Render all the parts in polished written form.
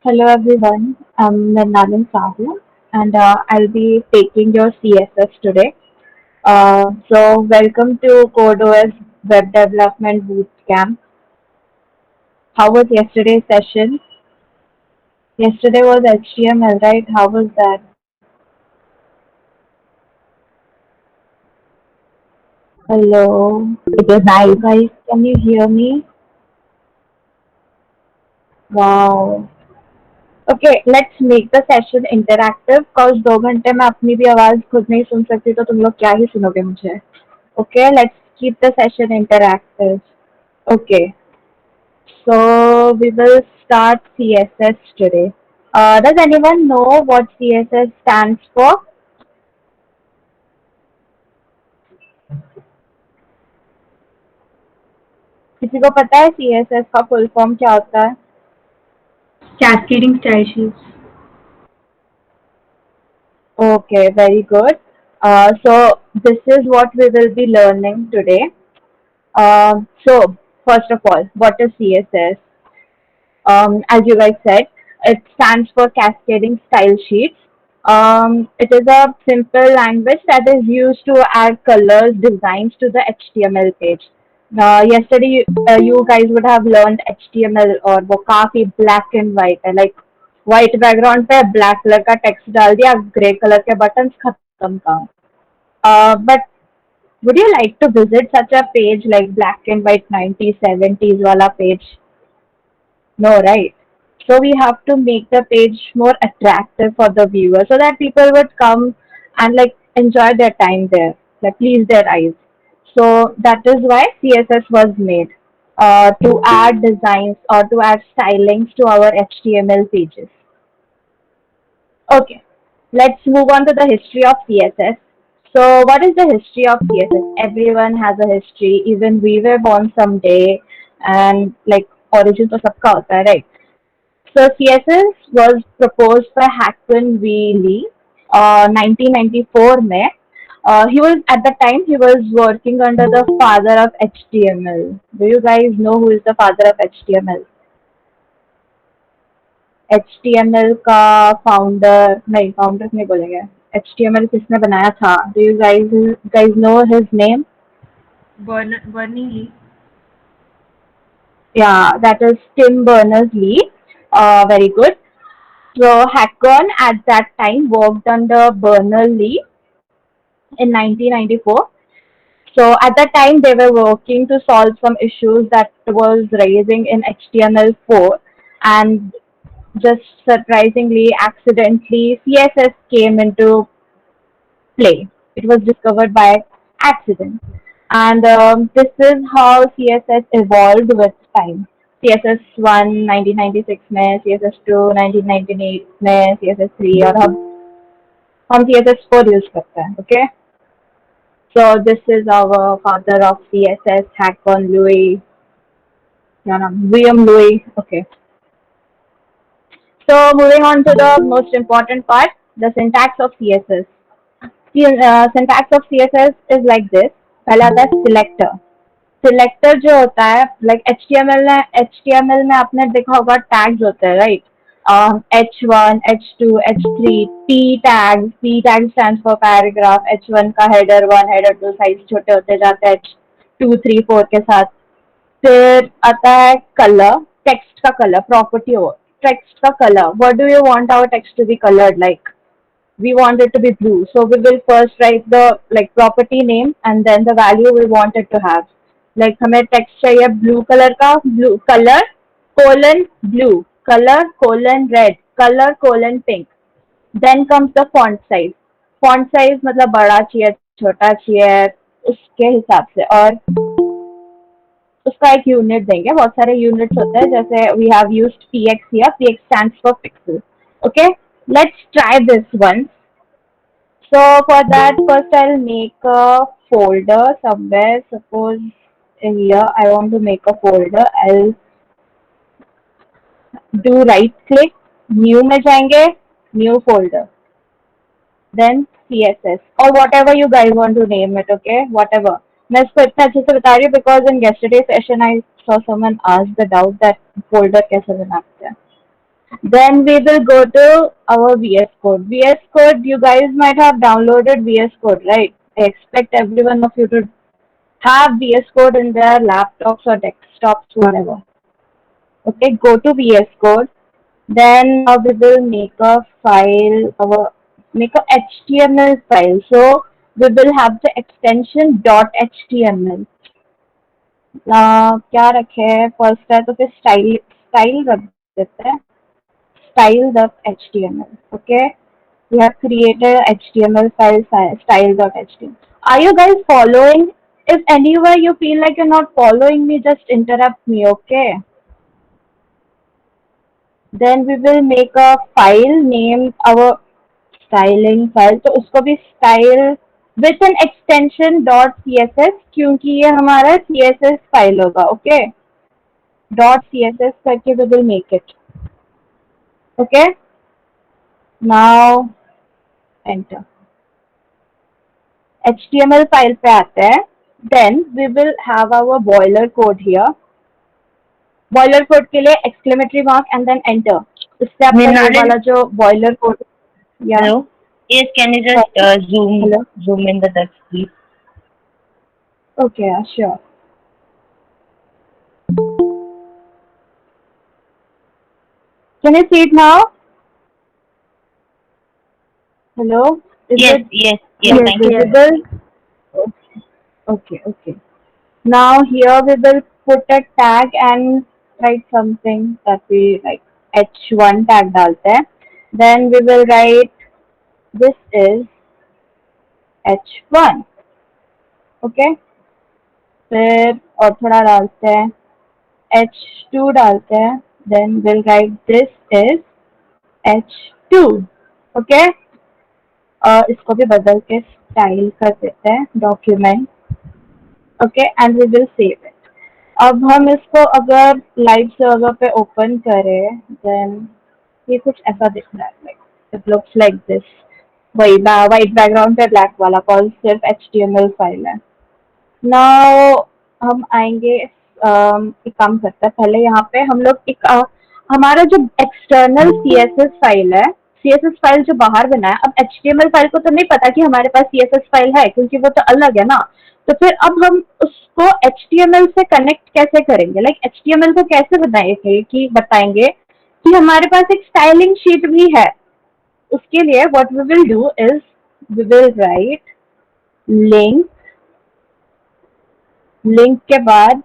Hello everyone, I'm Nalin Sahu and I'll be taking your CSS today. Welcome to CodeOS Web Development Bootcamp. How was yesterday's session? Yesterday was HTML, right? How was that? Hello, It was nice. guys, can you hear me? Wow. Okay, let's make the session interactive. Cause 2 घंटे में अपनी भी आवाज खुद नहीं सुन सकती तो तुम लोग क्या ही सुनोगे मुझे? Okay, let's keep the session interactive. Okay, so we will start CSS today. Does anyone know what CSS stands for? किसी को पता है CSS का फुल फॉर्म क्या होता है? Cascading style sheets. Okay, very good. So this is what we will be learning today. So first of all, what is CSS? As you guys said, it stands for Cascading Style Sheets. It is a simple language that is used to add colors, designs to the HTML page. Yesterday, you guys would have learned HTML और वो काफी black and white है, like white background पे black colour का text डाल दिया, grey colour के buttons खत्म काम. But would you like to visit such a page like black and white 90s 70s वाला page? No, right? So we have to make the page more attractive for the viewer so that people would come and like enjoy their time there, like please their eyes. So that is why CSS was made to add designs or to add stylings to our HTML pages. Okay, let's move on to the history of CSS. So, what is the history of CSS? Everyone has a history. Even we were born someday, and like origin to sabka hota hai, right? So CSS was proposed by Hackman V. Lee, 1994 में. He was at the time he was working under the father of HTML. Do you guys know who is the father of HTML? HTML का founder नहीं founder नहीं बोलेंगे. HTML किसने बनाया था? Do you guys know his name? Bernie Lee. Yeah, that is Tim Berners-Lee. Very good. So Hackon at that time worked under Berners-Lee in 1994. So at that time they were working to solve some issues that was raising in HTML4, and just surprisingly, accidentally, CSS came into play. It was discovered by accident. And this is how CSS evolved with time. CSS 1 1996 में, CSS 2 1998 में, CSS 3 और हम CSS 4 use करते हैं. Okay. So this is our father of CSS, Hackon Louis. क्या नाम? William Louis. Okay. So moving on to the most important part, the syntax of CSS. The syntax of CSS is like this. पहला आता है selector. Selector जो होता है like H T M L में आपने देखा होगा टैग्स होते हैं right. H1 H2 H3 P tag stand for paragraph. H1 का हेडर 1 हेडर 2 साइज छोटे होते जाते हैं H2 3 4 के साथ. फिर आता है कलर. टेक्स्ट का कलर प्रॉपर्टी हो. टेक्स्ट का colour what do you want our text to be coloured like. We want it to be blue. So we will first write the like property name and then the value we want it to have. Like हमें text चाहिए blue color का blue color colon blue color colon red color colon pink. Then comes the font size. Font size मतलब बड़ा चाहिए छोटा चाहिए उसके हिसाब से. और उसका एक यूनिट देंगे. बहुत सारे यूनिट्स होते हैं जैसे we have used px here. Px stands for pixel. Okay, let's try this one. So for that, first I'll make a folder somewhere. Suppose in here I want to make a folder. I'll do right click, new में जाएंगे, new folder. Then CSS or whatever you guys want to name it. Okay, whatever. मैं इसको इतना अच्छे से बता रही हूँ because in yesterday's session I saw someone ask the doubt that folder कैसे बनाते हैं. Then we will go to our VS Code. VS Code, you guys might have downloaded VS Code, right? I expect every one of you to have VS Code in their laptops or desktops, whatever. Okay, go to VS Code. Then we will make a file, make a HTML file. So we will have the extension .html. क्या रखे first है तो फिर style style रख देते हैं style.html. Okay, we have created a HTML file style.html. Are you guys following? If anywhere you feel like you're not following me, just interrupt me, okay? Then we will make a file named our styling file. तो उसको भी style with an extension .css क्योंकि ये हमारा CSS file होगा, okay? .css करके we will make it. Okay? Now enter. HTML file पे आते हैं. Then we will have our boiler code here. Boiler code के लिए exclamatory mark and then enter. इससे आपका ये वाला जो boiler code. Yeah. Hello. Yes, can you just zoom in the text, please? Okay, yeah, sure. Can you see it now? Hello? Yes, thank you. Visible? Okay. Now here we will put a tag and write something that we like. H1 tag डालते हैं. Then we will write this is H1. Okay? फिर और थोड़ा डालते हैं. H2 डालते हैं. Then we'll write this is H2. Okay? इसको भी बदल के स्टाइल कर देते हैं document. Okay and we will save it. अब हम इसको अगर लाइव सर्वर पे ओपन करें देन ये कुछ ऐसा दिख रहा है. Like it looks like this. वही वाइट बैकग्राउंड पे ब्लैक वाला कॉल सिर्फ HTML फाइल है. नाउ हम आएंगे. एक काम करते हैं पहले यहाँ पे हम लोग एक हमारा जो एक्सटर्नल CSS फाइल है, CSS फाइल जो बाहर बना है. अब HTML फाइल को तो नहीं पता कि हमारे पास CSS फाइल है क्योंकि वो तो अलग है ना. तो फिर अब हम उसको HTML से कनेक्ट कैसे करेंगे. लाइक HTML को कैसे बताएंगे कि हमारे पास एक स्टाइलिंग शीट भी है. उसके लिए what we will do is we will write link के बाद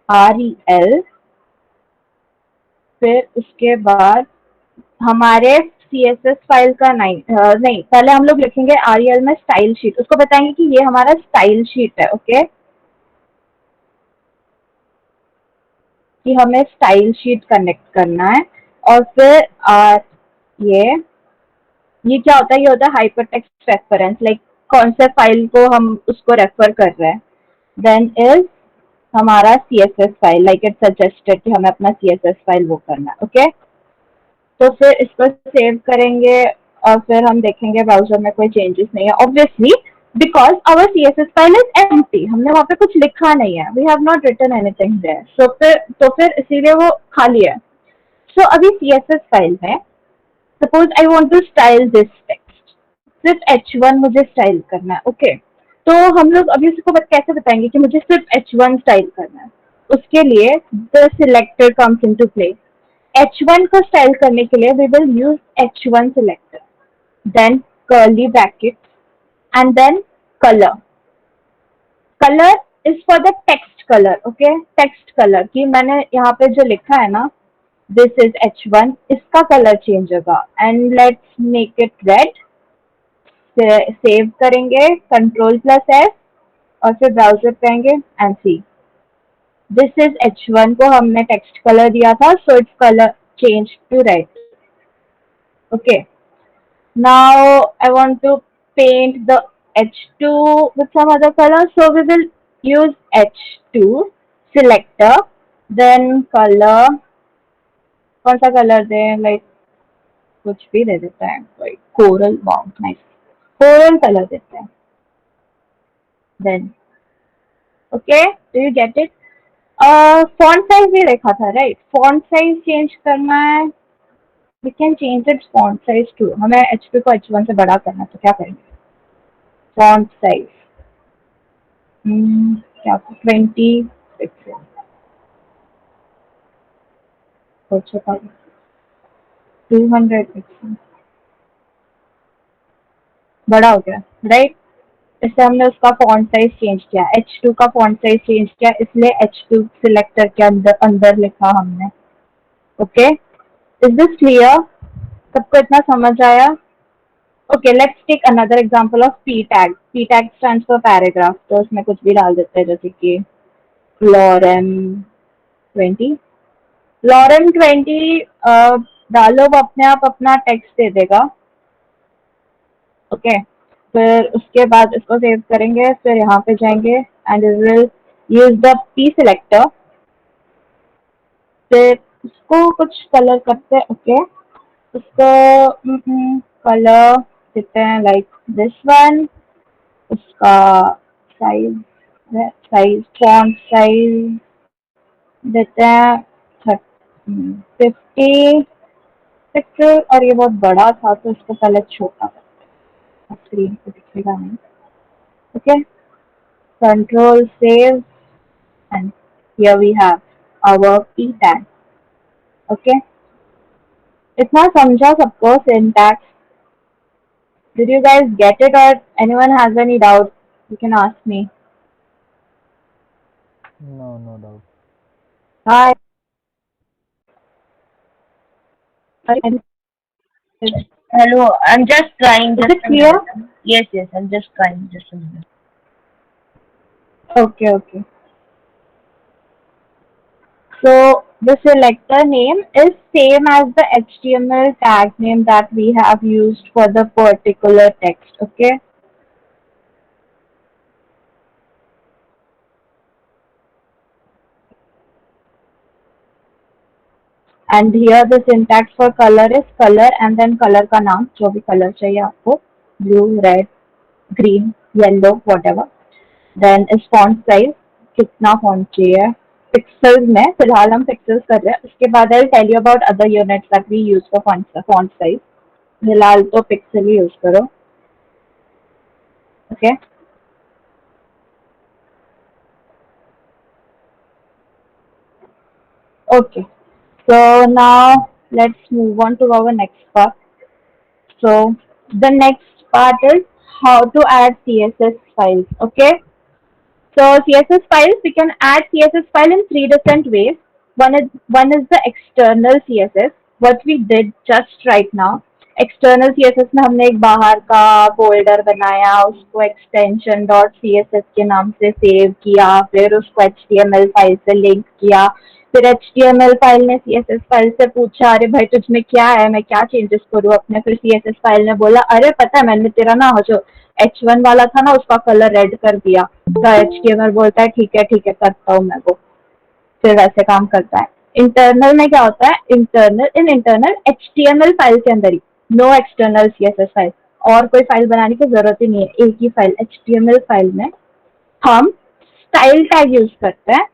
REL. फिर उसके बाद हमारे CSS फाइल का नहीं पहले हम लोग लिखेंगे REL में स्टाइल शीट. उसको बताएंगे कि ये हमारा स्टाइल शीट है. ओके कि हमें स्टाइल शीट कनेक्ट करना है. और फिर ये क्या होता है. ये होता है हाइपरटेक्स्ट रेफरेंस. लाइक कौन से फाइल को हम उसको रेफर कर रहे हैं. देन इज हमारा CSS file. Like it suggested कि हमें अपना CSS फाइल वो करना है. ओके तो फिर इसको सेव करेंगे और फिर हम देखेंगे ब्राउजर में कोई चेंजेस नहीं है obviously because our CSS file is empty. हमने वहाँ पे कुछ लिखा नहीं है. We have not written anything there. तो फिर इसीलिए वो खाली है. सो अभी CSS फाइल में suppose I want to style this text. सिर्फ H1 मुझे स्टाइल करना है. ओके तो हम लोग अभी उसको कैसे बताएंगे कि मुझे सिर्फ H1 स्टाइल करना है. उसके लिए the selector comes into play. H1 को स्टाइल करने के लिए we will use H1 selector, then curly brackets and then color. Color is for the text color. Okay, text color कि मैंने यहाँ पे जो लिखा है ना this is H1 इसका कलर चेंज होगा. And let's make it red. Save करेंगे Ctrl+S और फिर ब्राउजर पे आएंगे and see. This is H1 को हमने टेक्स्ट कलर दिया था so its color changed to red. Okay. Now I want to paint the H2 with some other color. So we will use H2 selector, then color. कौन सा colour दें. Like कुछ भी दे देता है. Like coral. Wow nice. Coral colour देते हैं. Then okay, do you get it? Font size भी देखा था राइट. फॉन्ट साइज चेंज करना है. we can change its font size too. हमें HP को H1 से बड़ा करना है, तो क्या करेंगे? Font size क्या 20 पिक्सल अच्छा 200 पिक्सल बड़ा हो गया, राइट? इससे हमने उसका फॉन्ट साइज चेंज किया, H2 का फॉन्ट साइज चेंज किया, इसलिए H2 सिलेक्टर के अंदर अंदर लिखा हमने. Okay, is this clear? सबको इतना समझ आया? Okay, let's take another example of p tag. p tag stands for paragraph, तो उसमें कुछ भी डाल देते हैं, जैसे कि लॉरेम 20. लॉरेम 20 डालो, वो अपने आप अपना टेक्स्ट दे देगा. ओके, फिर उसके बाद इसको सेव करेंगे, फिर यहाँ पे जाएंगे and will use the P selector. फिर उसको कुछ कलर करते हैं. ओके, उसको कलर देते हैं लाइक दिस वन. उसका साइज फॉन्ट साइज देते हैं 50 पिक्सल, और ये बहुत बड़ा था तो इसको पहले छोटा करते हैं, स्क्रीन पे दिखेगा नहीं. Okay, control save, and here we have our p tag. Okay, इतना समझा सबको syntax? Did you guys get it, or anyone has any doubt? You can ask me. No doubt. Hi. Hello, I'm just trying. Is Just it clear? Yes, I'm just trying. Just a minute. Okay. So the selector name is same as the HTML tag name that we have used for the particular text. Okay. And here the syntax for color is color and then color का नाम, जो भी color चाहिए आपको, blue, red, green, yellow, whatever. Then is font size, कितना font चाहिए, pixels में, फिलहाल हम pixels कर रहे हैं. उसके बाद I'll tell you about other units that we use for font size. फिलहाल तो pixel ही use करो. Okay. Okay. So now let's move on to our next part. So the next part is how to add CSS files. Okay. So CSS files, we can add CSS file in three different ways. One is the external CSS, what we did just right now. External CSS में हमने एक बाहर का folder बनाया, उसको extension dot CSS के नाम से सेव किया, फिर उसको HTML फाइल से लिंक किया, फिर HTML फाइल ने CSS फाइल से पूछा, अरे भाई तुझमें क्या है, मैं क्या चेंजेस करूँ अपने. फिर CSS फाइल ने बोला, अरे पता है मैंने तेरा ना जो H1 वाला था ना उसका कलर रेड कर दिया. तो HTML बोलता है ठीक है करता हूँ मैं वो. फिर वैसे काम करता है. इंटरनल में क्या होता है, इंटरनल HTML फाइल के अंदर ही, नो एक्सटर्नल CSS फाइल, और कोई फाइल बनाने की जरूरत ही नहीं है, एक ही फाइल HTML फाइल में हम स्टाइल टैग यूज करते हैं.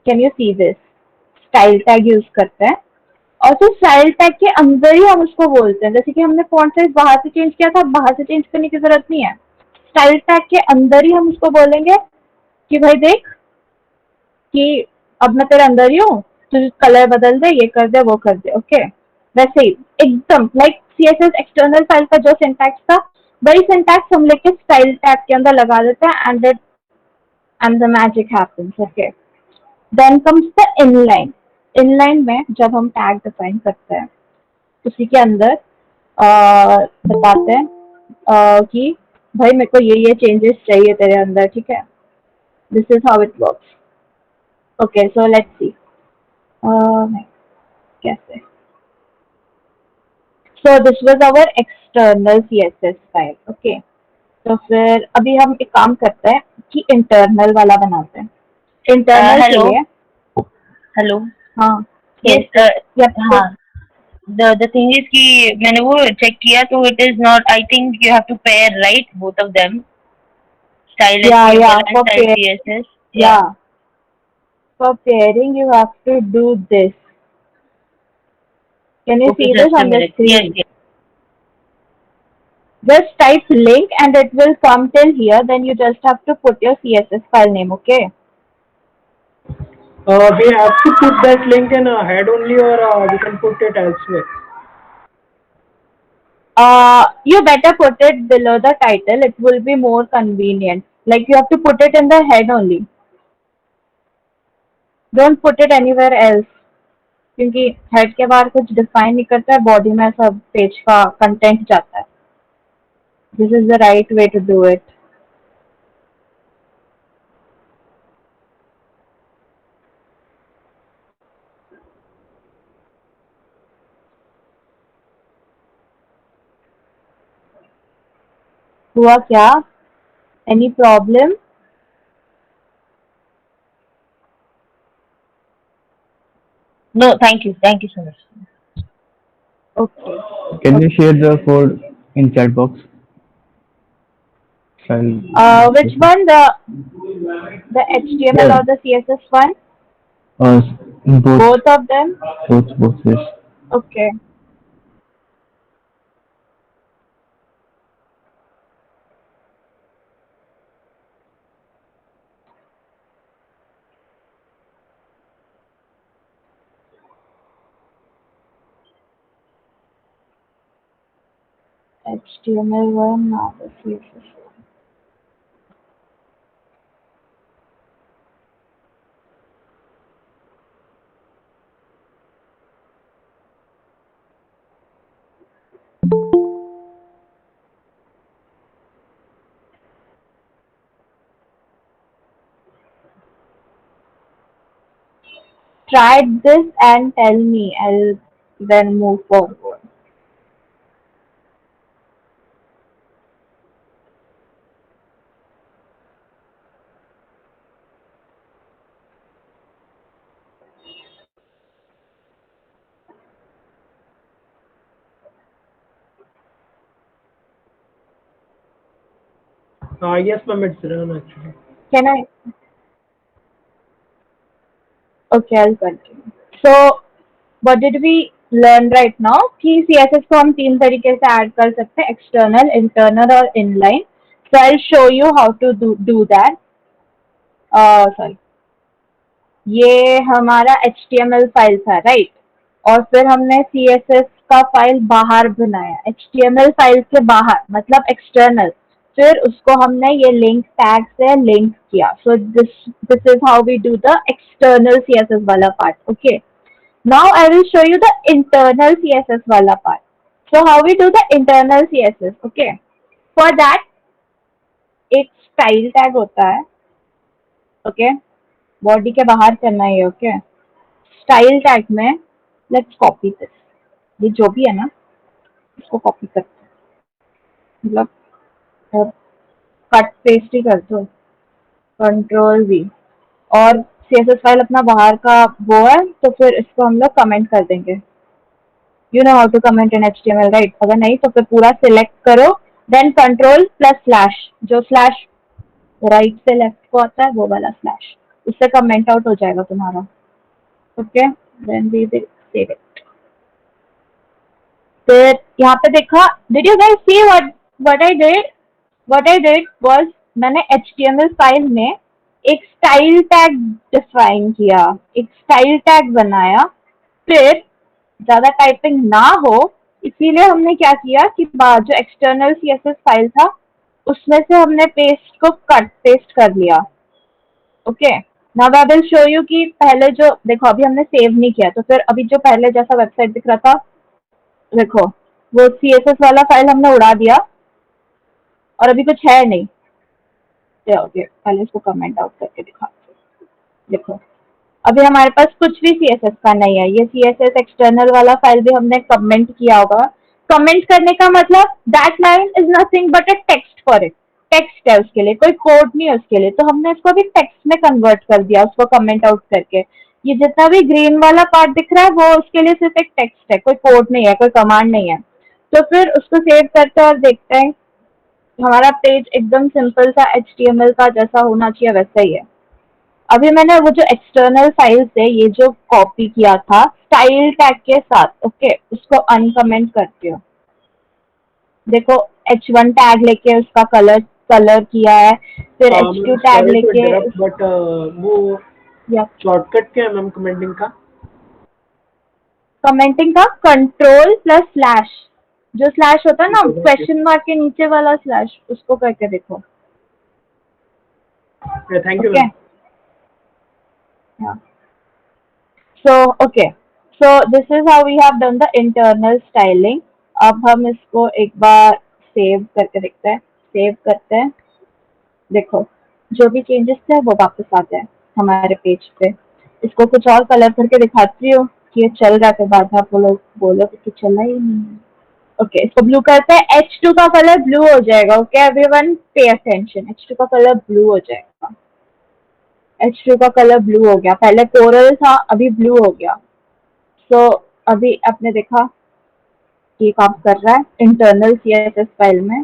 Can you see this? Style tag use करते हैं, और तो स्टाइल टैग के अंदर ही हम उसको बोलते हैं. जैसे कि हमने फॉन्ट साइज बाहर से चेंज किया था, बाहर से चेंज करने की जरूरत नहीं है. स्टाइल टैग के अंदर ही हम उसको बोलेंगे कि भाई देख कि अब मैं तेरे अंदर ही हूँ, तो कलर बदल दे, ये कर दे, वो कर दे. ओके, वैसे ही एकदम लाइक CSS एक्सटर्नल फाइल का जो सिंटैक्स था, वही सिंटैक्स हम लेके स्टाइल टैग के अंदर लगा देते हैं, and the magic happens. Okay, then comes the inline. Inline में जब हम टैग डिफाइन करते हैं, उसी के अंदर बताते हैं कि भाई मेरे को ये चेंजेस चाहिए तेरे अंदर, ठीक है. This is how it works. Okay, so let's see कैसे. So this was our external CSS file. Okay, तो फिर अभी हम एक काम करते हैं कि इंटरनल वाला बनाते हैं. इंटरनल के लिए हेलो. हाँ yes हाँ. The thing is कि मैंने वो चेक किया तो it is not, I think you have to pair, right, both of them, style HTML and style CSS. Yeah, for pairing you have to do this. Can you Okay, see just this a on the minute. Yes, screen? yes. Just type link and it will come till here. Then you just have to put your CSS file name. Okay. We have to put that link in a head only, or we can put it elsewhere. You better put it below the title. It will be more convenient. Like you have to put it in the head only. Don't put it anywhere else. क्योंकि head के बाहर कुछ define नहीं करता है, body में सब page का कंटेंट जाता है. This is the right way to do it. हुआ क्या? Any problem? No, thank you. Thank you so much. Okay. Can you share the code in chat box? Which one, the HTML Yeah. or the CSS one? Both. Both of them? Both, yes. Okay. HTML one, now the CSS one. Try this and tell me. I'll then move forward. Yes, ma'am, it's run actually. Can I? Okay, I'll continue. So, what did we learn right now? कि CSS को हम तीन तरीके से add कर सकते हैं, external, internal और inline. So I'll show you how to do that. Sorry. ये हमारा HTML फाइल था, राइट? और फिर हमने CSS का फाइल बाहर बनाया, HTML फाइल के बाहर, मतलब एक्सटर्नल. फिर उसको हमने ये लिंक टैग से लिंक किया. So this is how we do the external CSS वाला part. Okay. Now I will show you the internal CSS वाला part. So how we do the internal CSS. Okay. For that एक style tag होता है. Okay. Body के बाहर करना है. Okay. Style tag में लेट्स कॉपी दिस. ये जो भी है ना, इसको कॉपी करते हैं, मतलब कट पेस्ट ही कर दो. Control V. और CSS फाइल अपना बाहर का वो है, तो फिर इसको हम लोग कमेंट कर देंगे. You know how to comment in HTML, right? अगर नहीं तो फिर पूरा सिलेक्ट करो, देन कंट्रोल प्लस स्लैश, जो स्लैश राइट से लेफ्ट को आता है वो वाला स्लैश, उससे कमेंट आउट हो जाएगा तुम्हारा. Okay. Then we will save it. फिर यहाँ पे देखा, did you guys see what I did? What I did was, मैंने HTML फाइल में एक स्टाइल टैग डिफाइन किया, एक स्टाइल टैग बनाया. फिर ज्यादा टाइपिंग ना हो इसीलिए हमने क्या किया कि जो एक्सटर्नल CSS फाइल था उसमें से हमने पेस्ट को कट पेस्ट कर लिया. Okay. Now I will show you कि पहले जो देखो, अभी हमने सेव नहीं किया, तो फिर अभी जो पहले जैसा वेबसाइट दिख रहा था, देखो वो CSS वाला फाइल हमने उड़ा दिया और अभी कुछ है नहीं. ओके, पहले इसको कमेंट आउट करके दिखाते हैं. देखो अभी हमारे पास कुछ भी CSS का नहीं है. ये CSS एक्सटर्नल वाला फाइल भी हमने कमेंट किया होगा. कमेंट करने का मतलब that line is nothing but a text for it. Text है उसके लिए, कोई कोड नहीं है उसके लिए, तो हमने इसको भी टेक्स्ट में कन्वर्ट कर दिया उसको कमेंट आउट करके. ये जितना भी ग्रीन वाला पार्ट दिख रहा है वो उसके लिए सिर्फ एक टेक्स्ट है, कोई कोड नहीं है, कोई कमांड नहीं है. तो फिर उसको सेव करते हैं और देखते हैं हमारा पेज एकदम सिंपल सा HTML का जैसा होना चाहिए वैसा ही है. अभी मैंने वो जो एक्सटर्नल फाइल से ये जो कॉपी किया था स्टाइल टैग के साथ, ओके, उसको अनकमेंट करती हूँ। देखो H1 टैग लेके उसका कलर कलर किया है, फिर H2 टैग लेके बट वो या शॉर्टकट क्या है मैम कमेंटिंग का? कमेंटिंग का कंट्रोल प्लस स्लैश, जो स्लैश होता है ना क्वेश्चन मार्क के नीचे वाला स्लैश, उसको करके देखो। Thank you okay, ma'am. so okay, so this is how we have done the internal styling. अब हम इसको एक बार सेव करके देखते हैं। सेव करते हैं, देखो जो भी चेंजेस थे वो वापस आ जाए हमारे पेज पे। इसको कुछ और कलर करके दिखाती हूँ कि ये चल रहा है, तो बाद में आप लोग बोलोगे कि चला ही नहीं। ओके, इसको ब्लू करते हैं, H2 का कलर ब्लू हो जाएगा। Okay everyone pay attention, H2 का कलर ब्लू हो जाएगा। H2 का कलर ब्लू हो गया, पहले कोरल था अभी ब्लू हो गया। तो अभी आपने देखा ये काम कर रहा है इंटरनल CSS फाइल में।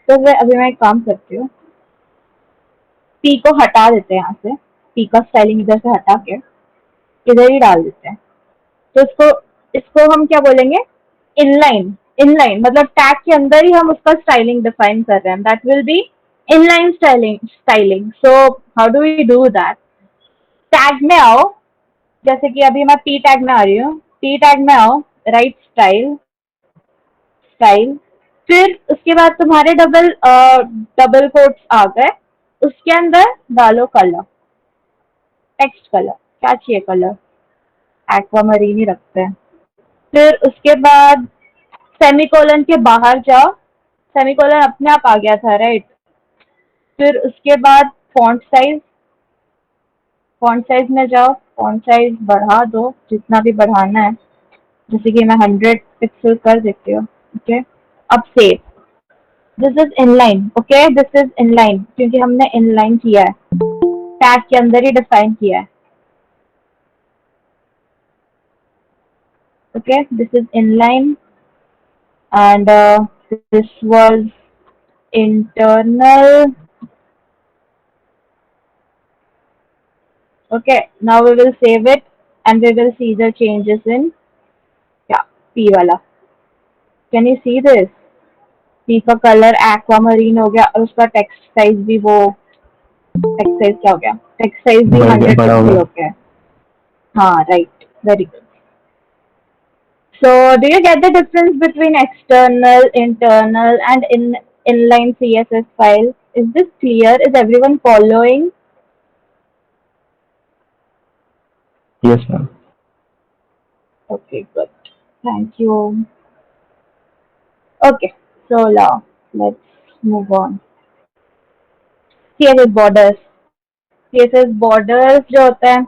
तो अभी मैं एक काम करती हूँ, P को हटा देते हैं यहाँ से, P का स्टाइलिंग इधर से हटा के इधर ही डाल देते हैं। तो इसको हम क्या बोलेंगे, इनलाइन। इनलाइन मतलब टैग के अंदर ही हम उसका स्टाइलिंग डिफाइन कर रहे हैं, that will be inline styling. So how do we do that? Tag में आओ, जैसे कि अभी मैं P टैग में आ रही हूँ, P टैग में आओ, राइट स्टाइल, स्टाइल, फिर उसके बाद तुम्हारे डबल कोट्स आ गए, उसके अंदर डालो कलर, टेक्स्ट कलर, क्या चाहिए कलर, एक्वामरीन ही रखते हैं। फिर उसके बाद सेमीकोलन के बाहर जाओ, सेमीकोलन अपने आप आ गया था राइट। फिर उसके बाद फॉन्ट साइज, फॉन्ट साइज में जाओ, फॉन्ट साइज बढ़ा दो जितना भी बढ़ाना है, जैसे कि मैं 100 पिक्सल कर देती हूँ। ओके, अब save. This is inline, okay, this is inline क्योंकि हमने इनलाइन किया है, टैग के अंदर ही डिफाइन किया है। Okay, this is inline and this was internal. Okay, now we will save it and we will see the changes in P वाला। Can you see this? P का कलर aquamarine हो गया और उसका टेक्स्ट साइज भी, वो text size क्या हो गया, टेक्स्ट साइज भी 100 पिक्सल हो गया। हाँ right, very good. So do you get the difference between external, internal and inline CSS file? Is this clear? Is everyone following? Yes, ma'am. Okay, good. Thank you. Okay, so now let's move on. CSS borders. CSS borders जो होते हैं,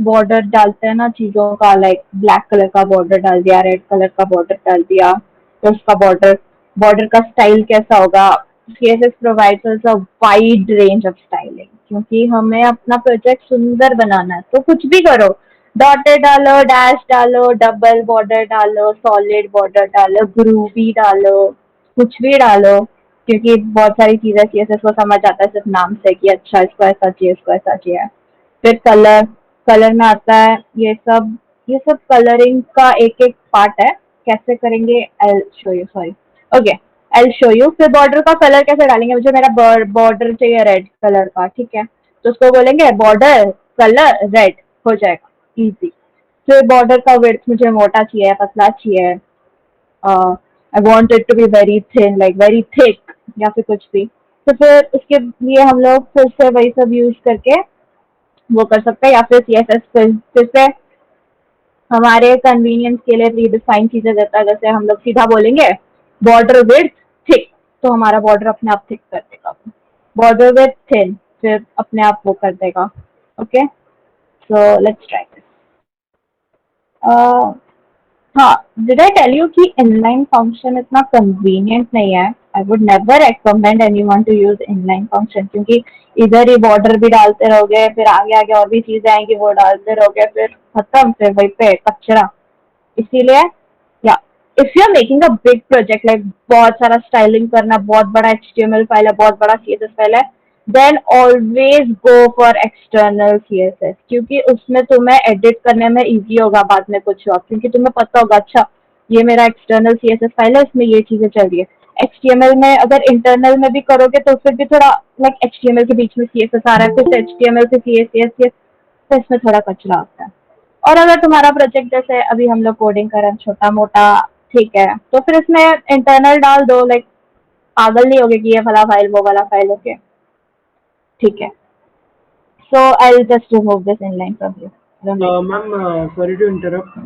border डालते हैं ना चीजों का, like black colour का border डाल दिया, रेड कलर का बॉर्डर डाल दिया, तो उसका बॉर्डर का स्टाइल कैसा होगा? CSS provides us a wide range of styling, क्योंकि हमें अपना प्रोजेक्ट सुंदर बनाना है, तो कुछ भी करो, डॉटेड डालो, डैश डालो, डबल बॉर्डर डालो, सॉलिड बॉर्डर डालो, ग्रूवी डालो, कुछ भी डालो, क्योंकि बहुत सारी चीजें CSS को समझ आता है सिर्फ नाम से कि अच्छा इसको ऐसा चाहिए, इसको ऐसा चाहिए। फिर कलर में आता है ये सब कलरिंग का एक एक पार्ट है, कैसे करेंगे I'll show you, sorry, okay I'll show you। फिर बॉर्डर का कलर कैसे डालेंगे, मुझे मेरा बॉर्डर चाहिए रेड कलर का, ठीक है, तो उसको बोलेंगे बॉर्डर कलर रेड, हो जाएगा इजी। फिर बॉर्डर का विड्थ मुझे मोटा चाहिए, पतला चाहिए, I want it to be very thin, like very thick, या फिर कुछ भी, तो फिर उसके लिए हम लोग फिर से वही सब यूज करके वो कर सकते हैं, या फिर CSS फिर से हमारे कन्वीनियंस के लिए प्री डिफाइन चीजें देता है। जैसे हम लोग सीधा बोलेंगे बॉर्डर विड्थ थिक, तो हमारा बॉर्डर अपने आप थिक कर देगा, बॉर्डर विड्थ थिन फिर अपने आप वो कर देगा। Okay, so let's try this. हाँ, डिड आई टेल यू कि इनलाइन फंक्शन इतना कन्वीनियंट नहीं है। I would never recommend anyone to use inline function, क्योंकि इधर ही बॉर्डर भी डालते रहोगे, फिर आगे आगे और भी चीजें आएंगी वो डालते रहोगे, फिर खत्म, फिर वहीं पे कचरा। इसीलिए या if you are making a big project, like बहुत सारा स्टाइलिंग करना, बहुत बड़ा HTML फाइल है, बहुत बड़ा CSS फाइल है, then always go for external CSS, क्योंकि उसमें तुम्हें एडिट करने में इजी होगा बाद में कुछ और, क्योंकि तुम्हें पता होगा अच्छा ये मेरा एक्सटर्नल CSS फाइल है, इसमें ये चीजें चल रही है। HTML में अगर इंटरनल में भी करोगे तो फिर भी थोड़ा लाइक HTML के बीच में CSS आ रहा है, फिर से HTML से CSS, तो इसमें थोड़ा कचरा होता है। और अगर तुम्हारा प्रोजेक्ट जैसे अभी हम लोग कोडिंग कर रहे हैं छोटा मोटा, ठीक है, तो फिर इसमें इंटरनल डाल दो, लाइक पागल नहीं होगे कि ये वाला फाइल वो वाला फाइल, ओके ठीक है। So I will just remove this inline from you. Ma'am sorry to interrupt,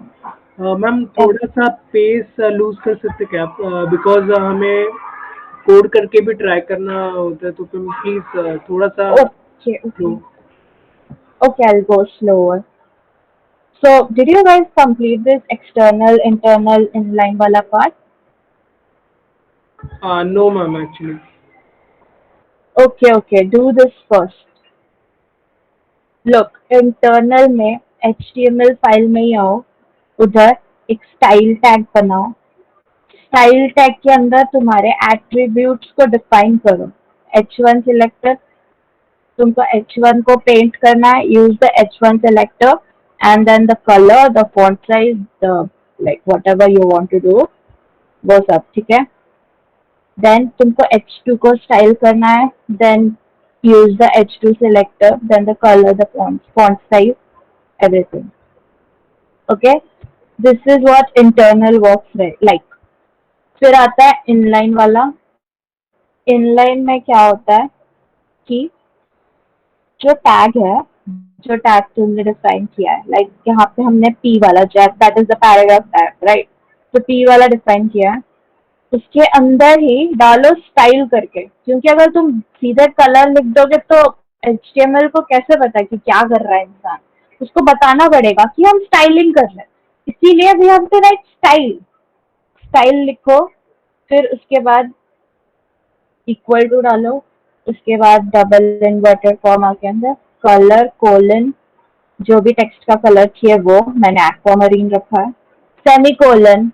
ma'am थोड़ा सा पेस लूज कर सकते क्या आप, बिकॉज हमें कोड करके भी ट्राई करना होता है, तो फिर प्लीज थोड़ा सा okay okay okay, I will go slower. So, did you guys complete this external, internal, inline wala part? No ma'am actually. Okay, okay, do this first. Look, internal में HTML फाइल में ही आओ, उधर एक style टैग बनाओ। स्टाइल टैग के अंदर तुम्हारे एट्रीब्यूट्स को डिफाइन करो। H1 सिलेक्टर, तुमको H1 को पेंट करना है, use the H1 selector and then the color, the font size, the like whatever you want to do, वो सब ठीक है। देन तुमको H2 को स्टाइल करना है, then use the H2 selector, then the color, the font size, everything. Okay, this is what internal works like. फिर आता है इनलाइन वाला। इनलाइन में क्या होता है कि जो टैग है, जो टैग तुमने डिफाइन किया है, लाइक यहाँ पे हमने P वाला जैक, that is the paragraph tag, right, तो P वाला डिफाइन किया है, उसके अंदर ही डालो स्टाइल करके, क्योंकि अगर तुम सीधे कलर लिख दोगे तो HTML को कैसे पता कि क्या कर रहा है इंसान, उसको बताना पड़ेगा कि हम स्टाइलिंग कर रहे हैं, इसीलिए we have to write style. Style लिखो, फिर उसके बाद इक्वल टू डालो, उसके बाद डबल इन्वर्टेड कॉमा के अंदर कलर कोलन, जो भी टेक्स्ट का कलर चाहिए वो, मैंने एक्वामरीन रखा है, सेमीकोलन,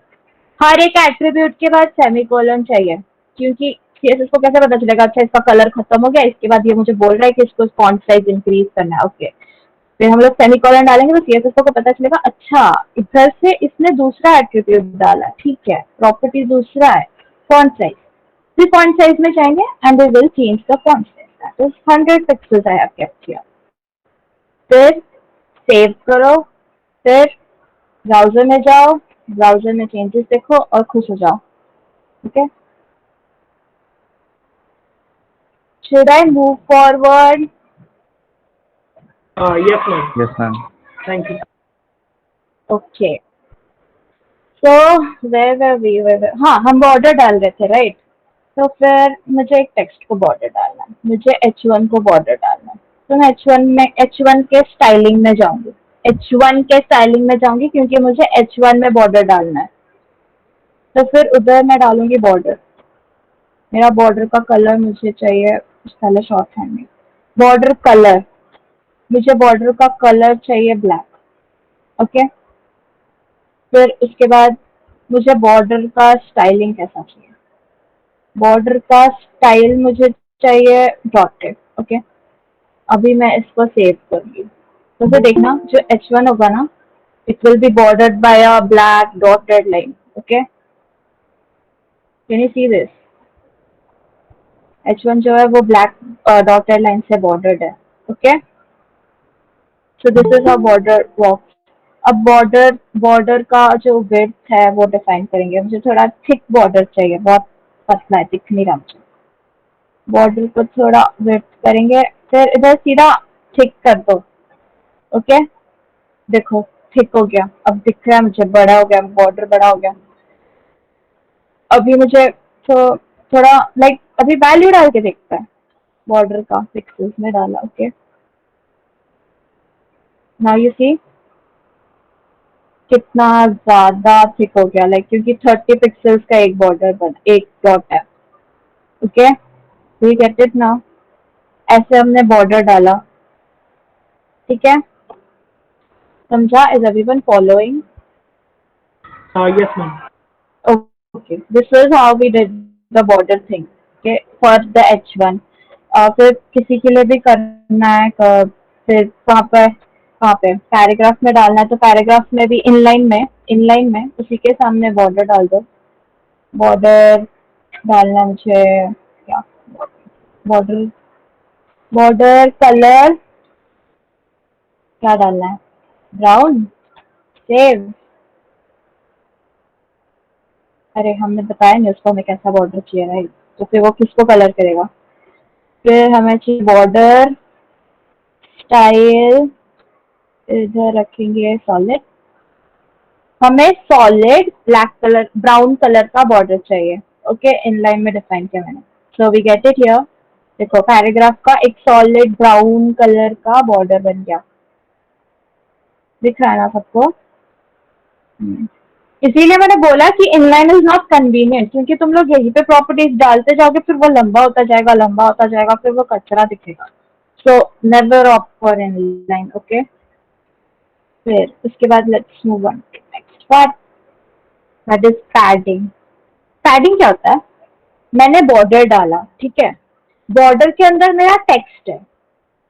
हर एक एट्रीब्यूट के बाद सेमीकोलन चाहिए, क्योंकि CSS को कैसे पता चलेगा अच्छा इसका कलर खत्म हो गया, इसके बाद ये मुझे बोल रहा है कि इसको फॉन्ट साइज इंक्रीज करना है, ओके, फिर हम लोग सेमीकोलन डालेंगे तो CSS को पता चलेगा अच्छा इधर से इसने दूसरा एट्रीब्यूट डाला, ठीक है, प्रॉपर्टी दूसरा है, फॉन्ट साइज, फिर फॉन्ट साइज में जाएंगे and we will change the font size, that is 100 pixels I have kept here. फिर सेव करो, फिर ब्राउजर में जाओ, ब्राउजर में चेंजेस देखो और खुश हो जाओ, okay? Should I move forward? Yes ma'am. Yes, ma'am. Thank you. Okay. So where were we? हाँ, हम बॉर्डर डाल रहे थे, राइट? तो फिर मुझे एक टेक्स्ट को बॉर्डर डालना है, मुझे H1 को बॉर्डर डालना है, तो मैं H1 के स्टाइलिंग में जाऊंगी, H1 के स्टाइलिंग में जाऊंगी क्योंकि मुझे H1 में बॉर्डर डालना है, तो फिर उधर मैं डालूंगी बॉर्डर। मेरा बॉर्डर का कलर मुझे चाहिए, पहले शॉर्ट हैंड में बॉर्डर कलर, मुझे बॉर्डर का कलर चाहिए ब्लैक, ओके। फिर उसके बाद मुझे बॉर्डर का स्टाइलिंग कैसा चाहिए, बॉर्डर का स्टाइल मुझे चाहिए डॉटेड, ओके। अभी मैं इसको सेव करूंगी, तो फिर देखना जो H1 होगा ना, it will be bordered by a black dotted line, okay, can you see this? H1 जो है वो ब्लैक डॉटेड लाइन से बॉर्डर्ड है, okay. So this is how border works. अब बॉर्डर का जो विड्थ है वो डिफाइन करेंगे, मुझे थोड़ा थिक बॉर्डर चाहिए, बहुत पतला है, दिख नहीं रहा मुझे, बॉर्डर को थोड़ा विड्थ करेंगे, फिर इधर सीधा थिक कर दो, ओके, देखो थिक हो गया, अब दिख रहा है मुझे, बड़ा हो गया, बॉर्डर बड़ा हो गया। अभी मुझे तो थोड़ा लाइक अभी वैल्यू डाल के देखता है, बॉर्डर का पिक्सेल्स में डाला, ओके, नाउ यू सी कितना ज्यादा थिक हो गया, लाइक क्योंकि 30 पिक्सेल्स का एक बॉर्डर बना, एक डॉट है, okay, we get it now. ऐसे हमने बॉर्डर डाला, ठीक है, समझा? Is everyone following? Yes ma'am. Okay, this is how we did the border thing, okay, for the H1. फिर किसी के लिए भी करना है फिर वहाँ पे पैराग्राफ में डालना है तो पैराग्राफ में भी इनलाइन में उसी के सामने बॉर्डर डाल दो। बॉर्डर डालना मुझे क्या बॉर्डर बॉर्डर कलर क्या डालना है, ब्राउन। सेव। अरे हमने बताया नहीं उसको हमें कैसा बॉर्डर चाहिए, राइट, तो फिर वो किसको कलर करेगा। फिर हमें चाहिए बॉर्डर स्टाइल, इधर रखेंगे सॉलिड। हमें solid black colour brown colour का बॉर्डर चाहिए। ओके, इनलाइन में डिफाइन किया मैंने। So we get it here. देखो पैराग्राफ का एक सॉलिड ब्राउन कलर का बॉर्डर बन गया, दिख रहा है ना सबको। इसीलिए मैंने बोला कि इनलाइन इज नॉट कन्वीनियंट, क्योंकि तुम लोग यहीं पे प्रॉपर्टीज डालते जाओगे, फिर वो लंबा होता जाएगा, फिर वो कचरा दिखेगा। So never opt for inline. Okay, फिर उसके बाद let's move on to next part, that is padding. Padding क्या होता है, मैंने बॉर्डर डाला, ठीक है, बॉर्डर के अंदर मेरा टेक्स्ट है।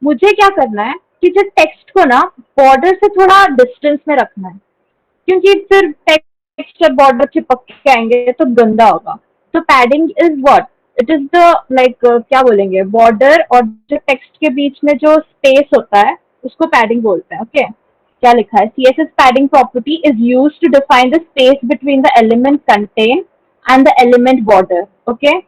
मुझे क्या करना है कि जो टेक्स्ट को ना बॉर्डर से थोड़ा डिस्टेंस में रखना है, क्योंकि फिर टेक्स्ट जब बॉर्डर चिपक के आएंगे तो गंदा होगा। तो padding is what, it is the like क्या बोलेंगे, बॉर्डर और जो टेक्स्ट के बीच में जो स्पेस होता है उसको पैडिंग बोलते हैं। ओके, क्या लिखा है, CSS padding property is used to define the space between the element content and the element border. Okay,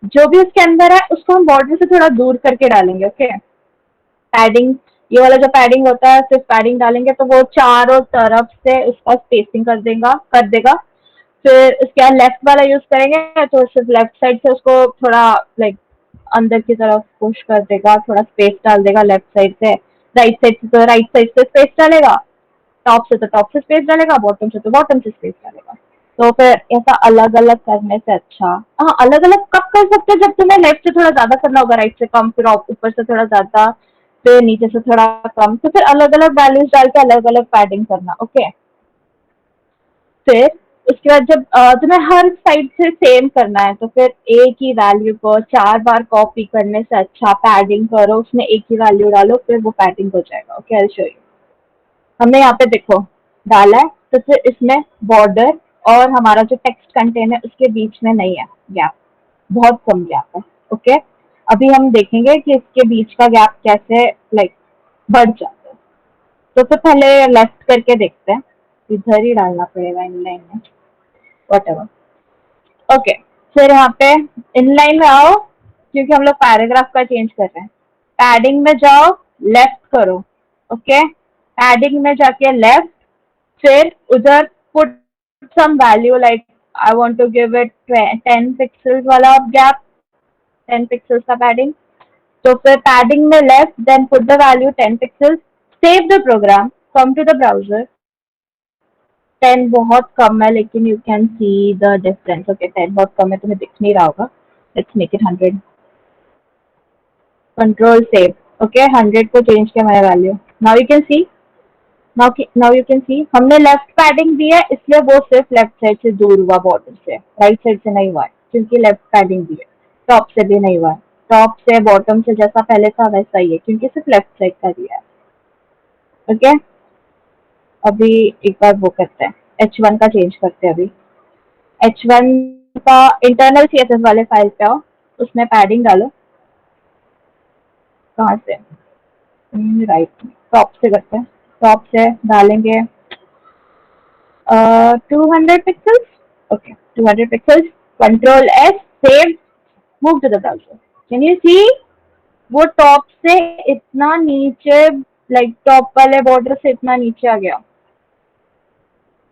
जो भी उसके अंदर है उसको हम बॉर्डर से थोड़ा दूर करके डालेंगे। ओके, पैडिंग, ये वाला जो पैडिंग होता है, सिर्फ पैडिंग डालेंगे तो वो चारों तरफ से उसका स्पेसिंग कर देगा। फिर उसके बाद लेफ्ट वाला यूज करेंगे तो सिर्फ लेफ्ट साइड से उसको थोड़ा लाइक अंदर की तरफ पुश कर देगा, थोड़ा स्पेस डाल देगा लेफ्ट साइड से। राइट साइड से तो राइट साइड से स्पेस डालेगा, टॉप से तो टॉप से स्पेस डालेगा, बॉटम से तो बॉटम से स्पेस डालेगा। तो फिर ऐसा अलग अलग करने से अच्छा, हाँ अलग अलग कब कर सकते हैं, जब तुम्हें लेफ्ट से थोड़ा ज्यादा करना होगा, राइट से कम, फिर ऊपर से थोड़ा ज्यादा, फिर नीचे से थोड़ा कम, तो फिर अलग अलग वैल्यूज डाल के अलग अलग पैडिंग करना। ओके, फिर उसके बाद जब तुम्हें हर साइड से सेम करना है तो फिर एक ही वैल्यू को 4 बार कॉपी करने से अच्छा पैडिंग करो, उसमें एक ही वैल्यू डालो, फिर वो पैडिंग हो जाएगा। Okay, I show you. हमने यहाँ पे देखो डाला है, तो फिर इसमें बॉर्डर और हमारा जो टेक्स्ट कंटेन है उसके बीच में नहीं है गैप, बहुत कम गैप है। ओके, अभी हम देखेंगे कि इसके बीच का गैप कैसे लाइक बढ़ जाता है। तो फिर पहले लेफ्ट करके देखते हैं, इधर ही डालना पड़ेगा इनलाइन में, व्हाटएवर। ओके, फिर यहाँ पे इनलाइन में आओ, क्योंकि हम लोग पैराग्राफ का चेंज कर रहे हैं। पैडिंग में जाओ, लेफ्ट करो। ओके, पैडिंग में जाके लेफ्ट, फिर उधर put some value like I want to give it 10 pixels वाला गैप, 10 पिक्सल्स का पैडिंग। तो फिर पैडिंग में left, then put the value 10 pixels, save the program, come to the browser. 10 बहुत कम है लेकिन you can see the difference. Okay, 10 बहुत कम है, तुम्हें दिख नहीं रहा होगा, let's make it 100। Control save. Okay, 100 को चेंज किया मैंने value. Now you can C, now you can सी हमने लेफ्ट पैडिंग दी है, इसलिए वो सिर्फ लेफ्ट साइड से दूर हुआ बॉर्डर से, राइट साइड से नहीं हुआ है, क्योंकि लेफ्ट पैडिंग दी है। टॉप से भी नहीं हुआ है, टॉप से बॉटम से जैसा पहले था वैसा ही है, क्योंकि सिर्फ लेफ्ट साइड का दिया है। ओके, अभी एक बार वो करते हैं, H1 का चेंज करते हैं। अभी H1 का इंटरनल CSS वाले फाइल पे आओ, उसमें पैडिंग डालो। कहाँ से, राइट, टॉप से करते हैं, टॉप से डालेंगे 200 pixels. Okay, 200 pixels, control S, save, move to the browser. Can you see वो टॉप से इतना नीचे, लाइक टॉप वाले बॉर्डर से इतना नीचे आ गया।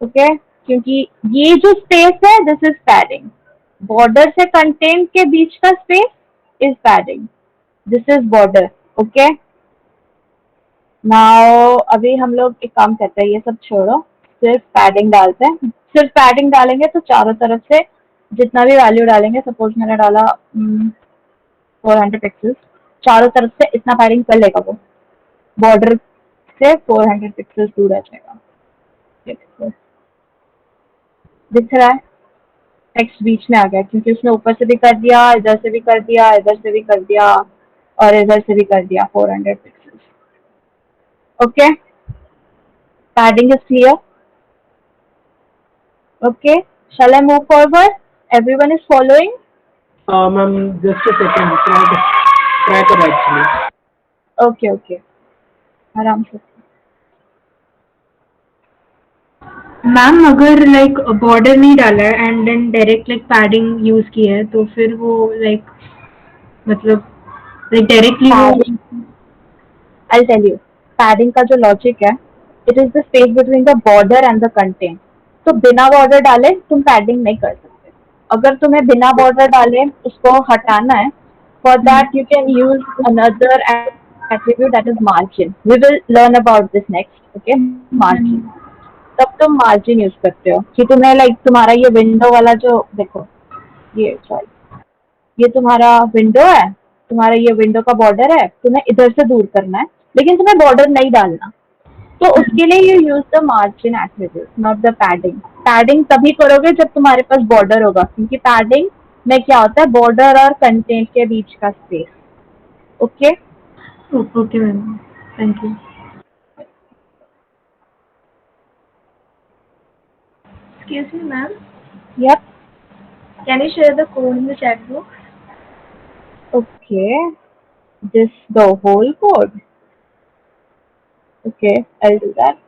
ओके, क्योंकि ये जो स्पेस है दिस इज पैडिंग, बॉर्डर से कंटेंट के बीच का space is padding, this is border. Okay, now अभी हम लोग एक काम करते हैं, ये सब छोड़ो, सिर्फ पैडिंग डालते हैं। सिर्फ पैडिंग डालेंगे तो चारों तरफ से जितना भी वैल्यू डालेंगे, सपोज मैंने डाला 400 पिक्सल्स, चारों तरफ से इतना पैडिंग कर लेगा वो, बॉर्डर से 400 पिक्सल्स दूर आ जाएगा। दिख रहा है, टेक्स्ट बीच में आ गया, क्योंकि उसने ऊपर से भी कर दिया, इधर से भी कर दिया, इधर से भी कर दिया, और इधर से भी कर दिया 400 pixels. Okay, padding is clear. Okay, shall I move forward? Everyone is following? Ma'am just a second, try कर एक्चुअली. ओके ओके, आराम से. मैम अगर लाइक बॉर्डर नहीं डाला है and then direct like padding use की है तो फिर वो लाइक मतलब लाइक डायरेक्टली वो I'll tell you. पैडिंग का जो लॉजिक है, it is the space between the border and the content. तो बिना बॉर्डर डाले तुम पैडिंग नहीं कर सकते. अगर तुम्हें बिना बॉर्डर डाले उसको हटाना है, for that you can use another attribute that is margin. We will learn about this next. Okay, margin. तब तुम मार्जिन यूज करते हो कि तुम्हें लाइक तुम्हारा ये विंडो वाला जो देखो, ये सॉरी, ये तुम्हारा विंडो है, तुम्हारा ये विंडो का बॉर्डर है, तुम्हें इधर से दूर करना है लेकिन तुम्हें बॉर्डर नहीं डालना. तो उसके लिए you use the margin attribute, not the padding. Padding तभी करोगे जब तुम्हारे पास बॉर्डर होगा, क्योंकि पैडिंग में क्या होता है, बॉर्डर और कंटेंट के बीच का space. Okay, okay ma'am, thank you. Excuse me, ma'am. Yep, Can you share the code in the chat box? ओके, this the whole code. Okay, I'll do that.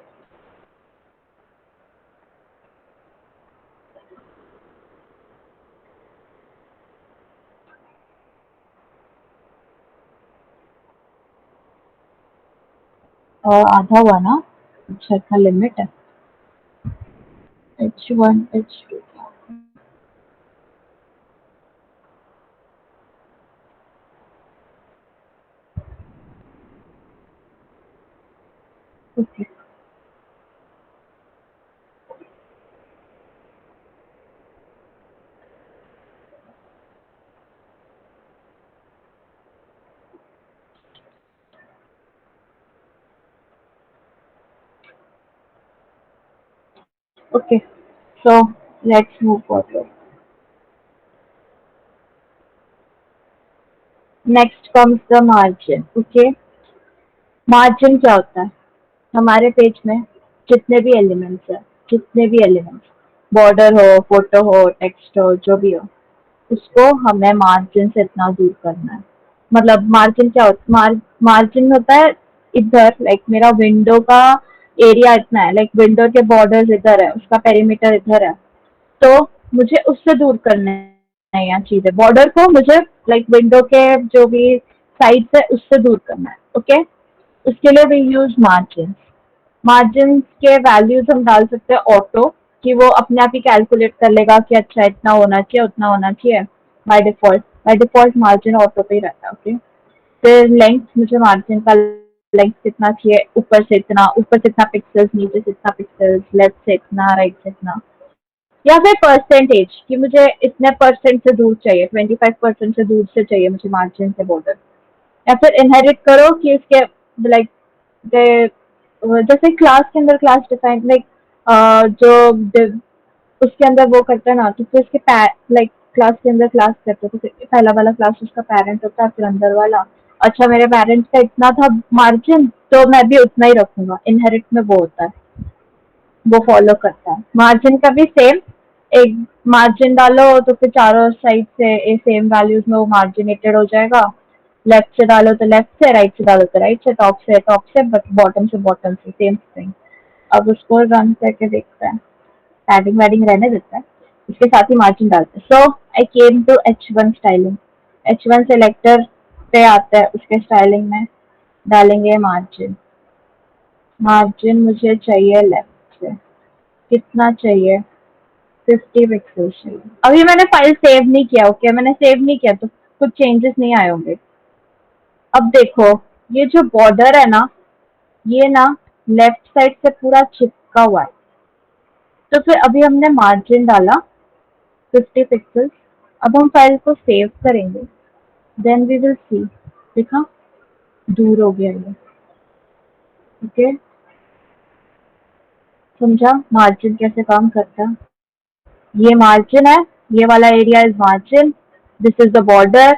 और आधा हुआ ना, अच्छा इतना लिमिट है. H1 H2. Okay, okay, so let's move forward. Next comes the margin. Okay, margin क्या होता है? हमारे पेज में जितने भी एलिमेंट्स है, जितने भी एलिमेंट्स, बॉर्डर हो, फोटो हो, टेक्स्ट हो, जो भी हो, उसको हमें मार्जिन से इतना दूर करना है. मतलब मार्जिन क्या होता है? मार्जिन होता है इधर, लाइक मेरा विंडो का एरिया इतना है, लाइक विंडो के बॉर्डर्स इधर है, उसका पेरीमीटर इधर है, तो मुझे उससे दूर करना है यहाँ चीजें. बॉर्डर को मुझे लाइक विंडो के जो भी साइड है उससे दूर करना है. ओके, उसके लिए वी यूज मार्जिन. मार्जिन के वैल्यूज हम डाल सकते हैं ऑटो, कि वो अपने आप ही कैलकुलेट कर लेगा कि अच्छा इतना होना चाहिए, उतना होना चाहिए. बाय डिफॉल्ट मार्जिन ऑटो पे ही रहता है. ओके, फिर लेंथ, मुझे मार्जिन का लेंथ कितना चाहिए, ऊपर से इतना पिक्सल्स, नीचे से इतना पिक्सल्स, लेफ्ट से इतना, राइट से इतना. या फिर परसेंटेज, कि मुझे इतने परसेंट से दूर चाहिए, 25% से दूर से चाहिए मुझे मार्जिन से बॉर्डर. या फिर इनहेरिट करो कि इसके लाइक जैसे क्लास के अंदर क्लास डिफाइन, लाइक जो उसके अंदर वो करते हैं ना, तो फिर उसके लाइक क्लास के अंदर क्लास करते हैं, तो पहला वाला क्लास उसका पेरेंट होता है, फिर अंदर वाला. अच्छा, मेरे पेरेंट्स का इतना था मार्जिन, तो मैं भी उतना ही रखूंगा. इनहेरिट में वो होता है, वो फॉलो करता है. मार्जिन का भी सेम, एक मार्जिन डालो तो फिर चारों साइड से सेम वैल्यूज में वो मार्जिनेटेड हो जाएगा. लेफ्ट से डालो तो लेफ्ट से, राइट से डालो तो राइट से, टॉप से, बॉटम से बॉटम से, सेम थिंग. अब उसको रन करके देखते हैं. पैडिंग वैडिंग रहने देता है, इसके साथ ही मार्जिन डालते हैं. So I came to H1 styling. H1 selector पे आता है, उसके स्टाइलिंग में डालेंगे मार्जिन. मार्जिन मुझे चाहिए लेफ्ट से. कितना चाहिए? 50 पिक्सल चाहिए. अभी मैंने फाइल सेव नहीं किया. ओके, मैंने सेव नहीं किया तो कुछ चेंजेस नहीं आए होंगे. अब देखो, ये जो बॉर्डर है ना, ये ना लेफ्ट साइड से पूरा चिपका हुआ है. तो फिर अभी हमने मार्जिन डाला 50 पिक्सल्स. अब हम फाइल को सेव करेंगे, देन वी विल सी. देखा, दूर हो गया ये. ओके, समझा मार्जिन कैसे काम करता है? ये मार्जिन है, ये वाला area is margin, this is the border,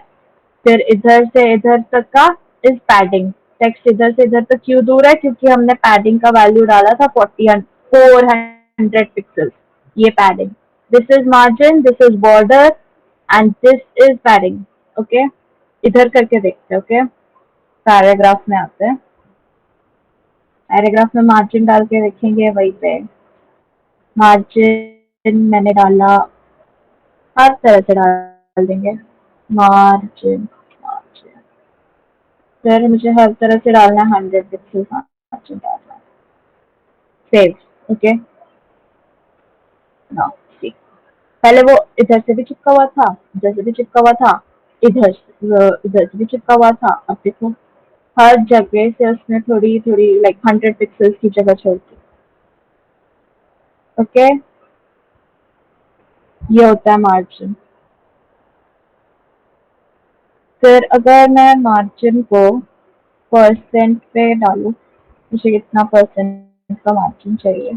फिर इधर से इधर तक का इज पैडिंग। टेक्स्ट इधर से इधर तक क्यों दूर है? क्योंकि हमने पैडिंग का वैल्यू डाला था 400 पिक्सल। ये padding. This is margin, this is border and this is padding. Okay, इधर करके देखते हैं। ओके, पैराग्राफ में आते हैं। पैराग्राफ में मार्जिन डाल के देखेंगे। वहीं पे मार्जिन मैंने डाला, हर तरह से डाल देंगे मार्जिन। मार्जिन फिर मुझे हर तरह से डालना है 100 पिक्सल मार्जिन डालना है। सेव। ओके, नाउ सी, पहले वो इधर से भी चिपका हुआ था, इधर से भी चिपका हुआ था, इधर से भी चिपका हुआ था। अब देखो हर जगह से उसने थोड़ी थोड़ी लाइक 100 पिक्सल्स की जगह छोड़ दी। ओके, ये होता है मार्जिन। फिर अगर मैं मार्जिन को परसेंट पे डालूं, मुझे कितना परसेंट का मार्जिन चाहिए?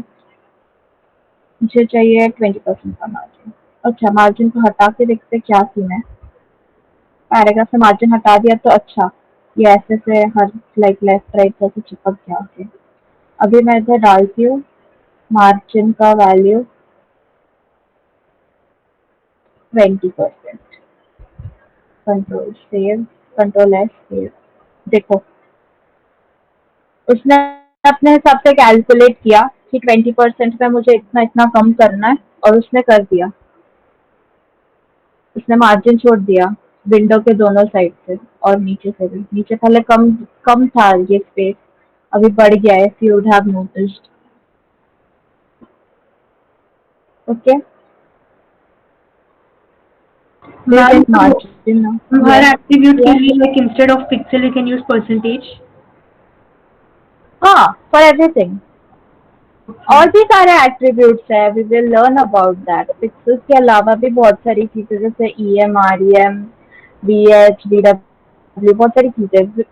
मुझे चाहिए 20% का मार्जिन। अच्छा, मार्जिन को हटा के देखते क्या सीन है। पैराग्राफ से मार्जिन हटा दिया तो अच्छा, ये ऐसे से हर लाइक लेफ्ट राइट से चिपक गया। ओके, अभी मैं इधर डालती हूँ मार्जिन का value 20%। Control save, control S save. देखो उसने अपने हिसाब से कैलकुलेट किया कि 20% में मुझे इतना इतना कम करना है, और उसने कर दिया। उसने मार्जिन छोड़ दिया विंडो के दोनों साइड से और नीचे से भी। नीचे पहले कम कम था ये स्पेस, अभी बढ़ गया है। If you would have noticed. Okay, ma'am तो मार्जिन हर एट्रीब्यूट के लिए like instead of pixel you can use percentage. हाँ, फॉर एवरीथिंग। और भी सारे एट्रीब्यूट्स है, we will learn about that. Pixels के अलावा भी बहुत सारी चीजें जैसे EM, REM, VH, VW, बहुत सारी चीजें।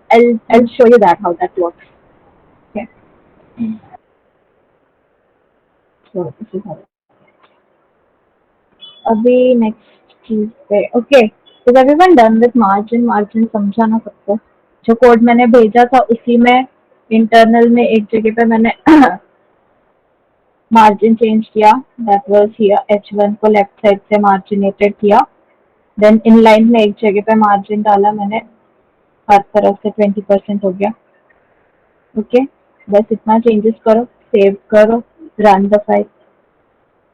I'll show you that how that works. Okay. So this is how. अभी नेक्स्ट चीज पे। Okay, is everyone done with margin? Margin समझा ना सबको? जो कोड मैंने भेजा था उसी में इंटरनल में एक जगह पे मैंने मार्जिन चेंज किया। दैट वाज हियर, H1 को लेफ्ट साइड से मार्जिनेटेड किया। देन इन लाइन में एक जगह पे मार्जिन डाला मैंने, हर तरफ से 20% हो गया। ओके, बस इतना चेंजेस करो, सेव करो, रन द फाइल,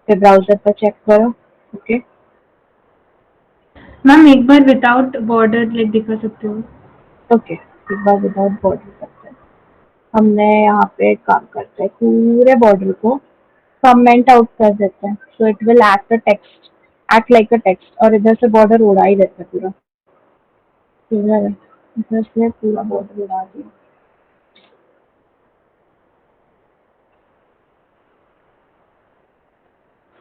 फिर ब्राउजर पर चेक करो। ओके, मैम एक बार विदाउट बॉर्डर लाइक दिखा सकते हो? ओके, एक बार विदाउट बॉर्डर करते हैं। हमने यहाँ पे एक काम करते हैं, पूरे बॉर्डर को कमेंट आउट कर देते हैं। So it will act a text, act like a text, और इधर से बॉर्डर उड़ा ही देते हैं पूरा। इधर से पूरा बॉर्डर उड़ा दिया।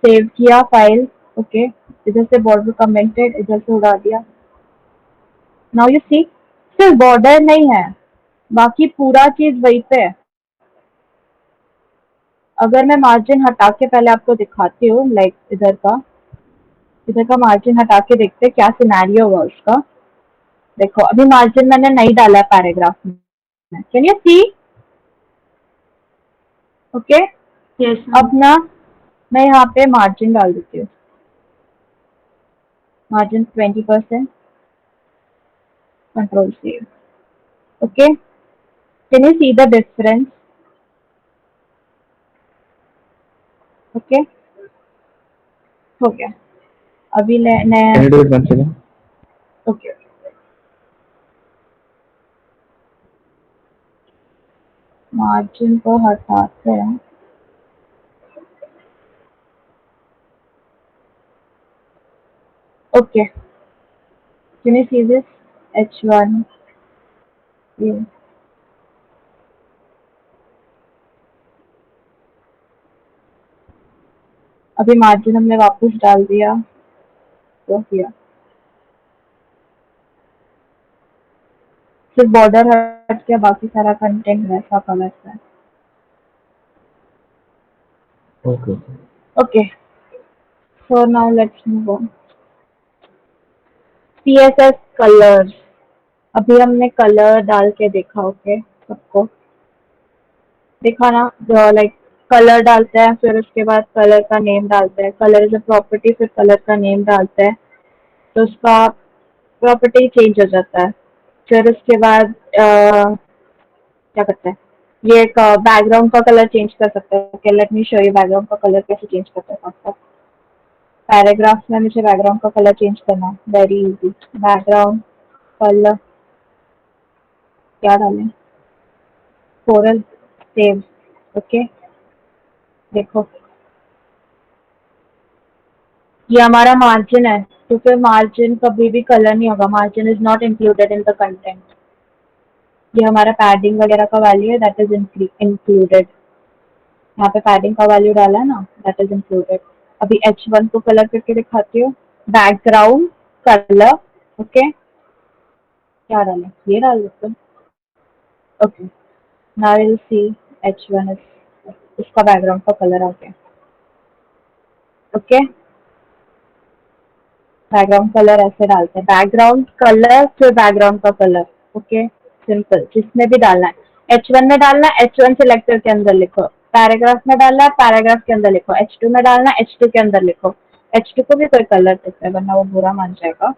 सेव किया फाइल। ओके, इधर से बॉर्डर कमेंटेड, इधर से उड़ा दिया। नाउ यू सी, सिर्फ बॉर्डर नहीं है, बाकी पूरा चीज वहीं पे है। अगर मैं मार्जिन हटा के पहले आपको दिखाती हूँ, लाइक इधर का मार्जिन हटा के देखते क्या सिनेरियो होगा उसका। देखो अभी मार्जिन मैंने नहीं डाला है पैराग्राफ में, can you see? Okay, yes अब ना मैं यहाँ पे मार्जिन डाल देती हूँ, margin 20%, control save. Okay, can you see the difference? Okay, हो गया। अभी Can मैं you do it once again? Okay, margin को हटाते हैं। Okay, can you see this? H1, ये अभी मार्जिन हमने वापस डाल दिया तो किया, सिर्फ बॉर्डर हट के बाकी सारा कंटेंट वैसा का वैसा है। Okay. Okay, so now let's move on. CSS colors. अभी हमने कलर डाल के देखा, ओके सबको देखा ना, लाइक कलर डालते हैं, फिर उसके बाद कलर का नेम डालते हैं, कलर इज अ प्रॉपर्टी, फिर कलर का नेम डालते हैं तो उसका प्रॉपर्टी चेंज हो जाता है। फिर उसके बाद क्या करते हैं, ये एक बैकग्राउंड का कलर चेंज कर सकते हैं। Okay, let me show you background का कलर कैसे चेंज करते हैं आपका। पैराग्राफ में मुझे बैकग्राउंड का कलर चेंज करना है, वेरी इजी। बैकग्राउंड कलर क्या डालें, कोरल सेव, ओके। देखो ये हमारा मार्जिन है, तो फिर मार्जिन कभी भी कलर नहीं होगा, margin is not included in the content. ये हमारा पैडिंग वगैरह का वैल्यू है, दैट इज इंक्लूडेड। यहाँ पे पैडिंग का वैल्यू डाला है ना, दैट इज इंक्लूडेड। अभी H1 को कलर करके दिखाती हूँ, बैकग्राउंड कलर, ओके। क्या डालें, ये डाल देते हैं, okay. Now you see H1 is, इसका बैकग्राउंड का कलर आ गया, ओके। बैकग्राउंड कलर ऐसे डालते हैं, बैकग्राउंड कलर फिर बैकग्राउंड का कलर, ओके। सिंपल, जिसमें भी डालना है। H1 में डालना है, H1 सिलेक्टर के अंदर लिखो। पैराग्राफ में डालना है, पैराग्राफ के अंदर लिखो। H2 में डालना है, H2 के अंदर लिखो। H2 को भी कोई कलर देते हैं, वरना वो बुरा मान जाएगा।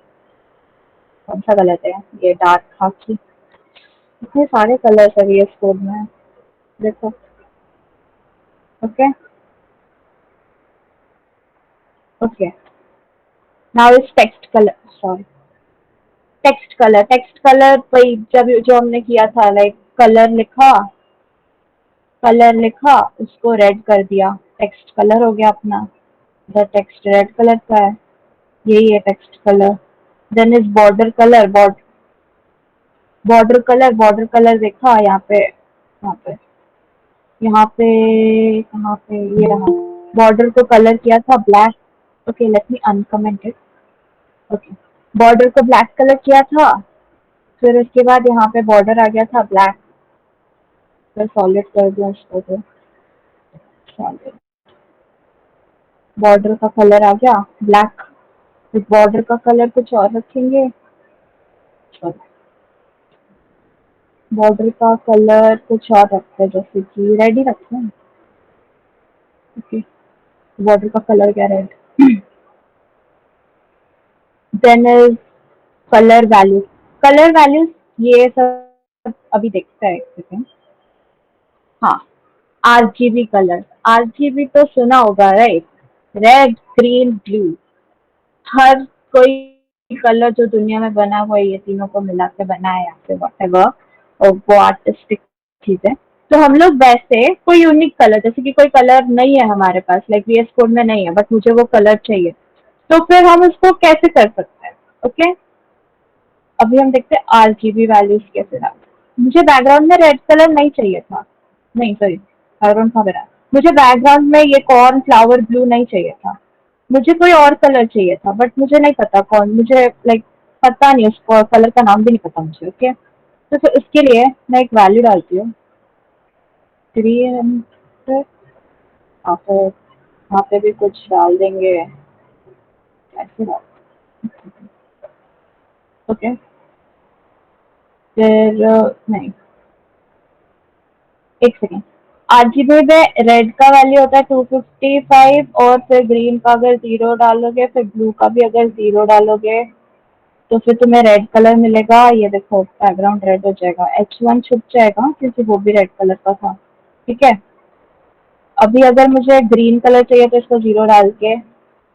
कौन सा कलर है, ये डार्क खाकी। इतने सारे कलर्स है VS कोड में, देखो, okay okay. Now is text colour, sorry, text colour वही जब जो हमने किया था, लाइक कलर लिखा, उसको रेड कर दिया, टेक्स्ट कलर हो गया अपना। द टेक्स्ट रेड कलर का है, यही है text colour. Then is border colour, border colour देखा यहाँ पे कहाँ पे, ये रहा। बॉर्डर को कलर किया था black, okay let me uncomment it, okay. Border को ब्लैक कलर किया था, फिर उसके बाद यहाँ पे बॉर्डर आ गया था ब्लैक, फिर सॉलिड कर दिया उसको, तो सॉलिड बॉर्डर का कलर आ गया ब्लैक। इस बॉर्डर का कलर कुछ और रखेंगे, बॉर्डर का कलर कुछ और रखते हैं, जैसे कि रेड ही रखते हैं, ओके। बॉर्डर का कलर क्या, red. Then is colour values, ये सब अभी देखते हैं, एक सेकेंड। हाँ, आरजीबी तो सुना होगा, राइट। रेड ग्रीन ब्लू, हर कोई कलर जो दुनिया में बना हुआ है, ये तीनों को मिला के बना है, या फिर whatever, और वो आर्टिस्टिक चीज है। तो हम लोग वैसे कोई यूनिक कलर, जैसे कि कोई कलर नहीं है हमारे पास, लाइक VS कोड में नहीं है, बट मुझे वो कलर चाहिए, तो फिर हम उसको कैसे कर सकते हैं, ओके। अभी हम देखते हैं आरजीबी वैल्यूज कैसे डालते। मुझे बैकग्राउंड में रेड कलर नहीं चाहिए था, नहीं सॉरी, बैकग्राउंड कहाँ बना, मुझे बैकग्राउंड में ये कॉर्न फ्लावर ब्लू नहीं चाहिए था, मुझे कोई और कलर चाहिए था, बट मुझे नहीं पता कौन, मुझे लाइक पता नहीं, उसको कलर का नाम भी नहीं पता मुझे, ओके। तो फिर उसके लिए मैं एक वैल्यू डालती हूँ 300, और फिर वहाँ पे भी कुछ डाल देंगे, ऐसे डाल, ओके। फिर नहीं, एक सेकेंड। आरजीबी में रेड का वैल्यू होता है 255, और फिर ग्रीन का अगर 0 डालोगे, फिर ब्लू का भी अगर 0 डालोगे, तो फिर तुम्हें रेड कलर मिलेगा। ये देखो बैकग्राउंड रेड हो जाएगा, H1 छुप जाएगा क्योंकि वो भी रेड कलर का था, ठीक है। अभी अगर मुझे ग्रीन कलर चाहिए तो इसको 0 डाल के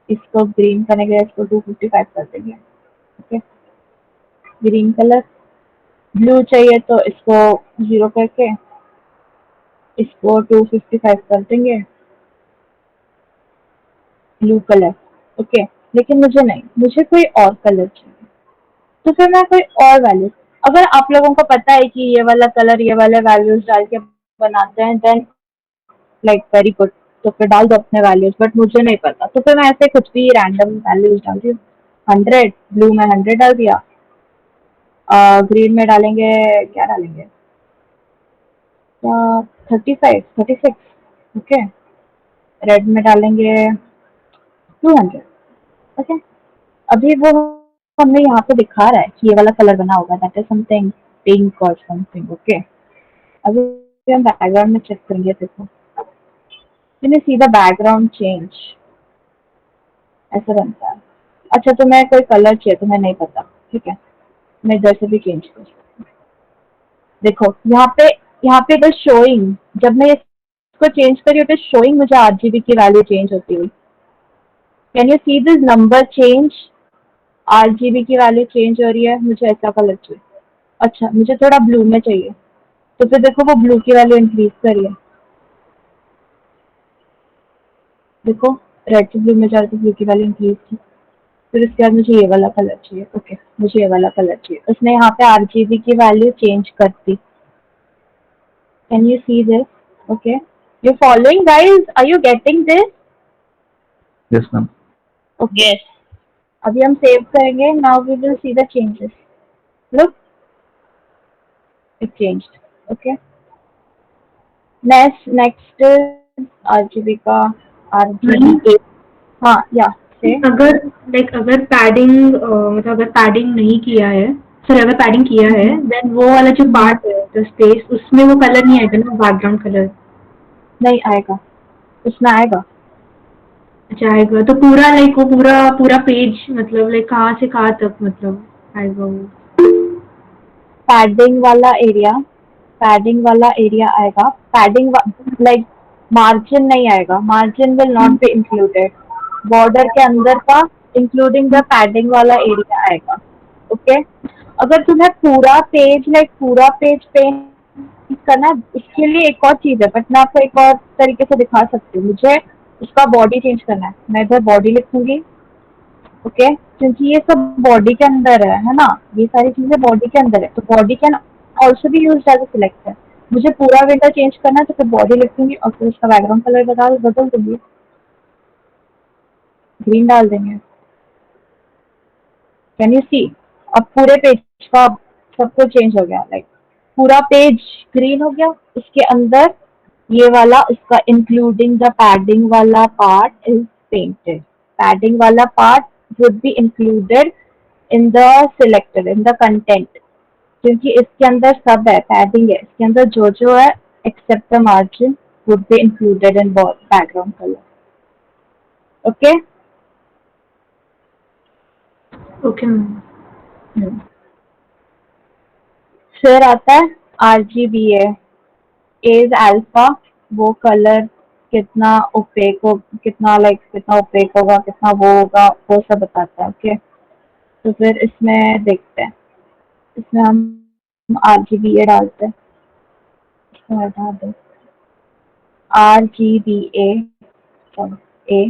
इसको ग्रीन करेंगे, इसको 255 कर देंगे, ओके। ग्रीन कलर, ब्लू चाहिए तो इसको 0 करके इसको 255 कर देंगे, ब्लू कलर, ओके। लेकिन मुझे नहीं, मुझे कोई और कलर चाहिए, तो फिर मैं कोई और वैल्यू, अगर आप लोगों को पता है कि ये वाला कलर ये वाले वैल्यूज डाल के बनाते हैं, देन लाइक वेरी गुड, तो फिर डाल दो अपने वैल्यूज, बट मुझे नहीं पता, तो फिर मैं ऐसे कुछ भी रैंडम वैल्यूज डाल दी। 100, ब्लू में 100 डाल दिया, ग्रीन में डालेंगे, क्या डालेंगे, 35, 36, ओके। रेड में डालेंगे 200, ओके। अभी वो हमें यहाँ पे दिखा रहा है कि ये वाला कलर बना होगा, दैट इज समथिंग पिंक और समथिंग। ओके, अभी हम बैकग्राउंड में चेक करेंगे। देखो, can you see the background change? ऐसा बनता है। अच्छा, तुम्हें कोई कलर चाहिए, तुम्हें नहीं पता, ठीक है, मैं इधर से भी चेंज कर सकती हूँ। देखो यहाँ पे इट शोइंग, जब मैं इसको चेंज करी तो शोइंग मुझे आरजीबी की वैल्यू चेंज होती हुई। Can you see this number change? RGB की वैल्यू चेंज हो रही है। मुझे ऐसा कलर चाहिए। अच्छा, मुझे थोड़ा ब्लू में चाहिए, तो फिर देखो वो ब्लू की वैल्यू इंक्रीज करी है। देखो, रेड से ब्लू में जा रही तो ब्लू की वैल्यू इंक्रीज की। फिर उसके बाद मुझे ये वाला कलर चाहिए। ओके, मुझे ये वाला कलर चाहिए। उसने यहाँ पे आरजीबी की वैल्यू चेंज कर दी। Can you see this? Okay, you following guys? Are you getting this? Yes, ma'am. Okay, Yes. अभी हम सेव करेंगे। Now we will see the changes. Look, it changed. Okay, next RGB का RGB. हाँ, या से अगर पैडिंग मतलब अगर पैडिंग नहीं किया है, सॉरी अगर पैडिंग किया है, देन वो वाला जो पार्ट है द स्पेस, उसमें वो कलर नहीं आएगा ना, बैकग्राउंड कलर? नहीं आएगा, उसमें आएगा। अच्छा आएगा तो पूरा लाइक वो पूरा पूरा पेज मतलब लाइक कहाँ से कहाँ तक मतलब आएगा वो? पैडिंग वाला एरिया, पैडिंग वाला एरिया आएगा। पैडिंग लाइक मार्जिन नहीं आएगा, margin will not be included. Border के अंदर का इंक्लूडिंग द पैडिंग वाला एरिया आएगा। ओके, अगर तुम्हें पूरा पेज लाइक पूरा पेज पेंट करना है, उसके लिए एक और चीज है, बट मैं आपको एक और तरीके से दिखा सकती हूँ। मुझे उसका बॉडी चेंज करना है, मैं इधर बॉडी लिखूंगी। ओके, क्योंकि ये सब बॉडी के अंदर है ना, ये सारी चीजें बॉडी के अंदर है, तो बॉडी कैन ऑल्सो भी यूज एज अ सिलेक्टर। मुझे पूरा विंडो चेंज करना है तो फिर बॉडी लिखूंगी और फिर उसका बैकग्राउंड कलर बदल दूंगी, ग्रीन डाल देंगे। कैन यू सी? अब पूरे पेज का सब कुछ चेंज हो गया, लाइक पूरा पेज ग्रीन हो गया। उसके अंदर ये वाला उसका इंक्लूडिंग द पैडिंग वाला पार्ट इज पेंटेड। पैडिंग वाला part would be included in the selected in the content, क्योंकि इसके अंदर सब है, पैडिंग है इसके अंदर, जो है except the margin would be included in background colour. Okay, okay ma'am. फिर आता है RGBA। एज अल्फा, वो कलर कितना ओपेक हो, कितना लाइक कितना ओपेक होगा, कितना वो होगा, वो सब बताता है। ओके, तो फिर इसमें देखते हैं, इसमें हम RGBA डालते हैं। इसको हटा दो, RGBA ए।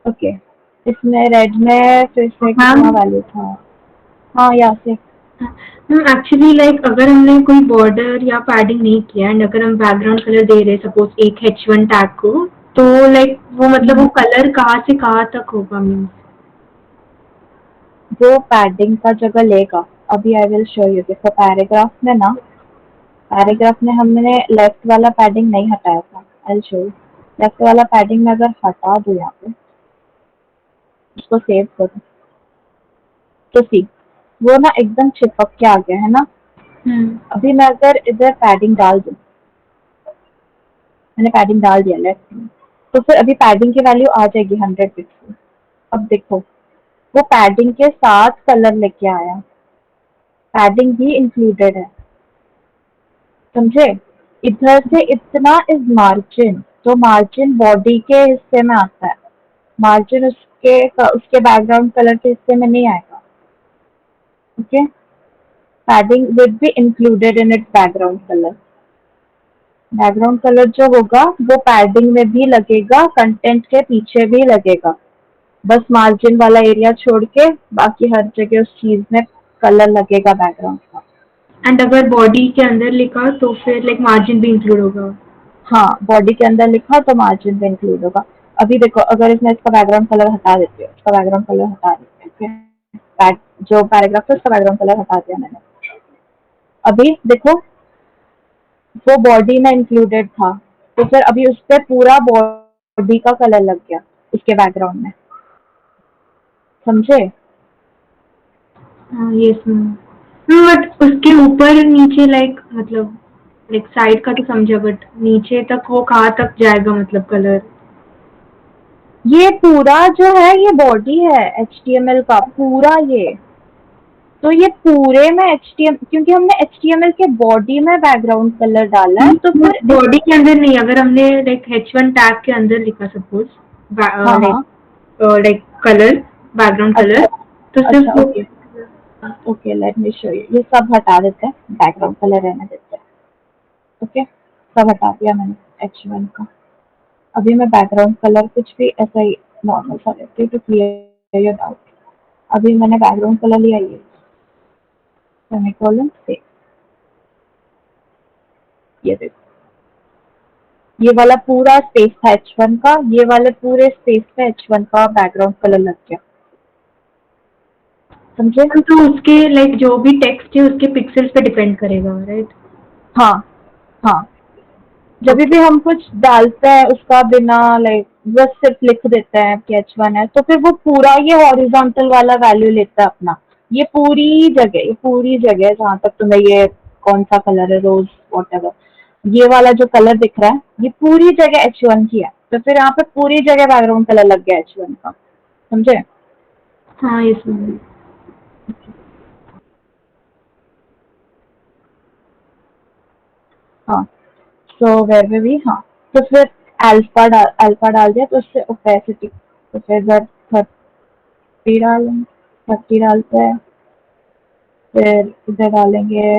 ओके, इसमें रेड में फिर से कितना वैल्यू था? हाँ, यहाँ से मैम एक्चुअली लाइक अगर हमने कोई बॉर्डर या पैडिंग नहीं किया एंड अगर हम बैकग्राउंड कलर दे रहे सपोज एक H1 टैग को, तो लाइक वो मतलब वो कलर कहाँ से कहाँ तक होगा मीन्स? वो पैडिंग का जगह लेगा। अभी आई विल शो यू। देखो, पैराग्राफ में ना, पैराग्राफ में हमने लेफ्ट वाला पैडिंग नहीं हटाया था। आई विल शो यू। लेफ्ट वाला पैडिंग में अगर हटा दो यहाँ पे, उसको सेव करो, तो सी वो ना एकदम चिपक के आ गया है ना। अभी मैं अगर इधर पैडिंग डाल दूँ, मैंने पैडिंग डाल दिया लेफ्ट में, तो फिर अभी पैडिंग की वैल्यू आ जाएगी 100 पिक्सल। अब देखो, वो पैडिंग के साथ कलर लेके आया, पैडिंग भी इंक्लूडेड है, समझे? इधर से इतना इज मार्जिन, तो मार्जिन बॉडी के हिस्से में आता है, मार्जिन उसके बैकग्राउंड कलर के हिस्से में नहीं आएगा। Okay, padding will be included in its background colour. Background colour जो होगा वो पैडिंग में भी लगेगा, कंटेंट के पीछे भी लगेगा, बस मार्जिन वाला एरिया छोड़ के बाकी हर जगह उस चीज में कलर लगेगा बैकग्राउंड का। एंड अगर बॉडी के अंदर लिखा तो फिर लाइक मार्जिन भी इंक्लूड होगा? हाँ, बॉडी के अंदर लिखा तो मार्जिन भी इंक्लूड होगा। अभी देखो, अगर इसमें इसका बैकग्राउंड कलर हटा देती हूँ, इसका बैकग्राउंड कलर हटा देती हूँ, जो पैराग्राफ है उसका बैकग्राउंड कलर हटा दिया मैंने। अभी देखो, वो बॉडी में इंक्लूडेड था, तो फिर अभी उस पर पूरा बॉडी का कलर लग गया उसके बैकग्राउंड में, समझे? हाँ यस मैम। बट उसके ऊपर नीचे मतलब साइड का तो समझा, बट नीचे तक वो कहाँ तक जाएगा मतलब कलर? ये पूरा जो है ये बॉडी है HTML का पूरा ये, तो ये पूरे में HTML, क्योंकि हमने HTML के बॉडी में बैकग्राउंड कलर डाला है तो फिर बॉडी के अंदर नहीं, अगर हमने H1 टैग के अंदर लिखा सपोज हाँ हाँ कलर, बैकग्राउंड कलर, अच्छा तो अच्छा सिर्फ okay okay let me show you, ये सब हटा देते हैं, बैकग्राउंड कलर रहने देते हैं। ओके सब हटा दिया मैंने H1 का। अभी मैं बैकग्राउंड कलर कुछ भी ऐसा ही नॉर्मल सा लेती हूँ टू क्लियर योर डाउट। अभी मैंने बैकग्राउंड कलर लिया ये सेमीकोलन से, ये देखो ये वाला पूरा स्पेस था H1 का, ये वाले पूरे स्पेस पे H1 का बैकग्राउंड कलर लग गया, समझे? तो उसके जो भी टेक्स्ट है उसके पिक्सल्स पे डिपेंड करेगा, राइट? हाँ हाँ, जब भी हम कुछ डालते हैं उसका बिना बस सिर्फ लिख देते हैं कि H1 है, तो फिर वो पूरा ये हॉरिजॉन्टल वाला वैल्यू लेता है अपना, ये पूरी जगह जहाँ तक तुम्हें ये कौन सा कलर है रोज वॉटेवर, ये वाला जो कलर दिख रहा है ये पूरी जगह H1 की है, तो फिर यहाँ पे पूरी जगह बैकग्राउंड कलर लग गया H1 का, समझे? हाँ यस मैम। हाँ सो वेर वे भी हाँ, तो फिर अल्फा डाल दिया तो उससे ओपेसिटी, तो फिर इधर 30 डालेंगे, 30 डालते हैं, फिर इधर डालेंगे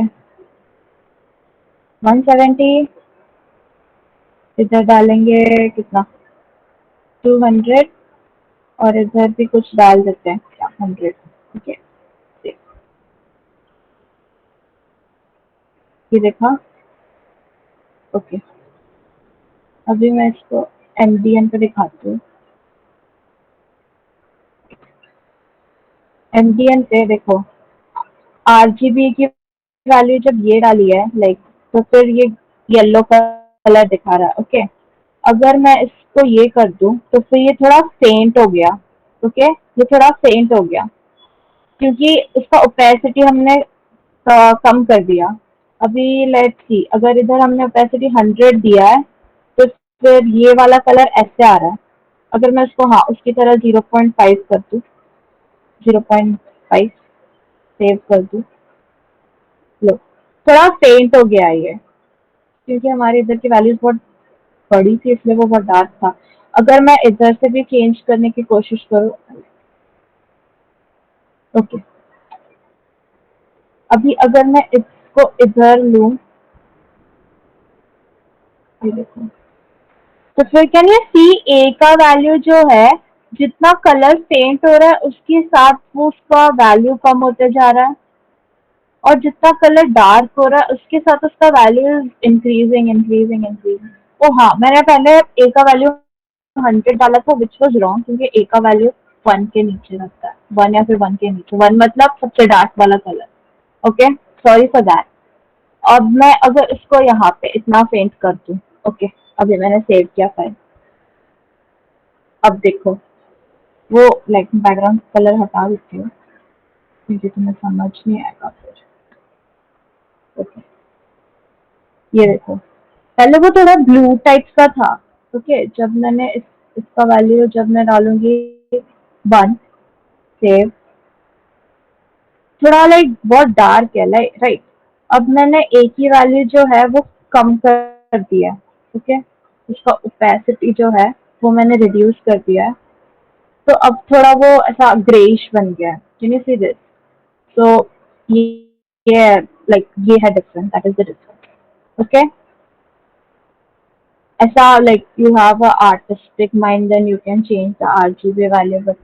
170, इधर डालेंगे कितना 200, और इधर भी कुछ डाल देते हैं क्या 100, ठीक है ये देखा ओके। अभी मैं इसको MDN पे दिखाती हूँ, MDN पे देखो RGB की वैल्यू जब ये डाली है तो फिर ये येलो कलर दिखा रहा है, ओके। अगर मैं इसको ये कर दूं तो फिर ये थोड़ा फेंट हो गया, ओके ये थोड़ा फेंट हो गया क्योंकि इसका ओपेसिटी हमने कम कर दिया। अभी लेट्स सी, अगर इधर हमने ओपेसिटी 100 दिया है तो फिर ये वाला कलर ऐसे आ रहा है, अगर मैं इसको हाँ उसकी तरह 0.5 कर दूं, 0.5 सेव कर दूं, लो थोड़ा फेंट हो गया ये, क्योंकि हमारे इधर की वैल्यूज बहुत बड़ी थी इसलिए वो बहुत डार्क था। अगर मैं इधर से भी चेंज करने की कोशिश करूँ, ओके अभी अगर मैं इसको इधर लूं, ये देखो, तो फिर कैन यू सी ए का वैल्यू जो है जितना कलर फेंट हो रहा है उसके साथ वो उसका वैल्यू कम होते जा रहा है, और जितना कलर डार्क हो रहा है उसके साथ उसका वैल्यू इंक्रीजिंग इंक्रीजिंग इंक्रीजिंग। ओ हाँ, मैंने पहले ए का वैल्यू 100 डाला था विच वॉज रॉन्ग, क्योंकि ए का वैल्यू 1 के नीचे रखता है, 1 या फिर 1 के नीचे, 1 मतलब सबसे डार्क वाला colour, okay sorry for that. अब मैं अगर इसको यहाँ पे इतना फेंट कर दूं, ओके अभी मैंने सेव किया फाइल, अब देखो वो बैकग्राउंड कलर हटा देती हूँ क्योंकि तुम्हें समझ नहीं आएगा फिर, ओके ये देखो पहले वो थोड़ा ब्लू टाइप का था, ओके जब मैंने इसका वैल्यू जब मैं डालूंगी 1 सेव, थोड़ा बहुत डार्क है राइट। अब मैंने ए की वैल्यू जो है वो कम कर दिया है, ओके उसका ओपेसिटी जो है वो मैंने रिड्यूस कर दिया है, तो अब थोड़ा वो ऐसा ग्रेइश बन गया है, कैन यू सी दिस? सो ये ये है difference, that is the difference, okay. ऐसा you have a artistic mind then you can change the RGB value, but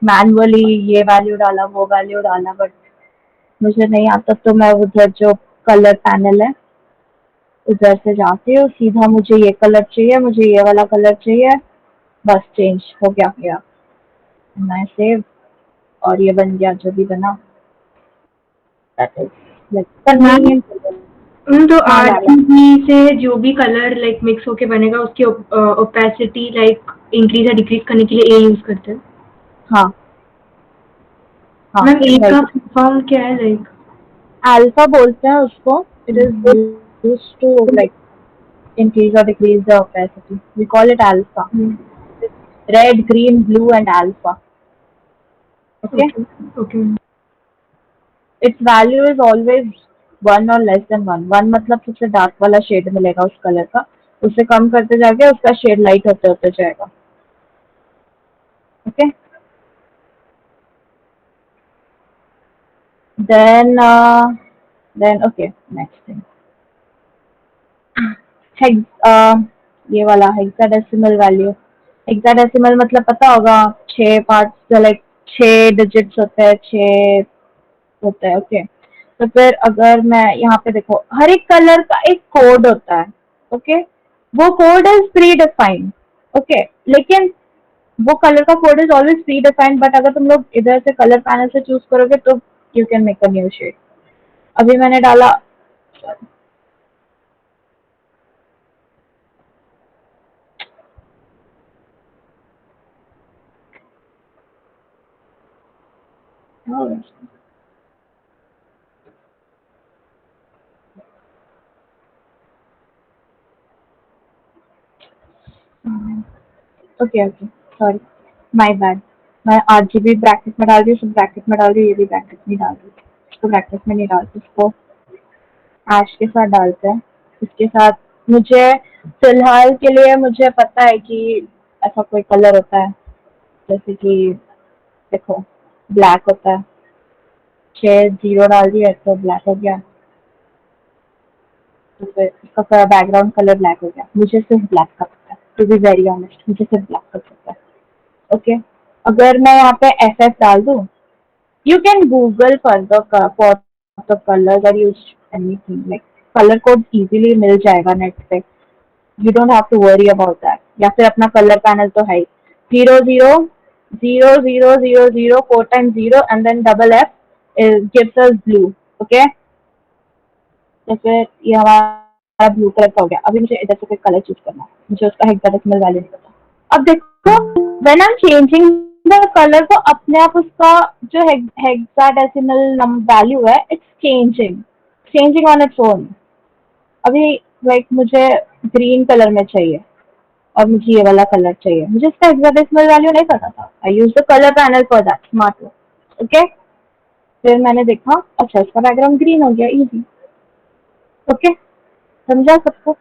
manually ये वैल्यू डाला वो वैल्यू डाला, बट मुझे नहीं आता, तो मैं उधर जो कलर पैनल है उधर से जाती हूँ सीधा, मुझे ये कलर चाहिए, मुझे ये वाला कलर चाहिए, बस चेंज हो गया मैं सेव, और ये बन गया जो भी बना, दैट इज कन्वीनियंट। तो हाँ लाला, RGB से जो भी कलर मिक्स होके बनेगा उसकी ओपेसिटी इंक्रीज या डिक्रीज करने के लिए ए यूज करते हैं। हाँ हाँ मैम ए का like फॉर्म क्या है लाइक? अल्फा बोलते हैं उसको. It is used to like increase or decrease the opacity. We call it alpha. Red, green, blue, and alpha. Okay. Okay okay Its value is always 1 or less than 1. 1 मतलब सबसे dark वाला shade मिलेगा उस colour का. उससे कम करते जाके उसका शेड लाइट होते होते जाएगा. Okay. Then okay. Next thing. Hex, ये वाला हेक्साडेसिमल वैल्यू. हेक्साडेसिमल मतलब पता होगा 6 पार्ट्स लाइक 6 डिजिट्स होते हैं, 6 होता है. ओके. तो फिर अगर मैं यहाँ पे देखो हर एक कलर का एक कोड होता है. ओके. वो code is pre defined. Okay. लेकिन वो कलर का code is always pre defined, but अगर तुम लोग इधर से कलर पैनल से चूज करोगे तो you can make a new shade. अभी मैंने डाला. Okay okay sorry, my bad. मैं आरजीबी ब्रैकेट में डाल रही हूँ, सब ब्रैकेट में डाल रही हूँ, ये भी ब्रैकेट में डाल रही हूँ. इसको ब्रैकेट में नहीं डालती, इसको ऐश के साथ डालते हैं. इसके साथ मुझे फिलहाल के लिए मुझे पता है कि ऐसा कोई कलर होता है जैसे कि देखो ब्लैक होता है. 6 जीरो डाल दिया तो ब्लैक हो गया. तो फिर इसका बैकग्राउंड कलर ब्लैक हो गया. मुझे सिर्फ ब्लैक का पता है, टू बी वेरी ऑनेस्ट, मुझे सिर्फ ब्लैक का पता है. ओके. अगर मैं यहाँ पे एफ एफ डाल दूँ, you can google for the colors or use anything like color code easily मिल जाएगा नेट पे. you don't have to worry about that. या फिर अपना कलर पैनल तो है ही. 000000 4 times 0 and then double f gives us blue. okay. तो फिर ये हमारा ब्लू कलर का हो गया. अभी मुझे इधर से कोई कलर चूज करना है, मुझे उसका हेक्साडेसिमल वैल्यू नहीं पता. अब देखो when I am changing the colour तो अपने आप उसका जो हेक्साडेसिमल वैल्यू है it's changing on its own. अभी लाइक मुझे ग्रीन कलर में चाहिए और मुझे ये वाला कलर चाहिए. मुझे इसका हेक्साडेसिमल वैल्यू नहीं पता था. I use the colour panel for that smart work. Okay. फिर मैंने देखा अच्छा इसका बैकग्राउंड ग्रीन हो गया. इजी. ओके. समझा सबको?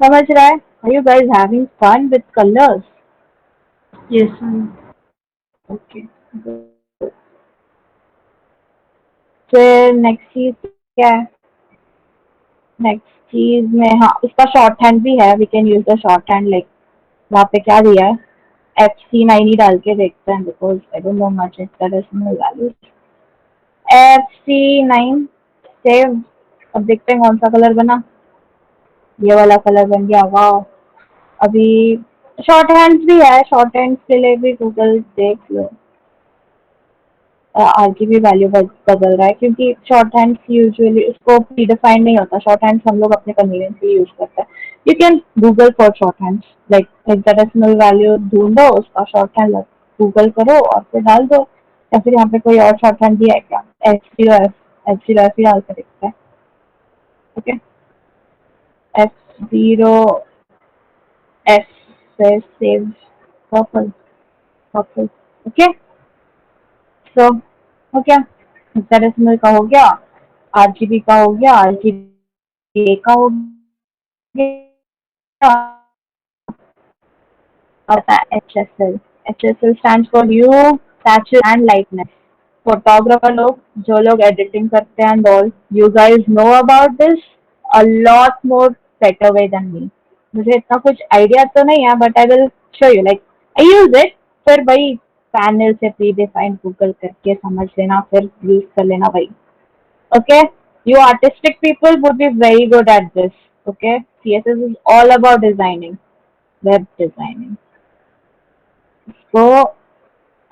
समझ रहा है? Are you guys having fun with colours? Yes ma'am. Okay. फिर नेक्स्ट चीज क्या है? नेक्स्ट चीज में हाँ उसका शॉर्ट हैंड भी है. We can use the shorthand like वहाँ पे क्या दिया है FC9 ही डाल के देखते हैं because I don't know much hexadecimal values. FC9 save. अब देखते हैं कौन सा कलर बना. ये वाला कलर बन गया. वाह. अभी शॉर्ट हैंड्स भी है. शॉर्ट हैंड्स के लिए भी गूगल देख लो. आरजीबी वैल्यू बदल रहा है क्योंकि शॉर्ट हैंड्स यूजुअली उसको प्रीडिफाइंड नहीं होता. शॉर्ट हैंड्स हम लोग अपने कन्वीनियंस के लिए यूज करते हैं. You can Google for short hands like hexadecimal value ढूंढो, उसका शॉर्ट हैंड गूगल करो और फिर डाल दो. या फिर यहाँ पे कोई और शॉर्ट हैंड दिया है क्या? F0F ही डाल कर देखते हैं. ओके. F0F से सेव पर्पल. ओके. सो हो गया. हेक्साडेसिमल का हो गया, आरजीबी का हो गया, आरजीबी का हो गया. आता है HSL. HSL stand for hue saturation and lightness. Photographer लोग जो लोग एडिटिंग करते हैं and all, you guys know about this a lot more better way than me. मुझे इतना कुछ आइडिया तो नहीं है but I will show you like I use it. फिर भाई पैनल से प्री डिफाइंड गूगल करके समझ लेना फिर यूज कर लेना भाई. Okay. You artistic people would be very good at this. Okay. CSS is all about designing, web designing. तो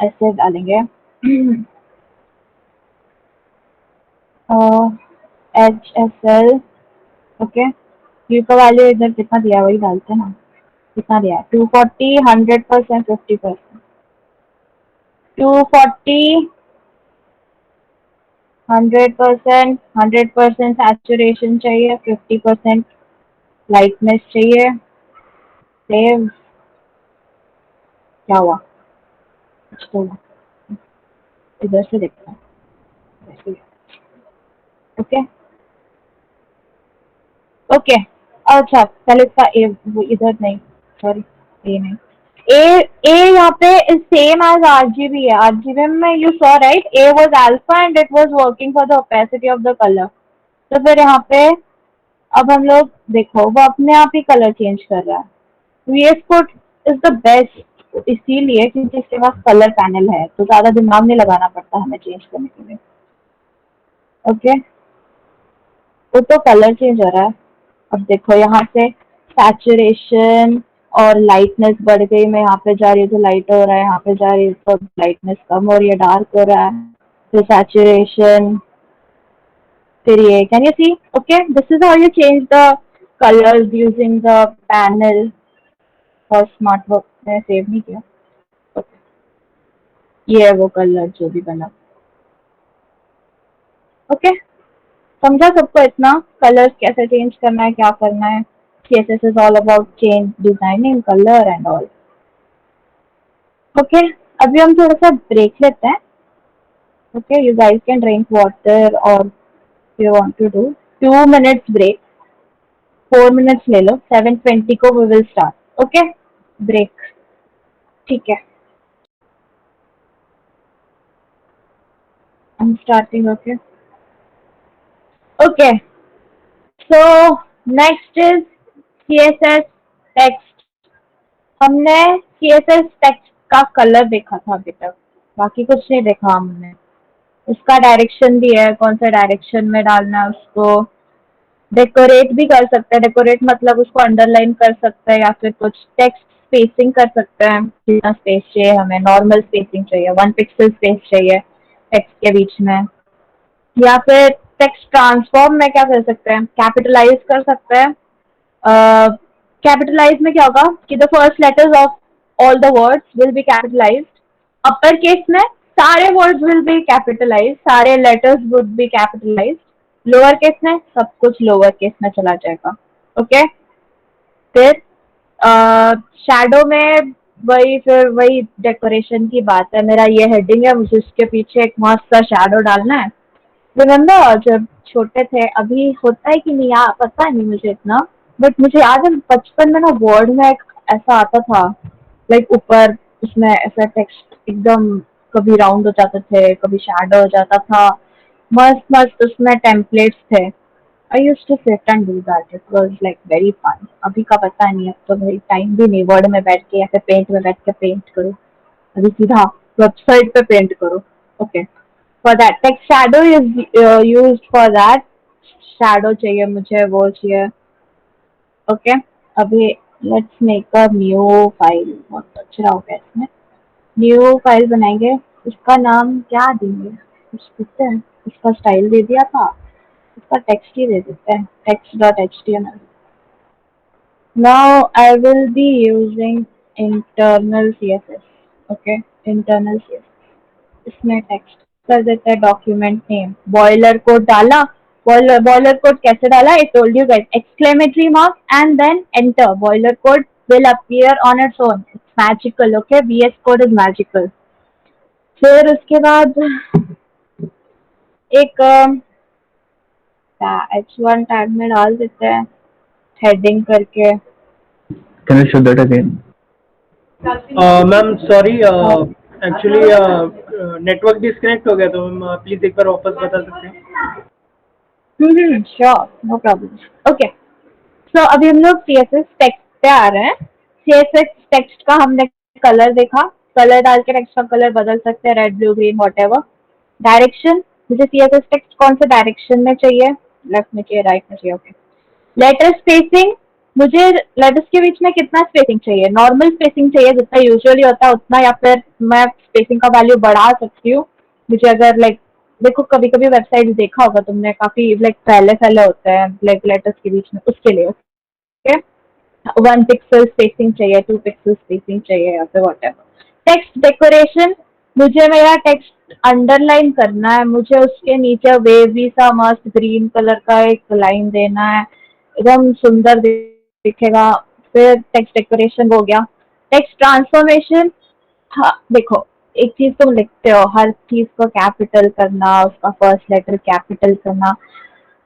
ऐसे डालेंगे HSL. ओके. यू का वैल्यू इधर कितना दिया वही डालते हैं ना. कितना दिया है? 240, 100%, 50%. 240, 100% सैचुरेशन चाहिए, 50% लाइटनेस चाहिए। सेव। क्या हुआ? कुछ तो हुआ। इधर से देखते हैं। Okay okay. अच्छा पहले इसका ए, वो इधर नहीं, सॉरी, ए नहीं, ए ए यहाँ पे इज सेम एज आरजीबी है। आरजीबी में you saw right, A was alpha and it was working for the opacity of the colour. तो फिर यहाँ पे अब हम लोग देखो वो अपने आप ही कलर चेंज कर रहा है। VS code is the best इसीलिए क्योंकि इसके पास कलर पैनल है, तो ज्यादा दिमाग नहीं लगाना पड़ता हमें चेंज करने के लिए। ओके वो तो कलर चेंज हो रहा है। अब देखो यहाँ से सैचुरेशन और लाइटनेस बढ़ गई, मैं यहाँ पे जा रही हूँ तो लाइट हो रहा है, यहाँ पे जा रही हूँ तो लाइटनेस कम हो रही है, डार्क हो रहा है, फिर सैचुरेशन, फिर ये can you see? Okay this is how you change the colours using the panel for smart work. मैंने सेव नहीं किया। ये है वो कलर जो भी बना। ओके समझा सबको इतना? कलर्स कैसे चेंज करना है, क्या करना है? CSS is all about change, designing, color and all. Okay अभी हम थोड़ा सा ब्रेक लेते हैं। Okay you guys can drink water or you want to do 2 minutes break, 4 minutes ले लो, 7:20 को we will start. Okay break, ठीक है। I am starting. Okay okay so next is CSS text. हमने CSS टेक्स्ट का colour देखा था अभी तक, बाकी कुछ नहीं देखा हमने। उसका डायरेक्शन भी है, कौन सा डायरेक्शन में डालना है उसको। डेकोरेट भी कर सकते हैं, डेकोरेट मतलब उसको अंडरलाइन कर सकते हैं या फिर कुछ टेक्स्ट स्पेसिंग कर सकते हैं, जितना स्पेस चाहिए हमें, नॉर्मल स्पेसिंग चाहिए, 1 पिक्सल स्पेस चाहिए टेक्स्ट के बीच में। या फिर टेक्स्ट ट्रांसफॉर्म में क्या कर सकते हैं, कैपिटलाइज कर सकते हैं। कैपिटलाइज में क्या होगा कि the first letters of all the words will be capitalised. Upper case में सारे वर्ड्स विल बी कैपिटलाइज्ड, सारे letters would be capitalised. Lower case में सब कुछ लोअर केस में चला जाएगा। ओके फिर शैडो में फिर वही डेकोरेशन की बात है। मेरा ये हेडिंग है, मुझे उसके पीछे एक मस्त सा शैडो डालना है। रिमेम्बर जब छोटे थे, अभी होता है कि नहीं यार पता नहीं मुझे इतना, बट मुझे याद है बचपन में ना वर्ड में एक ऐसा आता था, लाइक ऊपर उसमें ऐसा टेक्स्ट एकदम कभी राउंड हो जाते थे, कभी शैडो हो जाता था, मस्त मस्त उसमें टेम्पलेट्स थे। I used to sit and do that, it was like very fun. अभी का पता नहीं, अब तो भाई टाइम भी नहीं वर्ड में बैठ के या फिर पेंट में बैठ के पेंट करो, अभी सीधा वेबसाइट पे पेंट करो। Okay for that text shadow is used for that। shadow चाहिए मुझे, वो चाहिए। ओके अभी let's make a new file. बहुत अच्छा हो गया इसमें, न्यू फाइल बनाएंगे। इसका नाम क्या देंगे, कुछ देखते हैं। इसका स्टाइल दे दिया था, इसका टेक्स्ट ही दे देते हैं, text.html। now I will be using internal CSS। Okay internal CSS, इसमें टेक्स्ट कर देते हैं, डॉक्यूमेंट नेम, बॉयलर कोड डाला। बॉयलर कोड कैसे डाला, I told you guys, exclamatory mark and then enter, boiler code will appear on its own, it's magical. Okay VS code is magical. फिर उसके बाद एक H1 टैग में डाल देते हैं हेडिंग करके। Can you show that again? Ma'am sorry actually network disconnect हो गया, तो मैम प्लीज एक बार वापस बता सकते हैं? Sure no problem. Okay so अभी हम लोग CSS टेक्स्ट पे आ रहे हैं। CSS टेक्स्ट का हमने कलर देखा, कलर डाल के टेक्स्ट का कलर बदल सकते हैं, red blue green whatever. Direction, मुझे CSS टेक्स्ट कौन से डायरेक्शन में चाहिए, लेफ्ट में चाहिए, राइट में चाहिए। ओके लेटर स्पेसिंग, मुझे लेटर्स के बीच में कितना स्पेसिंग चाहिए, नॉर्मल स्पेसिंग चाहिए जितना यूजुअली होता है उतना, या फिर मैं स्पेसिंग का वैल्यू बढ़ा सकती हूँ। मुझे अगर लाइक देखो कभी कभी वेबसाइट देखा होगा तुमने, काफी लाइक फैले होते हैं लाइक लेटर्स के बीच में, उसके लिए ओके 1 पिक्सल स्पेसिंग चाहिए, 2 पिक्सल स्पेसिंग चाहिए या फिर व्हाटएवर। टेक्स्ट डेकोरेशन, मुझे मेरा टेक्स्ट अंडरलाइन करना है, मुझे उसके नीचे वेवी सा मस्त ग्रीन कलर का एक लाइन देना है, एकदम सुंदर दिखेगा। फिर टेक्स्ट डेकोरेशन हो गया। टेक्स्ट ट्रांसफॉर्मेशन, हाँ देखो, एक चीज तुम लिखते हो, हर चीज को कैपिटल करना, उसका फर्स्ट लेटर कैपिटल करना,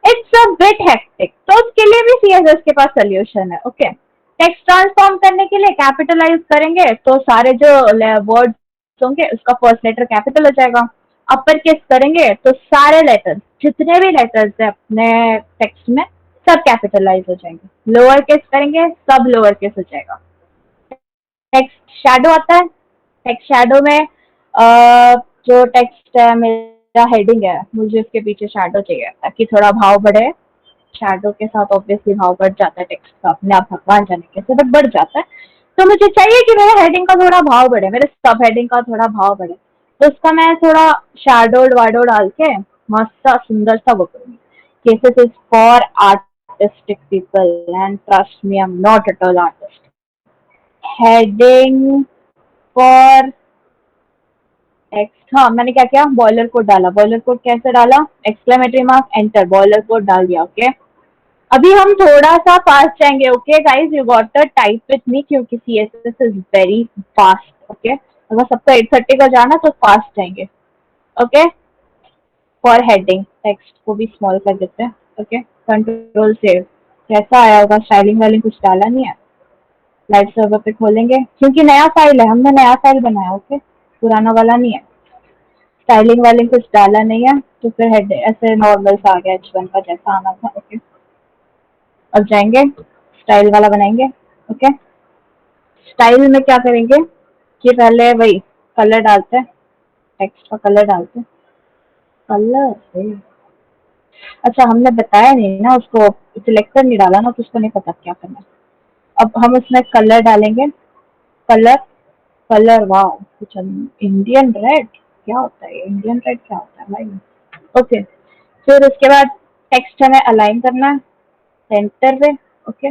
इट्स अ बिट हेक्टिक। तो उसके लिए भी सीएसएस के पास सोल्यूशन है। ओके, टेक्स्ट ट्रांसफॉर्म करने के लिए कैपिटलाइज करेंगे तो सारे जो वर्ड्स होंगे उसका फर्स्ट लेटर कैपिटल हो जाएगा। अपर केस करेंगे तो सारे लेटर्स, जितने भी लेटर्स है अपने टेक्स्ट में, सब कैपिटलाइज हो जाएंगे। लोअर केस करेंगे सब लोअर केस हो जाएगा। टेक्स्ट शैडो आता है। टेक्स्ट शैडो में जो टेक्स्ट है, मेरा हेडिंग है, मुझे उसके पीछे शैडो चाहिए ताकि थोड़ा भाव बढ़े। शैडो के साथ ऑब्वियसली भाव बढ़ जाता है टेक्स्ट का, अपने आप भगवान जाने कैसे, बट बढ़ जाता है। तो मुझे चाहिए कि मेरे हेडिंग का थोड़ा भाव बढ़े, मेरे सब हेडिंग का थोड़ा भाव बढ़े, तो उसका मैं थोड़ा शैडो वाडो डाल के मस्त सा सुंदर सा वो करूंगी। CSS is for artistic people and trust me, I am not at all artist. Heading for text, हाँ मैंने क्या किया, बॉयलर कोड डाला। बॉयलर कोड कैसे डाला, exclamatory mark enter, boiler code डाल दिया। ओके, अभी हम थोड़ा सा फास्ट जाएंगे। Okay guys, you got to type with me क्योंकि CSS is very fast. Okay, अगर सबको 8:30 का जाना तो फास्ट जाएंगे। ओके, फॉर हेडिंग टेक्स्ट को भी स्मॉल कर देते हैं। Okay, control save. कैसा आया होगा, स्टाइलिंग वाइलिंग कुछ डाला नहीं है। लाइव सर्वर पे खोलेंगे क्योंकि नया फाइल है, हमने नया फाइल बनाया। ओके, पुराना वाला नहीं है। स्टाइलिंग वाइलिंग कुछ डाला नहीं है तो फिर हेड ऐसे नॉर्मल सा आ गया, H1 का जैसा आना था। ओके, अब जाएंगे स्टाइल वाला बनाएंगे। ओके, स्टाइल में क्या करेंगे कि पहले वही कलर डालते हैं, टेक्स्ट का कलर डालते हैं। कलर से, अच्छा हमने बताया नहीं ना उसको, सिलेक्टर नहीं डाला ना तो उसको नहीं पता क्या करना है। अब हम उसमें कलर डालेंगे। कलर, कलर, वाह कुछ इंडियन रेड, क्या होता है इंडियन रेड, क्या होता है भाई। ओके, फिर उसके बाद टेक्स्ट हमें अलाइन करना है सेंटर पे। ओके,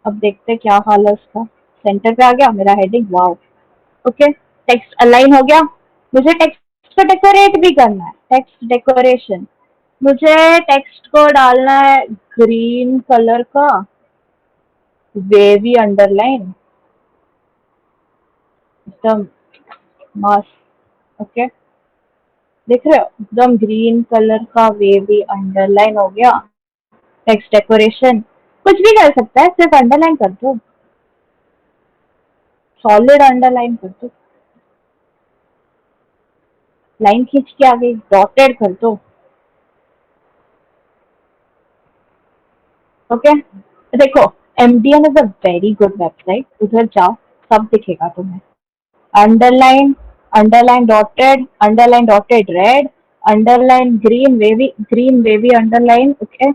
अब देखते हैं क्या हाल है उसका। सेंटर पे आ गया मेरा heading, wow. Okay, text align हो गया। मुझे टेक्स्ट को डेकोरेट भी करना है, टेक्स्ट डेकोरेशन। मुझे टेक्स्ट को डालना है ग्रीन कलर का वेवी अंडरलाइन, एकदम मस्त। ओके, देख रहे हो, एकदम ग्रीन कलर का वेवी अंडरलाइन हो गया। टेक्स्ट डेकोरेशन कुछ भी कर सकता है, सिर्फ अंडरलाइन कर दो, सॉलिड अंडरलाइन कर दो, लाइन खींच के आ गई, डॉटेड कर दो। ओके, देखो MDN is a very good website, उधर जाओ सब दिखेगा तुम्हें। Underline, underline dotted red, underline green wavy underline. Okay,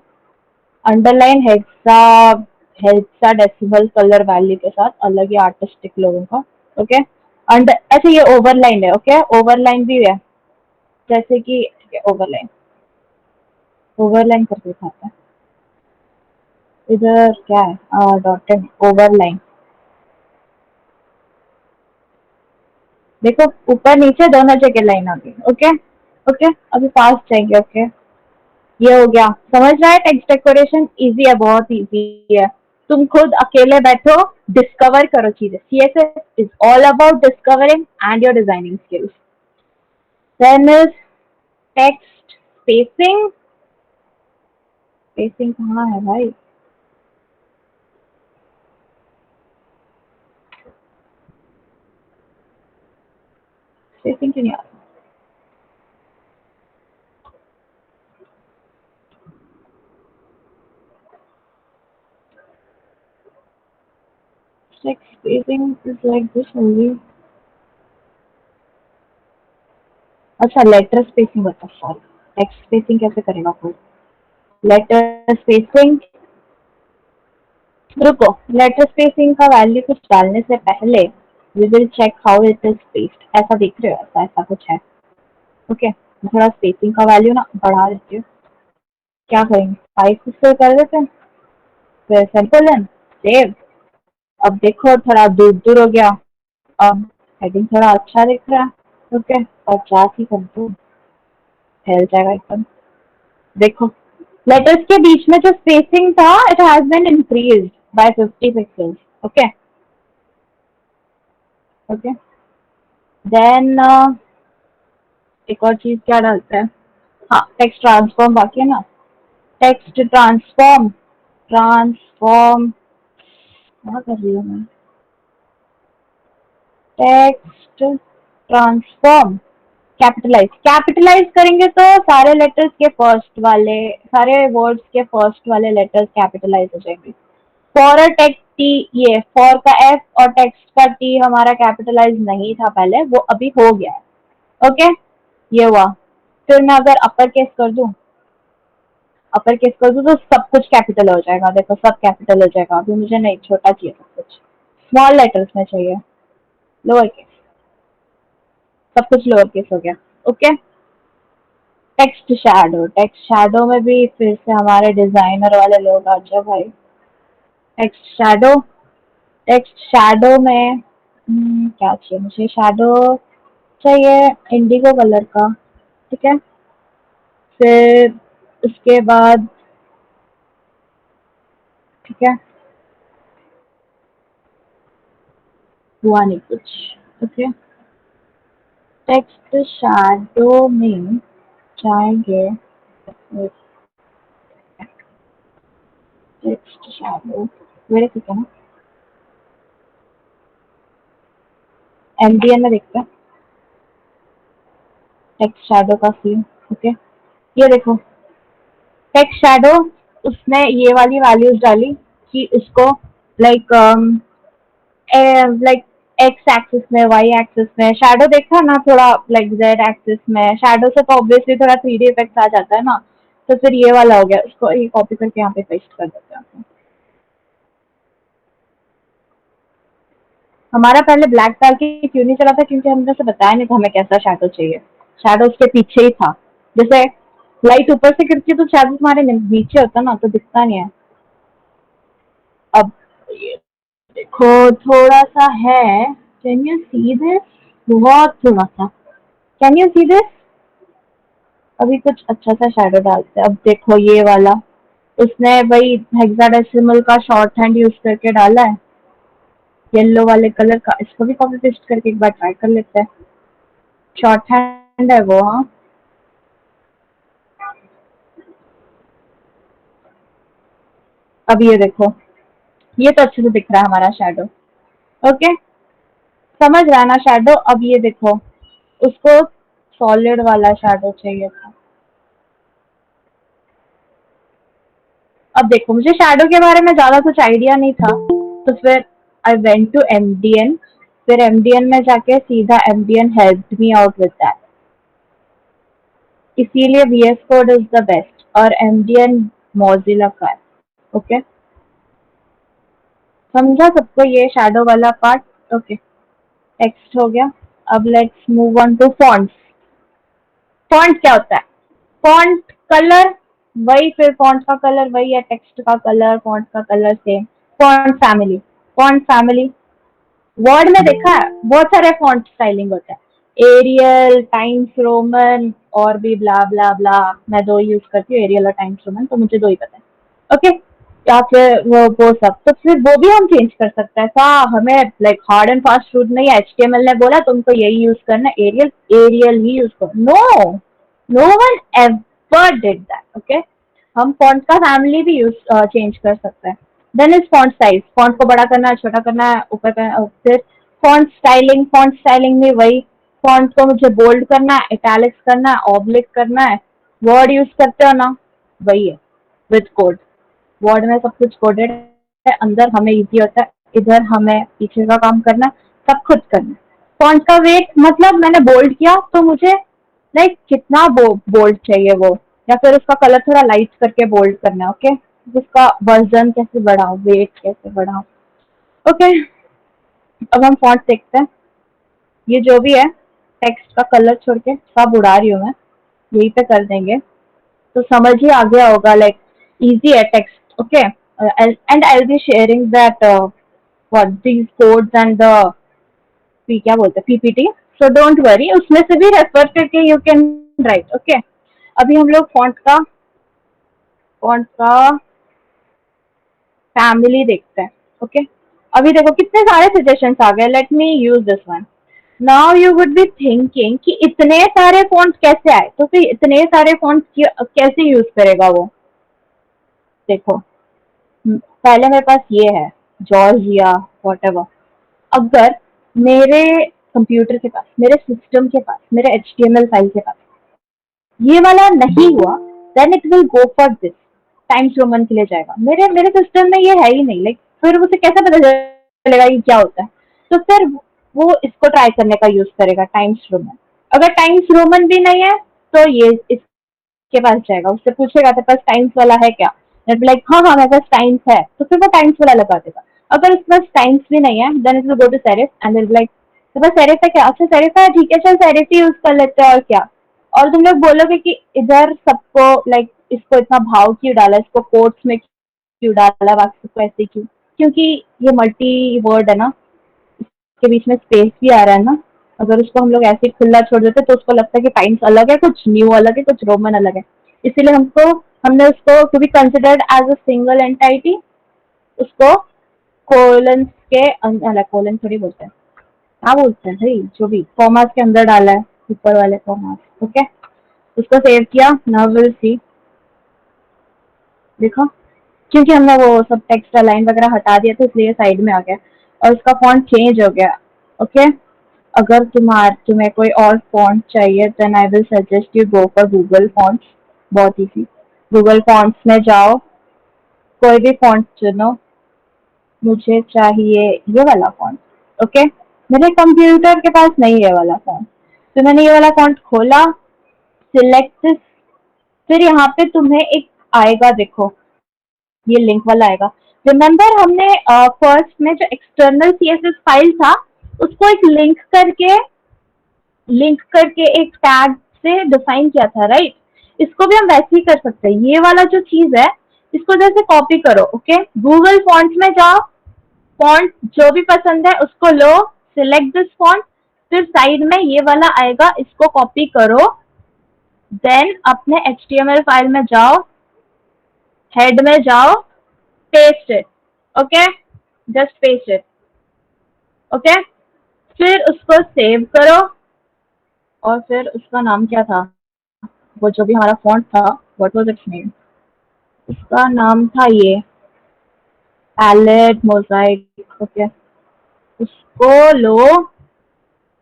underline hexa decimal colour value के साथ, अलग ही आर्टिस्टिक लोगों का। ओके, अंडर, अच्छा ये ओवरलाइन है। ओके, ओवरलाइन भी है, जैसे कि ओवरलाइन, ओवरलाइन करके दिखाता है। इधर क्या है, डॉटेड ओवरलाइन, देखो ऊपर नीचे दोनों जगह लाइन आ गई। ओके, ओके अभी फास्ट जाएंगे। ओके, ये हो गया, समझ रहा है। टेक्स्ट डेकोरेशन इजी है, बहुत इजी है। तुम खुद अकेले बैठो, डिस्कवर करो चीजें। CSS is all about discovering and your designing skills. Then is text spacing. Spacing कहाँ है भाई, स्पेसिंग क्यों नहीं आ रहा। Text spacing is like this only. अच्छा लेटर स्पेसिंग बता, सॉरी, टेक्स्ट स्पेसिंग कैसे करेगा कोई। लेटर स्पेसिंग, रुको, लेटर स्पेसिंग का वैल्यू कुछ डालने से पहले we will check how it is spaced. ऐसा देख रहे हो, ऐसा ऐसा कुछ है। ओके, थोड़ा स्पेसिंग का वैल्यू ना बढ़ा देती हूँ। क्या करेंगे, 5 पिक्सल कर देते हैं, फिर सेमीकोलन, सेव। अब देखो थोड़ा दूर दूर हो गया, अब हेडिंग थोड़ा अच्छा दिख रहा है। ओके, 50 ही कर दो, फैल जाएगा एकदम। देखो लेटर्स के बीच में जो स्पेसिंग था it has been increased by 50 pixels. Okay okay, then एक और चीज क्या डालते हैं, हाँ टेक्स्ट ट्रांसफॉर्म बाकी है ना, टेक्स्ट ट्रांसफॉर्म, ट्रांसफॉर्म क्या कर रही हूँ मैं, टेक्स्ट ट्रांसफॉर्म कैपिटलाइज, कैपिटलाइज करेंगे तो सारे लेटर्स के फर्स्ट वाले, सारे वर्ड्स के फर्स्ट वाले लेटर्स कैपिटलाइज हो जाएंगे। फॉर अ टेक्स्ट टी, ये फॉर का एफ और टेक्स्ट का टी हमारा कैपिटलाइज नहीं था पहले, वो अभी हो गया है। ओके ये हुआ। फिर मैं अगर अपर केस कर दूं, अपर केस कर दूं तो सब कुछ कैपिटल हो जाएगा। देखो सब कैपिटल हो जाएगा। अभी मुझे नहीं, छोटा चाहिए सब कुछ, स्मॉल लेटर्स में चाहिए, लोअर केस, सब कुछ लोअर केस हो गया। Okay, text shadow, text shadow में भी फिर से हमारे डिजाइनर वाले लोग आ जाओ भाई। टेक्स्ट शैडो, टेक्स्ट शैडो में क्या चाहिए मुझे, शैडो चाहिए इंडिगो कलर का, ठीक है। फिर उसके बाद ठीक है, हुआ नहीं कुछ। ओके, टेक्स्ट शैडो में जाएंगे, टेक्स्ट शैडो मेरे ठीक है ना, एमडीएन में देखते हैं टेक्स्ट शैडो का सीन। ओके ये देखो टेक्स्ट शैडो, उसने ये वाली वैल्यूज डाली कि उसको लाइक लाइक एक्स एक्सिस में, वाई एक्सिस में शैडो देखा ना, थोड़ा लाइक जेड एक्सिस में शैडो से तो ऑब्वियसली थोड़ा 3D इफेक्ट आ जाता है ना, तो फिर ये वाला हो गया। इसको ये कॉपी करके यहाँ पे पेस्ट कर देते हैं। हमारा पहले ब्लैक डाल के क्यों नहीं चला था, क्योंकि हमने से बताया नहीं था हमें कैसा शैडो चाहिए। शैडो उसके पीछे ही था, जैसे लाइट ऊपर से गिरती है तो शैडो तुम्हारे नीचे होता ना, तो दिखता नहीं है। अब ये देखो थोड़ा सा है, कैन यू सी दिस, बहुत थोड़ा सा, कैन यू सी दिस। अभी कुछ अच्छा सा शैडो डालते हैं। अब देखो ये वाला, उसने वही हेक्साडेसिमल का शॉर्ट हैंड यूज करके डाला है येलो वाले कलर का। इसको भी कॉपी पेस्ट करके एक बार ट्राई कर लेते हैं। शॉर्ट हैंड है वो, हाँ। अब ये देखो, ये तो अच्छे से दिख रहा है हमारा शैडो। ओके समझ रहा है ना शैडो। अब ये देखो, उसको सॉलिड वाला शैडो चाहिए था। अब देखो मुझे शैडो के बारे में ज्यादा कुछ आइडिया नहीं था, तो फिर आई वेंट टू एमडीएन। फिर एमडीएन में जाके सीधा MDN helped me out with that. इसीलिए VS code is the best और एमडीएन मोजिला का है। ओके समझा सबको ये शैडो वाला पार्ट। ओके टेक्स्ट हो गया। अब let's move on to fonts. Font क्या होता है, फॉन्ट कलर वही, फिर फॉन्ट का कलर वही है, टेक्स्ट का कलर फॉन्ट का colour same. Font family, font family word में देखा है बहुत सारे फॉन्ट स्टाइलिंग होता है, एरियल, टाइम्स रोमन और भी ब्ला ब्ला ब्ला। मैं दो यूज करती हूँ, एरियल और टाइम्स रोमन, तो मुझे दो ही पता है। ओके या फिर वो सब, तो फिर वो भी हम चेंज कर सकते हैं। ऐसा हमें like hard and fast rule नहीं है, एचटीएमएल ने बोला तुमको यही यूज करना, एरियल एरियल ही यूज करो। No, no one ever did that. Okay हम फॉन्ट का फैमिली भी यूज चेंज कर सकते हैं। Then is font size, font को बड़ा करना है छोटा करना है ऊपर का। फिर फॉन्ट स्टाइलिंग, फॉन्ट स्टाइलिंग में वही, फॉन्ट को मुझे बोल्ड करना है, इटैलिक्स करना है, ऑब्लिक करना है। वर्ड यूज करते हो ना, वही है विद कोड। वर्ड में सब कुछ कोडेड है, अंदर हमें इजी होता है, इधर हमें पीछे का काम करना, सब खुद करना। फॉन्ट का वेट मतलब मैंने बोल्ड किया तो मुझे लाइक कितना बोल्ड चाहिए वो, या फिर उसका कलर थोड़ा लाइट करके बोल्ड करना है। ओके उसका वर्जन कैसे बढ़ाऊं, वेट कैसे बढ़ाऊं। ओके अब हम फॉन्ट देखते हैं। ये जो भी है टेक्स्ट का कलर छोड़ के सब उड़ा रही हूँ मैं, यही पे कर देंगे तो समझ ही आ गया होगा, लाइक इजी है text. Okay and I will be sharing that what these codes and the क्या बोलते हैं पीपीटी सो डोंट वरी, उसमें से भी रेफर करके यू कैन राइट. ओके, अभी हम लोग फॉन्ट का फैमिली देखते हैं. ओके, अभी देखो कितने सारे सजेशंस आ गए. Let me use this one. Now you would be thinking कि इतने सारे फॉन्ट कैसे आए, तो फिर इतने सारे फॉन्ट कैसे यूज करेगा वो. देखो, पहले मेरे पास ये है जॉर्जिया वॉटेवर. अगर मेरे कंप्यूटर के पास, मेरे सिस्टम के पास, मेरे HTML फाइल के पास ये वाला नहीं हुआ, then it will go for this. Times Roman के लिए जाएगा. मेरे मेरे सिस्टम में ये है ही नहीं. लाइक फिर उसे कैसे पता चलेगा ये क्या होता है. तो फिर वो इसको ट्राई करने का यूज करेगा, टाइम्स रोमन. अगर टाइम्स रोमन भी नहीं है तो ये इसके पास जाएगा, उससे पूछेगा तेरे पास टाइम्स वाला है क्या. लाइक हाँ हाँ मेरे पास टाइम्स है, तो फिर वो टाइम्स वाला लगा देगा. अगर उसके पास टाइम्स भी नहीं है, then it will go to serif and will like तेरे पास सेरिफ है क्या. अच्छा सेरिफ है, ठीक है चल सेरिफ ही यूज कर लेते हैं और क्या. और तुम लोग बोलोगे कि इधर सबको लाइक इसको इतना भाव क्यों डाला, इसको कोट्स में क्यों डाला, बाकी सबको ऐसे क्यों. क्योंकि ये मल्टी वर्ड है ना, के बीच में स्पेस भी आ रहा है ना. अगर उसको हम लोग ऐसे खुला छोड़ देते तो उसको लगता है कि टाइम्स अलग है, कुछ न्यू अलग है, कुछ रोमन अलग है. इसीलिए हमने उसको to be considered as a single entity, उसको कोलन के अंदर, कोलन थोड़ी बोलते हैं, क्या बोलते हैं भाई, जो भी कॉमास के अंदर डाला है, ऊपर वाले कॉमास. ओके, उसको सेव किया. Now will see. देखो, क्योंकि हमने वो सब टेक्स्ट अलाइन वगैरह हटा दिया था इसलिए साइड में आ गया और उसका फॉन्ट चेंज हो गया. ओके, अगर तुम्हें कोई और फॉन्ट चाहिए then I will suggest you go for Google fonts. बहुत इजी. गूगल फॉन्ट्स में जाओ, कोई भी फॉन्ट चुनो. मुझे चाहिए ये वाला फॉन्ट. ओके, मेरे कंप्यूटर के पास नहीं है ये वाला फॉन्ट, तो मैंने ये वाला फॉन्ट खोला. सिलेक्ट. फिर यहाँ पे तुम्हें एक आएगा, देखो ये लिंक वाला आएगा. रिमेम्बर हमने फर्स्ट में जो एक्सटर्नल CSS फाइल था उसको एक लिंक करके एक टैग से डिफाइन किया था, राइट. इसको भी हम वैसे ही कर सकते हैं. ये वाला जो चीज है इसको जैसे कॉपी करो. ओके, गूगल फॉन्ट में जाओ, फॉन्ट जो भी पसंद है उसको लो, सिलेक्ट दिस फॉन्ट. फिर साइड में ये वाला आएगा, इसको कॉपी करो. देन अपने HTML फाइल में जाओ, हेड में जाओ, paste it. Okay, just paste it. Okay, फिर उसको सेव करो. और फिर उसका नाम क्या था, वो जो भी हमारा फॉन्ट था, व्हाट वाज इट्स नेम. उसका नाम था ये पैलेट मोजाइक. ओके, उसको लो.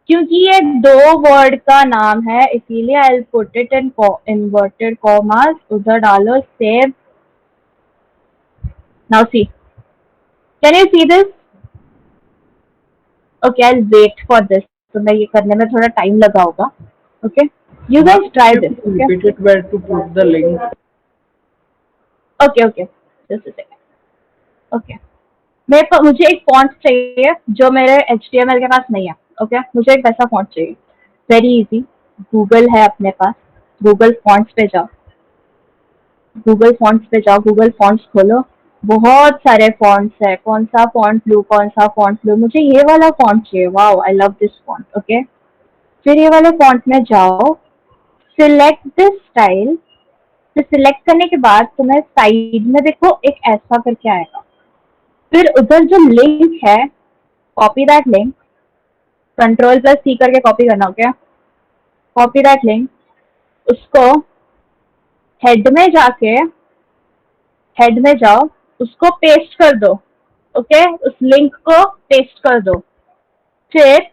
क्योंकि ये दो वर्ड का नाम है इसीलिए I will put it in inverted commas. उधर डालो, save. Now see, can you see this. Okay, I will wait for this. तो मैं ये करने में थोड़ा टाइम लगा होगा. Okay, you guys try this. Repeat it where to put the link. Okay okay, just a second. Okay, मुझे एक फॉन्ट चाहिए जो मेरे HTML के पास नहीं है. ओके, मुझे एक वैसा फॉन्ट चाहिए. Very easy. गूगल है अपने पास, गूगल फॉन्ट्स पे जाओ. गूगल फॉन्ट्स खोलो. बहुत सारे फॉन्ट्स है. कौन सा फॉन्ट लूँ, कौन सा फॉन्ट लूँ. मुझे ये वाला फॉन्ट चाहिए. Wow, I love this font. Okay, फिर ये वाले फॉन्ट में जाओ, सिलेक्ट दिस स्टाइल. फिर सिलेक्ट करने के बाद तुम्हें साइड में देखो एक ऐसा करके आएगा. फिर उधर जो लिंक है, कॉपी दैट लिंक. Ctrl+C करके कॉपी करना. Okay, copy that link. उसको हेड में जाओ, उसको पेस्ट कर दो. ओके, उस लिंक को पेस्ट कर दो. फिर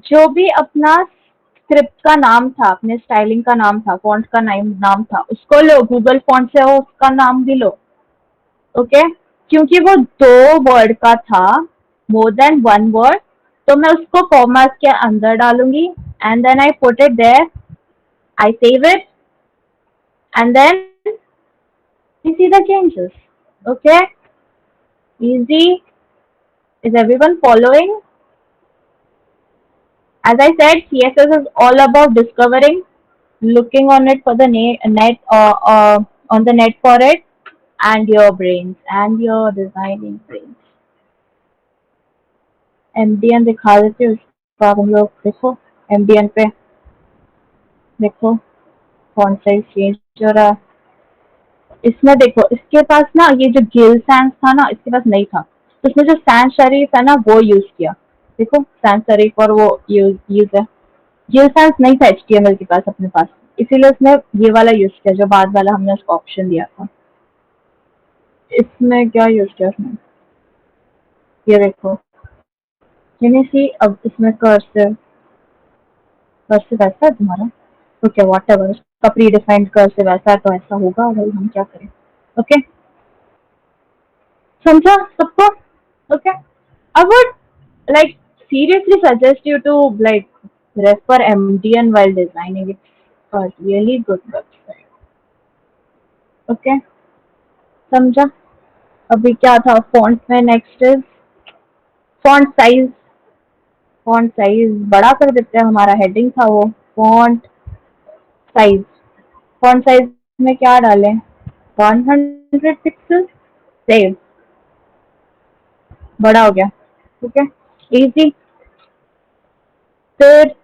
जो भी अपना स्क्रिप्ट का नाम था, अपने स्टाइलिंग का नाम था, फॉन्ट का नाम था, उसको लो. गूगल फॉन्ट से हो उसका नाम भी लो. ओके, क्योंकि वो दो वर्ड का था, मोर देन वन वर्ड, तो मैं उसको कॉमास के अंदर डालूंगी. And then I put it there, I save it, and then you see the changes. Okay, easy. Is everyone following? As I said, CSS is all about discovering, looking on it for the net on the net for it, and your brains and your designing brains. MDN दिखा देते हैं उसका. हम लोग देखो एम्बियन पे देखो font size change हो रहा है। इसमें देखो इसके पास ना ये जो गिल सैंस था ना इसके पास नहीं था, तो इसमें जो सैंस शरीफ है ना वो यूज किया। देखो सैंस शरीफ और वो यूज है। गिल सैंस नहीं था HTML के पास अपने पास, इसीलिए उसने ये वाला यूज किया जो बाद वाला हमने उसको ऑप्शन दिया था। इसमें क्या यूज किया उसने, ये देखो यानी सी। अब इसमें कर्सिव कर्सिव ऐसा है तुम्हारा, तो क्या वॉट एवर उसका प्री डिफाइंड कर्सिव ऐसा है तो ऐसा होगा भाई, हम क्या करें। ओके समझा सबको। Okay I would like seriously suggest you to like refer MDN while designing. It's a really good website. Okay समझा। अभी क्या था फॉन्ट में, next is font size. Font size बड़ा कर देते हैं, हमारा हेडिंग था वो फॉन्ट साइज। फॉन्ट साइज में क्या डालें, 100 पिक्सल सेव, बड़ा हो गया। ठीक है इजी। फिर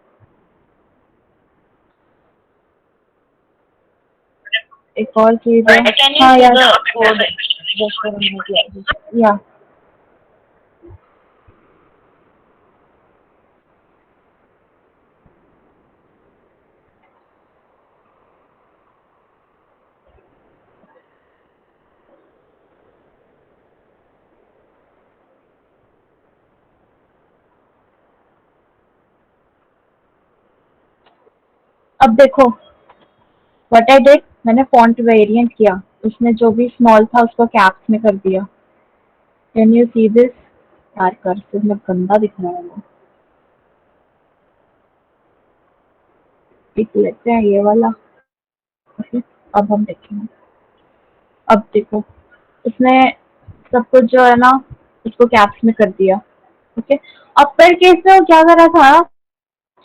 एक और चीज है, Can you हाँ see यार the code just for a minute? Yeah. या अब देखो व्हाट आई डिड, मैंने फॉन्ट वेरिएंट किया, उसने जो भी स्मॉल था उसको कैप्स में कर दिया। कैन यू सी दिस, यार कर्सिव में गंदा दिख रहा है वो। देख लेते हैं ये वाला। ओके अब हम देखेंगे। अब देखो उसने सब कुछ जो है ना उसको कैप्स में कर दिया। ओके अपर केस में वो क्या कर रहा था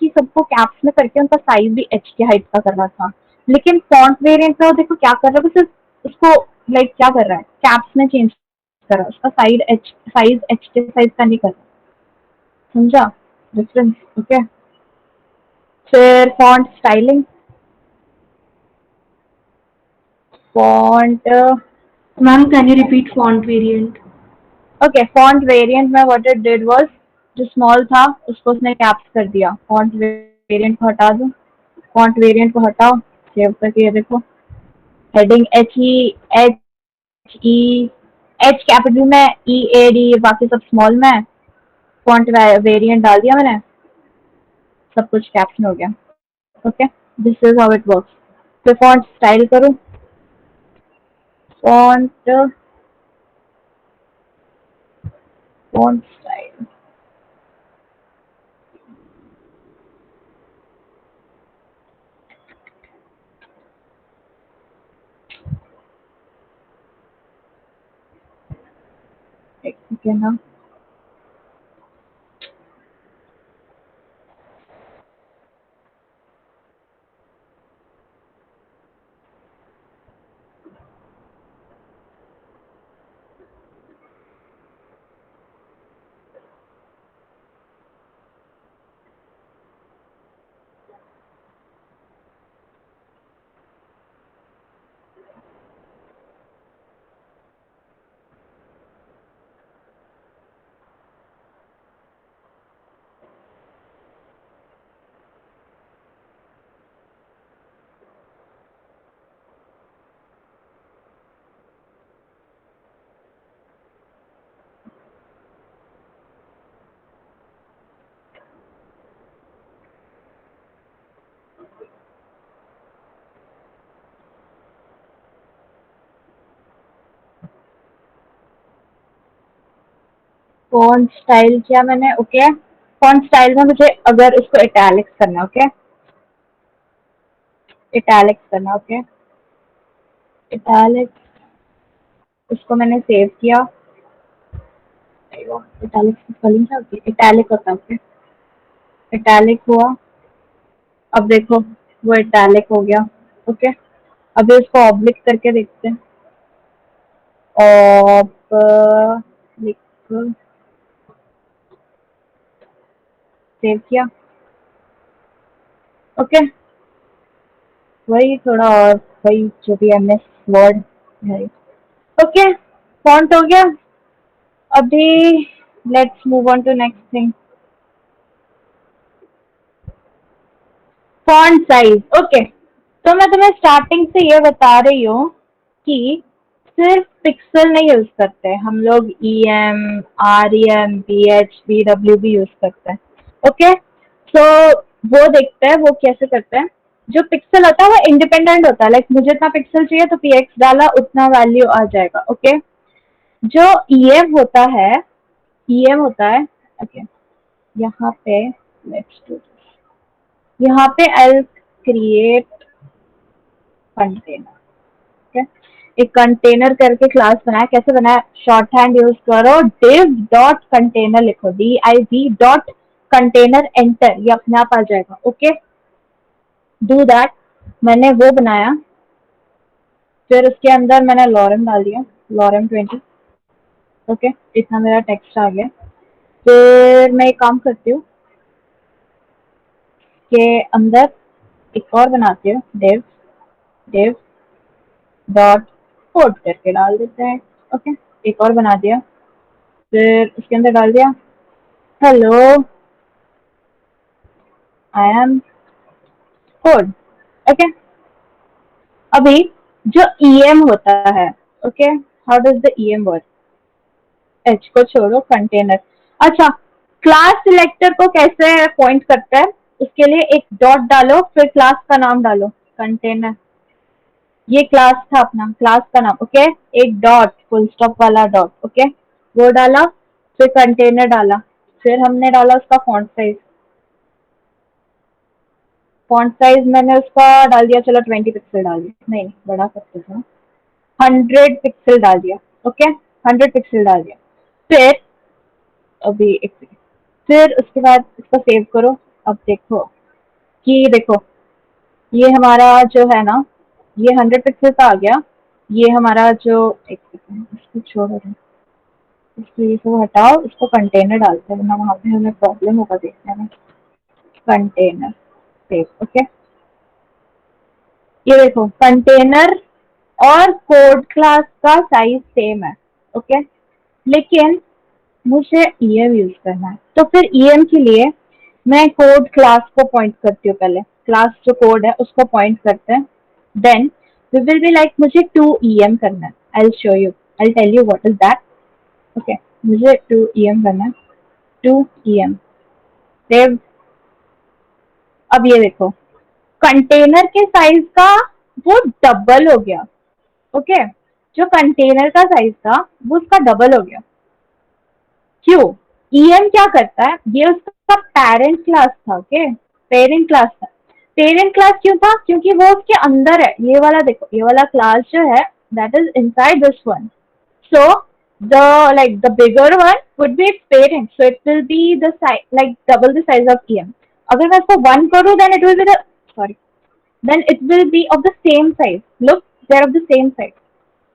कि सबको कैप्स में करके उनका साइज भी एच की हाइट का कर रहा था, लेकिन फॉन्ट वेरिएंट में वो देखो क्या कर रहा है, वो सिर्फ उसको लाइक क्या कर रहा है कैप्स में चेंज कर रहा है, उसका साइज एच के साइज का नहीं कर रहा। समझा डिफरेंस। ओके फिर font styling. Font Ma'am, can you repeat font variant? Okay font variant में व्हाट इट डिड वाज जो स्मॉल था उसको उसने कैप्स कर दिया। फॉन्ट वेरिएंट को हटा दो, फॉन्ट वेरिएंट को हटाओ, सेव करके ये देखो heading H E H capital में, EAD बाकी सब स्मॉल में। फॉन्ट वेरिएंट डाल दिया मैंने, सब कुछ कैप्स में हो गया। Okay this is how it works. फिर फॉन्ट स्टाइल करो, फॉन्ट फॉन्ट स्टाइल। एक सेकेंड ना, फॉन्ट स्टाइल किया मैंने। ओके फॉन्ट स्टाइल में मुझे अगर इसको इटैलिक्स करना, ओके इटैलिक्स करना, ओके इटैलिक्स, उसको मैंने सेव किया। इटैलिक्स की स्पेलिंग क्या होती है, इटैलिक होता है। ओके इटैलिक हुआ, अब देखो वो इटैलिक हो गया। ओके अभी इसको ऑब्लिक करके देखते हैं। ऑब्लिक सेव, किया। ओके, वही थोड़ा और वही जो भी एमएस वर्ड है। ओके, फॉन्ट हो गया। अभी let's move on to next thing, font size. Okay, तो मैं तुम्हें स्टार्टिंग से ये बता रही हूँ कि सिर्फ पिक्सल नहीं यूज करते हम लोग, EM, REM, BH, BW भी यूज करते हैं। ओके, तो वो देखते हैं वो कैसे करते हैं। जो पिक्सल होता है वो इंडिपेंडेंट होता है, लाइक मुझे इतना पिक्सल चाहिए तो PX डाला उतना वैल्यू आ जाएगा। ओके, जो EM होता है, EM होता है, ओके, यहाँ पे लेट्स डू, यहाँ पे आई क्रिएट कंटेनर। ठीक है, एक कंटेनर करके क्लास बनाया। कैसे बनाया? शॉर्ट हैंड यूज करो, div डॉट कंटेनर लिखो, div डॉट कंटेनर, एंटर, ये अपने आप आ जाएगा। Okay, do that. मैंने वो बनाया, फिर उसके अंदर मैंने लॉरेम डाल दिया, लॉरेम 20। ओके, इतना मेरा टेक्स्ट आ गया। फिर मैं एक काम करती हूँ के अंदर एक और बनाती हूँ, div डॉट कोड करके डाल देते हैं। ओके, एक और बना दिया, फिर उसके अंदर डाल दिया hello I am code. Okay, अभी जो EM होता है, okay, how does the EM work? H को छोड़ो, कंटेनर। अच्छा, क्लास सिलेक्टर को कैसे पॉइंट करता है? उसके लिए एक डॉट डालो, फिर क्लास का नाम डालो, कंटेनर। ये क्लास था अपना, क्लास का नाम। ओके, एक डॉट, फुल स्टॉप वाला डॉट। ओके, वो डाला, फिर कंटेनर डाला, फिर हमने डाला उसका फॉन्ट साइज। फॉन्ट साइज मैंने उसका डाल दिया, चलो 20 पिक्सल डाल दिया, नहीं बड़ा सकते थे, 100 पिक्सल डाल दिया। ओके, 100 पिक्सल डाल दिया। फिर अभी एक सेकंड, फिर उसके बाद इसको सेव करो। अब देखो कि देखो, ये हमारा जो है ना, ये 100 पिक्सल का आ गया। ये हमारा जो, एक सेकंड इसको छोड़ो, इसको ये सब हटाओ, इसको कंटेनर डालते हैं वरना वहाँ पे हमें प्रॉब्लम होगा देखने में। Container save. ओके, ये देखो कंटेनर और कोड क्लास का साइज सेम है। ओके, लेकिन मुझे EM यूज करना है, तो फिर EM के लिए मैं कोड क्लास को पॉइंट करती हूँ। पहले क्लास जो कोड है उसको पॉइंट करते हैं, then we will be like मुझे टू EM करना है। I will show you, I will tell you what is that. Okay, मुझे टू EM करना है, टू EM सेव। अब ये देखो, कंटेनर के साइज का वो डबल हो गया। ओके, जो कंटेनर का साइज था वो उसका डबल हो गया। क्यों? EM क्या करता है, ये उसका पेरेंट क्लास था। ओके, पेरेंट क्लास था। पेरेंट क्लास क्यों था? क्योंकि वो उसके अंदर है। ये वाला देखो, ये वाला क्लास जो है that is inside this one. So the bigger one would be its parent. So it will be the size, like double the size of EM. अगर मैं इसको 1 करूँ then it will be the, sorry, then it will be of the same size. Look, they are of the same size.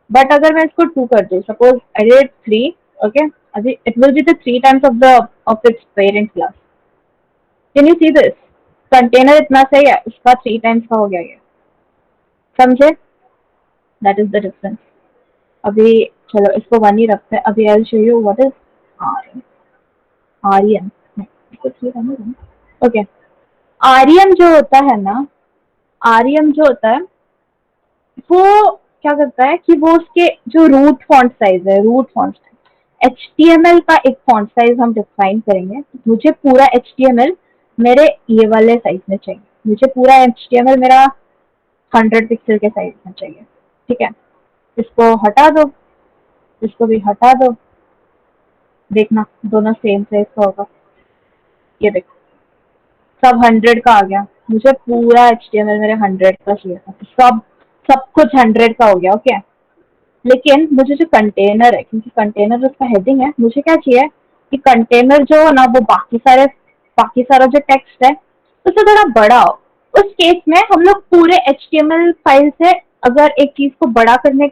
But अगर मैं इसको 2 कर दूँ, suppose I did 3, okay, अभी it will be the 3 times of its parent class. Can you see this? Container इतना सही है, इसका 3 times का हो गया ये, समझे? That is the difference. अभी चलो इसको 1 ही रखते हैं। अभी I show you what is REM। Okay, REM जो होता है ना, REM जो होता है वो क्या करता है कि वो उसके जो रूट फॉन्ट साइज है, रूट फॉन्ट साइज, HTML का एक फॉन्ट साइज हम डिफाइन करेंगे। मुझे पूरा HTML मेरे ये वाले साइज में चाहिए, मुझे पूरा HTML मेरा 100 पिक्सल के साइज में चाहिए। ठीक है, इसको हटा दो, इसको भी हटा दो, देखना दोनों सेम साइज का होगा। ये देखो, सब 100 का आ गया। मुझे पूरा HTML मेरे 100 का चाहिए था, सब कुछ 100 का हो गया। ओके, लेकिन मुझे जो कंटेनर है, क्योंकि कंटेनर उसका हेडिंग है, मुझे क्या चाहिए कि कंटेनर जो हो ना वो बाकी सारा जो टेक्स्ट है उससे थोड़ा बड़ा हो। उस केस में हम लोग पूरे HTML फाइल से अगर एक चीज को बड़ा करने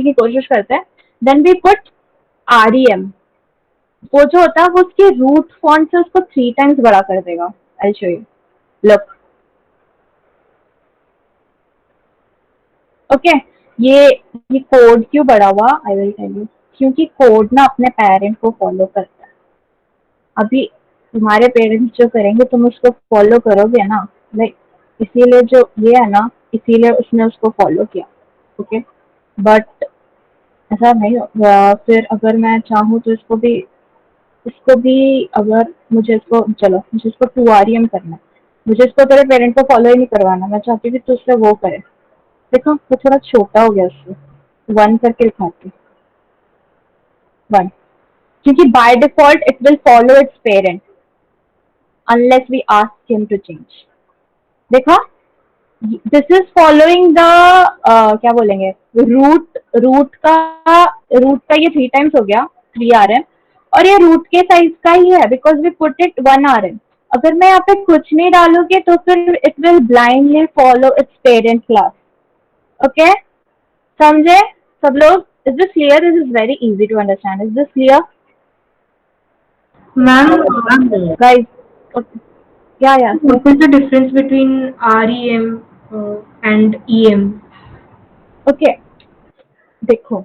की कोशिश करते हैं, देन वी पुट REM। वो जो होता है वो उसके रूट फॉन्ट से उसको 3 टाइम्स बड़ा कर देगा। I show you, look, okay ये कोड क्यों बड़ा हुआ, आई विल टेल यू। क्योंकि कोड ना अपने पेरेंट को फॉलो करता है। अभी तुम्हारे पेरेंट्स जो करेंगे तुम उसको फॉलो करोगे ना, लाइक इसीलिए जो ये है ना, इसीलिए उसने उसको फॉलो किया। ओके बट ऐसा नहीं होगा। फिर अगर मैं चाहूँ तो इसको भी अगर मुझे इसको 2 REM करना है, मुझे इसको तेरे पेरेंट को फॉलो ही नहीं करवाना, मैं चाहती हूँ कि तू उससे वो करे। देखो वो थोड़ा छोटा हो गया, उससे 1 करके लिखाती 1, क्योंकि by default it will follow its parent unless we ask him to change. देखा, दिस इज फॉलोइंग द क्या बोलेंगे, रूट का ये 3 टाइम्स हो गया 3 RM, और ये रूट के साइज का ही है because we put it 1 RM। अगर मैं यहाँ पे कुछ नहीं डालूंगी तो फिर it will blindly follow its parent class. Okay समझे सब लोग? Is this clear? This is very easy to understand. Is this clear ma'am guys? या what is the difference between REM and EM? Okay देखो,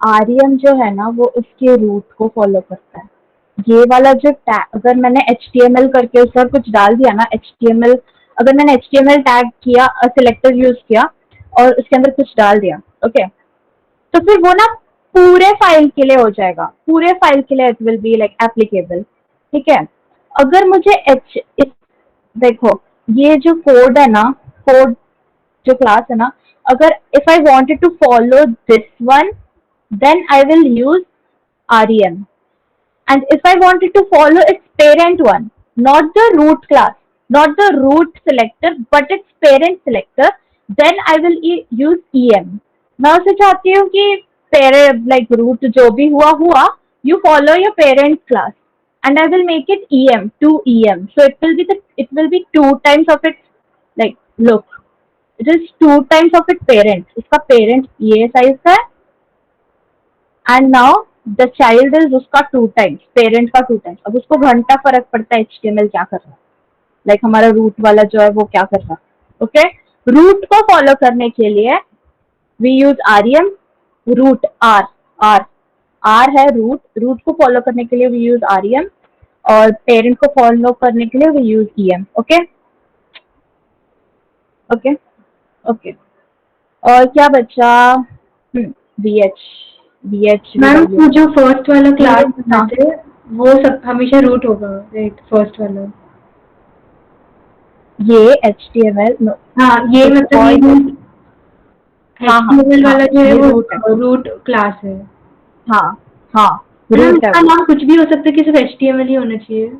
REM जो है ना वो इसके रूट को फॉलो करता है। ये वाला जो टैग, अगर मैंने HTML करके उस पर कुछ डाल दिया ना, HTML अगर मैंने HTML टैग किया, सिलेक्टर यूज किया और उसके अंदर कुछ डाल दिया, ओके, तो फिर वो ना पूरे फाइल के लिए हो जाएगा, पूरे फाइल के लिए it will be like applicable. ठीक है, अगर मुझे देखो ये जो कोड है ना, कोड जो क्लास है ना, अगर if I wanted to follow this one then I will use REM, and if I wanted to follow its parent one, not the root class, not the root selector but its parent selector, then I will use EM। मैं उसे चाहती हूँ कि parent like root जो भी हुआ you follow your parent class and I will make it EM 2 EM, so it will be 2 times of its like look, it is 2 times of its parent। इसका parent ये size का है and now the child is उसका 2 times, parent का 2 times. अब उसको घंटा फर्क पड़ता है HTML क्या कर रहा है, लाइक हमारा रूट वाला जो है वो क्या कर रहा है। ओके, रूट को फॉलो करने के लिए वी यूज REM, रूट आर है रूट को फॉलो करने के लिए वी यूज REM, और पेरेंट को फॉलो करने के लिए we use EM। Okay okay okay, और क्या बचा? VH मैम वो जो फर्स्ट वाला क्लास बनाते हैं वो सब हमेशा रूट होगा, राइट? फर्स्ट वाला ये HTML हाँ, ये मतलब HTML वाला जो है वो रूट क्लास है। हाँ हाँ मैम रूट है, इसका नाम कुछ भी हो सकता है कि सिर्फ HTML ही होना चाहिए?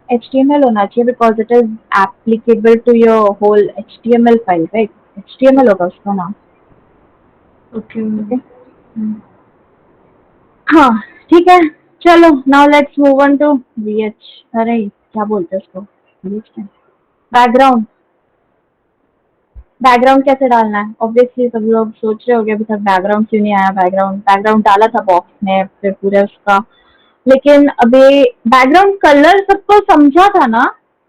HTML होना चाहिए because it is applicable to your whole HTML file, right? HTML होगा उसका नाम। ओके हाँ ठीक है, चलो now let's move on to VH। अरे क्या बोलते हैं उसको, बैकग्राउंड। बैकग्राउंड कैसे डालना है? ऑब्वियसली सब लोग सोच रहे होंगे अभी तक बैकग्राउंड क्यों नहीं आया। बैकग्राउंड डाला था बॉक्स में फिर पूरे उसका, लेकिन अभी बैकग्राउंड कलर सबको समझा था ना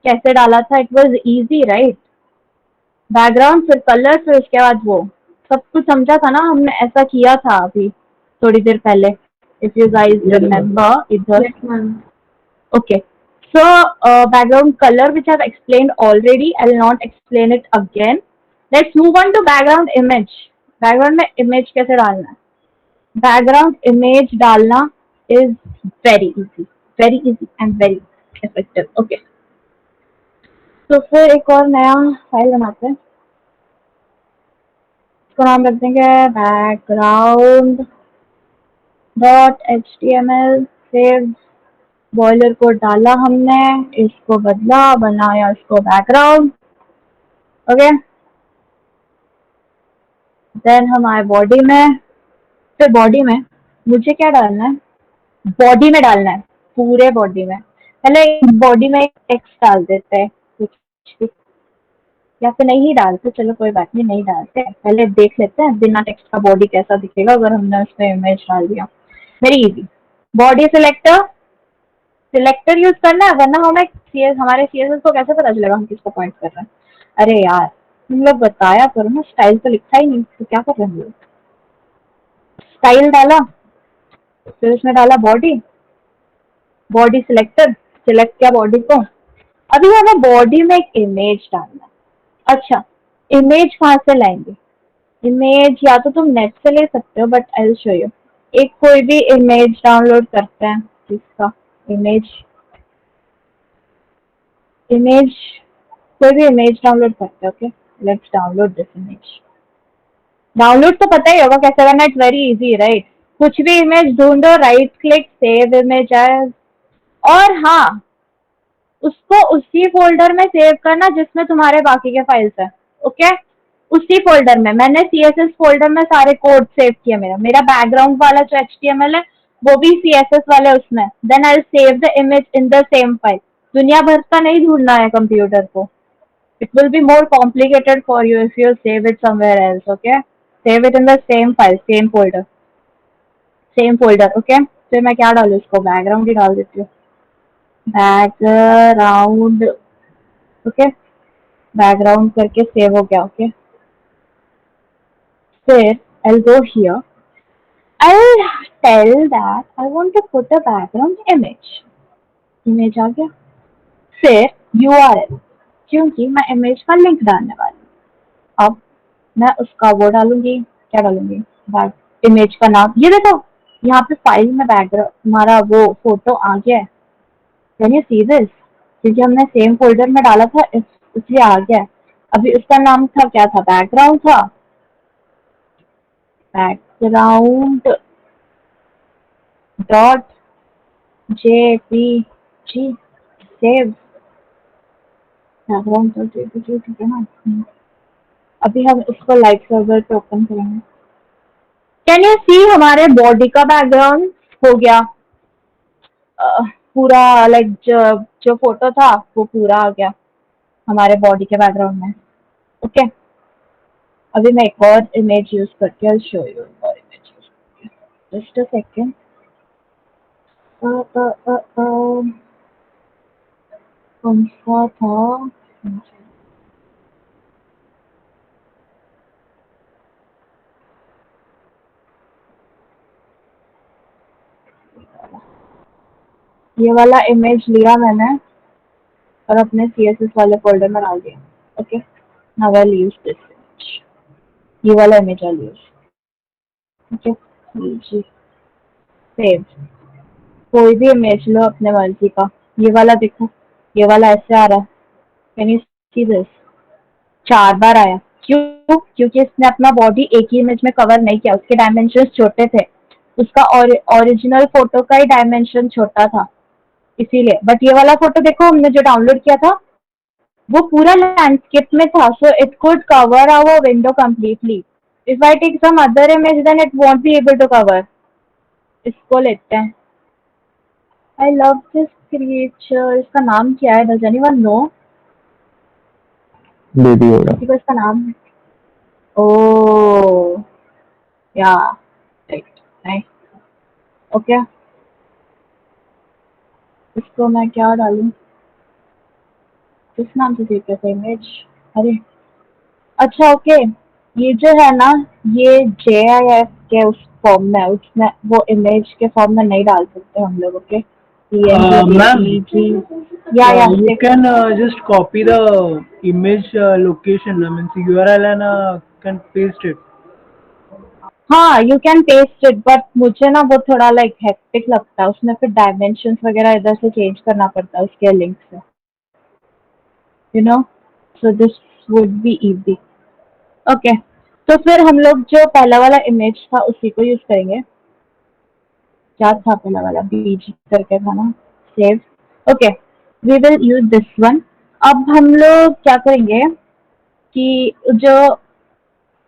कैसे डाला था, it was easy right? Background फिर कलर फिर उसके बाद वो सब कुछ समझा था ना, हमने ऐसा किया था अभी थोड़ी देर पहले, इफ यू गाइस रिमेम्बर इधर। Okay, so background color which I've explained already, I'll not explain it again. Let's move on to background image। background में image कैसे डालना है? background image डालना is very easy and very effective। Okay, तो फिर एक और नया फाइल बनाते हैं, इसको नाम रख देंगे background.html। सेव, बॉयलर को डाला हमने, इसको बदला, बनाया इसको बैकग्राउंड। ओके, देन हम आए बॉडी में। फिर बॉडी में मुझे क्या डालना है? बॉडी में डालना है, पूरे बॉडी में। पहले बॉडी में एक टेक्स्ट डाल देते हैं कुछ भी, या फिर नहीं डालते, चलो कोई बात नहीं, नहीं डालते, पहले देख लेते हैं बिना टेक्स्ट का बॉडी कैसा दिखेगा अगर हमने उसमें इमेज डाल दिया। Very easy, body selector use करना है, वरना हमें हमारे CSS को कैसे पता चलेगा हम किसको पॉइंट कर रहे हैं? अरे यार तुम लोग बताया करो ना, स्टाइल तो लिखा ही नहीं, तो क्या कर रहे हो? स्टाइल डाला, फिर उसमें डाला बॉडी, बॉडी सिलेक्टर, सिलेक्ट किया बॉडी को। अभी हमें बॉडी में एक इमेज डालना है। अच्छा, इमेज कहाँ से लाएंगे? इमेज या तो तुम नेट से ले सकते हो, but I will show you. एक कोई भी इमेज डाउनलोड करते हैं, जिसका इमेज इमेज कोई भी इमेज डाउनलोड करते हैं। Okay, let's download this image. Download तो पता ही होगा कैसे करना, इट्स वेरी इजी राइट। कुछ भी इमेज ढूंढो, right click, save image as, और हाँ, उसको उसी फोल्डर में सेव करना जिसमें तुम्हारे बाकी के फाइल्स है। ओके, उसी फोल्डर में। मैंने CSS फोल्डर में सारे कोड सेव किए। मेरा बैकग्राउंड वाला जो HTML है वो भी CSS वाले उसमें। Then I save the image in the same file. दुनिया भर का नहीं ढूंढना है कंप्यूटर को। It will be more complicated for you if you save it somewhere else. Okay, save it in the same file, same folder. Okay, फिर मैं क्या डालू? इसको बैकग्राउंड ही डाल देती हूँ, बैकग्राउंड। ओके, बैकग्राउंड करके सेव हो गया। ओके, फिर I'll go here. I'll tell that I want to put a background image. Image आ गया। फिर URL, क्योंकि मैं इमेज का लिंक डालने वाली हूँ। अब मैं उसका वो डालूंगी, क्या डालूंगी? इमेज का नाम। ये देखो, यहाँ पे फाइल में बैकग्राउंड हमारा वो फोटो आ गया है। Can you see this? क्योंकि हमने सेम फोल्डर में डाला था, इसलिए आ गया है। अभी उसका नाम था, क्या था? बैकग्राउंड था। Background dot JPG, save background dot JPG, ठीक है ना? अभी हम इसको लाइव सर्वर पे ओपन करेंगे। कैन यू सी हमारे बॉडी का बैकग्राउंड हो गया पूरा, लाइक जो फोटो था वो पूरा आ गया हमारे बॉडी के बैकग्राउंड में। ओके, अभी मैं एक और इमेज यूज करके I'll show you और इमेज यूज करके। Just a second. कौन सा था? ये वाला इमेज लिया मैंने और अपने CSS वाले फोल्डर में डाल दिया। Okay, now I will use this image. ये वाला image I use. Okay, ji, save. कोई भी इमेज लो अपने मर्जी का। ये वाला देखो, ये वाला ऐसे आ रहा है। Can you see this? 4 बार आया। क्यों? क्योंकि इसने अपना बॉडी एक ही इमेज में कवर नहीं किया, उसके डायमेंशन छोटे थे। उसका ओरिजिनल फोटो का ही डायमेंशन छोटा था, इसीलिए। बट ये वाला फोटो देखो, हमने जो डाउनलोड किया था वो पूरा लैंडस्केप में था, so it could cover our window completely. If I take some other image then it won't be able to cover. इसको लेते हैं। I love this creature. इसका नाम क्या है? Does anyone know? Baby Yoda. किसी को इसका नाम? ओ या, राइट, नाइस। ओके, इसको मैं क्या डालूं? किस नाम से सेव करते इमेज? अरे अच्छा, ओके, ये जो है ना, ये JIF के उस फॉर्म में, उसमें वो इमेज के फॉर्म में नहीं डाल सकते हम लोग। ओके, Ma'am, या you can just copy the image location, I mean URL, and can paste it. हाँ, you can paste it, but मुझे ना वो थोड़ा लाइक हेक्टिक लगता है। उसमें फिर डायमेंशन वगैरह इधर से चेंज करना पड़ता है उसके लिंक से, you know, so this would be easy. Okay, तो फिर हम लोग जो पहला वाला इमेज था उसी को यूज करेंगे। क्या था पहला वाला? BG करके था ना, save. Okay, we will use this one. अब हम लोग क्या करेंगे कि जो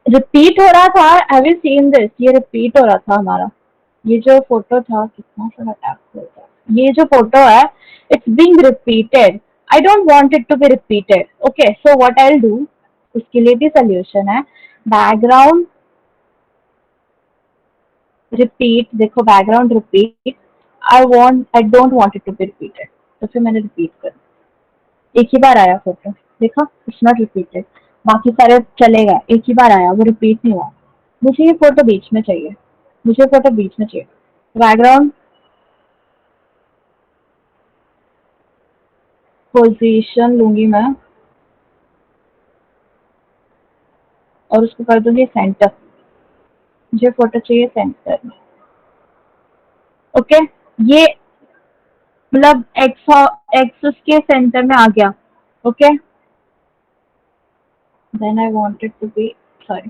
रिपीट हो रहा था, हैव यू सीन दिस? ये रिपीट हो रहा था हमारा। ये जो फोटो था, कितना सारा टैप होता है। ये जो फोटो है, it's being repeated. I don't want it to be repeated. Okay, so what I will do, उसके लिए भी सोल्यूशन है। बैकग्राउंड रिपीट, देखो background repeat. I don't want it to be repeated, तो फिर मैंने रिपीट कर, एक ही बार आया फोटो, देखा? It's not repeated. बाकी सारे चलेगा, एक ही बार आया, वो रिपीट नहीं हुआ। मुझे ये फोटो बीच में चाहिए, मुझे फोटो बीच में चाहिए। बैकग्राउंड पोजीशन लूंगी मैं और उसको कर दूंगी सेंटर। मुझे फोटो चाहिए सेंटर में। ओके, ये मतलब एक्स उसके सेंटर में आ गया। Okay, then I wanted to be, sorry,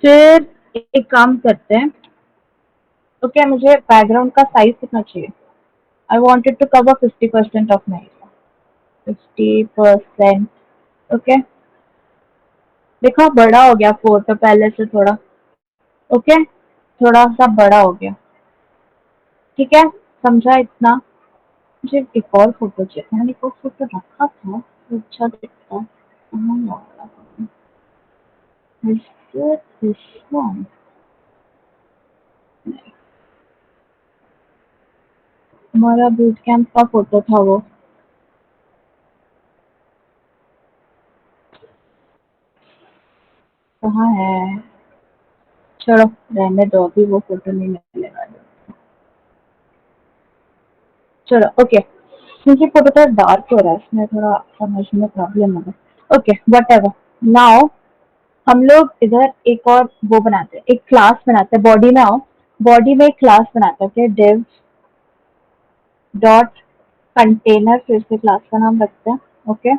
फिर एक काम करते हैं। ओके, मुझे बैकग्राउंड का साइज कितना चाहिए? I wanted to cover 50% of my 50%। Okay, देखो बड़ा हो गया फोटो पहले से थोड़ा। ओके, थोड़ा सा बड़ा हो गया, ठीक है, समझा इतना। मुझे एक और फोटो चाहिए, मैंने एक और फोटो रखा था तो अच्छा दिखता है। कहाँ लगा? Is it this one? हमारा बूट कैंप का फोटो था वो। कहाँ है? छोड़ो, रहने दो, अभी वो फोटो नहीं मिलेगा। चलो, ओके, क्योंकि फोटो थोड़ा डार्क हो रहा है, इसमें थोड़ा समझ में प्रॉब्लम होगा। Okay, what ever. नाउ हम लोग इधर एक और वो बनाते हैं, एक क्लास बनाते हैं। बॉडी में आओ, बॉडी में एक क्लास बनाते हैं, div डॉट कंटेनर, फिर से क्लास का नाम रखते हैं। ओके,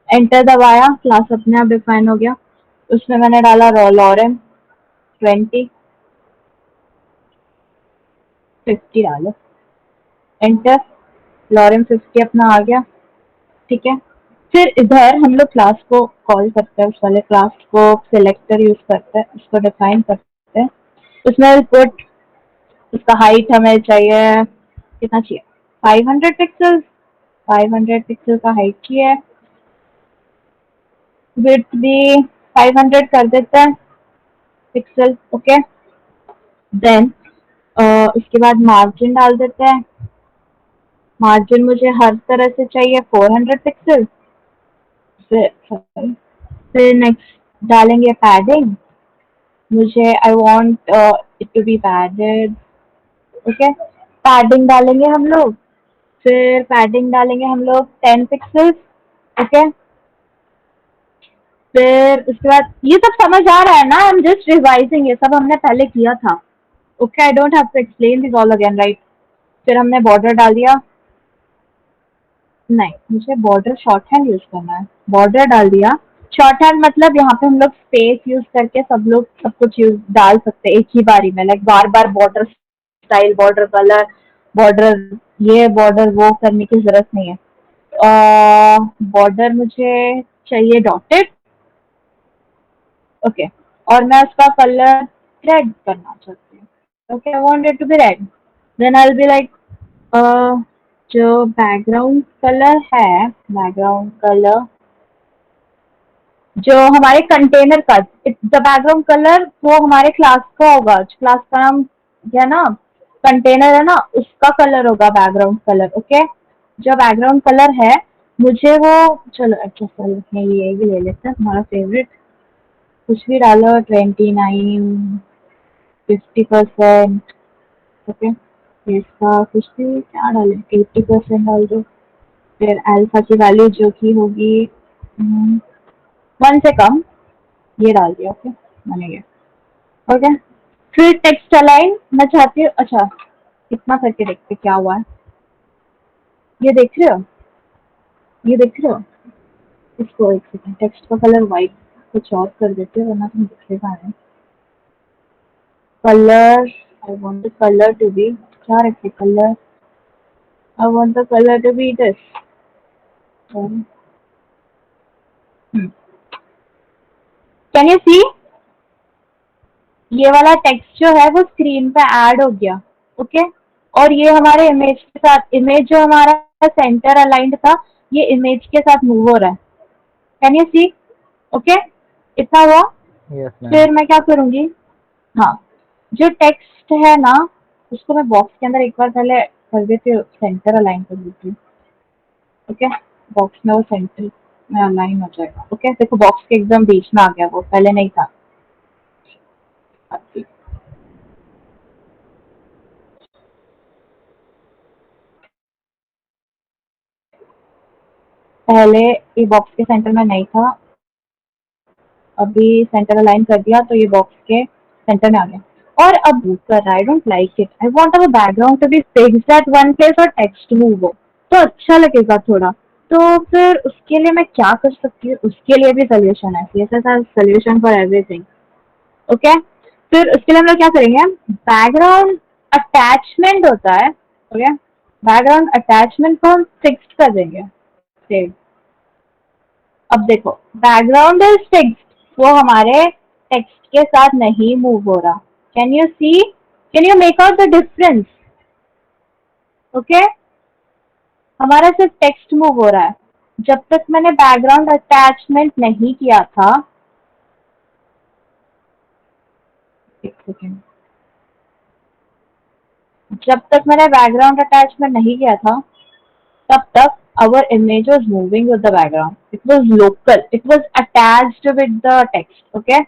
एंटर दबाया, क्लास अपने आप डिफाइन हो गया। उसमें मैंने डाला लॉरेम 20, 50 डालो, एंटर। लॉरेम 50 अपना आ गया, ठीक है। फिर इधर हम लोग क्लास को कॉल करते हैं, उस वाले क्लास को सिलेक्टर यूज करते हैं, उसको डिफाइन करते हैं। उसमें पुट, उसका हाइट हमें चाहिए, कितना चाहिए? 500 पिक्सल, 500 पिक्सल का हाइट चाहिए। विड्थ भी 500 कर देते हैं पिक्सल। ओके, देन उसके बाद मार्जिन डाल देते हैं। मार्जिन मुझे हर तरह से चाहिए 400 पिक्सल। फिर नेक्स्ट डालेंगे पैडिंग। मुझे I want it to be padded. Okay, padding डालेंगे हम लोग। फिर पैडिंग डालेंगे हम लोग 10 पिक्सल। ओके, फिर उसके बाद ये सब समझ आ रहा है ना? आई एम जस्ट रिवाइजिंग, ये सब हमने पहले किया था। Okay, I don't have to explain this all again, right? फिर हमने बॉर्डर डाल दिया। नहीं, मुझे बॉर्डर शॉर्ट हैंड यूज करना है। बॉर्डर डाल दिया। शॉर्ट हैंड मतलब यहाँ पे हम लोग स्पेस यूज करके सब लोग सब कुछ यूज डाल सकते हैं एक ही बारी में, लाइक बार बार border style, border colour, border ये बॉर्डर वो करने की जरूरत नहीं है। बॉर्डर मुझे चाहिए डॉटेड। ओके, और मैं उसका कलर रेड करना चाहती हूँ। Okay, I want it to be red. Then I will be like, जो बैकग्राउंड कलर है, बैकग्राउंड कलर जो हमारे कंटेनर का, द बैकग्राउंड कलर वो हमारे क्लास का होगा, क्लास का नाम है ना, कंटेनर है ना, उसका कलर होगा बैकग्राउंड कलर। ओके, जो बैकग्राउंड कलर है मुझे वो, चलो अच्छा चलो ये भी ले लेते हैं, हमारा फेवरेट। कुछ भी डालो, 29, 50%। ओके, इसका कुछ भी क्या डालें, 80% डाल दो। फिर अल्फा की वैल्यू जो की होगी 1 से कम, ये डाल दिया। ओके, मैंने ये। ओके, फिर टेक्स्ट अलाइन मैं चाहती हूँ, अच्छा कितना करके देखते क्या हुआ है। ये देख रहे हो, ये देख रहे हो? इसको एक सेकंड, टेक्स्ट का कलर व्हाइट कुछ और कर देते हो वरना तुम दिखेगा नहीं। Colour, I want the colour to be, क्या रखे colour? I want the colour to be this. Can you see? ये वाला टेक्स्ट जो है वो स्क्रीन पे ऐड हो गया। ओके, और ये हमारे इमेज के साथ, इमेज जो हमारा सेंटर अलाइंड था, ये इमेज के साथ मूव हो रहा है। Can you see? ओके, इतना हुआ। Yes, ma'am. फिर मैं क्या करूंगी, हाँ, जो टेक्स्ट है ना उसको मैं बॉक्स के अंदर एक बार पहले कर देती हूँ, सेंटर अलाइन कर देती हूँ। ओके, बॉक्स में वो सेंटर में अलाइन हो जाएगा। ओके, देखो बॉक्स के एकदम बीच में आ गया, वो पहले नहीं था। पहले ये बॉक्स के सेंटर में नहीं था, अभी सेंटर अलाइन कर दिया तो ये बॉक्स के सेंटर में आ गया। और अब मूव कर रहा है, I don't like it, I want our background to be fixed at one place और टेक्स्ट मूव हो तो अच्छा लगेगा थोड़ा। तो फिर उसके लिए मैं क्या कर सकती हूँ, उसके लिए भी सोल्यूशन है, CSS has solution for everything. Okay, फिर उसके लिए हम लोग क्या करेंगे, बैकग्राउंड अटैचमेंट होता है। ओके, बैकग्राउंड अटैचमेंट को हम फिक्स्ड कर देंगे। सेव। अब देखो बैकग्राउंड इज फिक्स्ड, वो हमारे टेक्स्ट के साथ नहीं मूव हो रहा। Can you see, can you make out the difference? Okay, हमारा सिर्फ टेक्स्ट मूव हो रहा है। जब तक मैंने बैकग्राउंड अटैचमेंट नहीं किया था, एक सेकेंड, जब तक मैंने बैकग्राउंड अटैचमेंट नहीं किया था तब तक our image was moving with the background. It was local. It was attached with the text. Okay,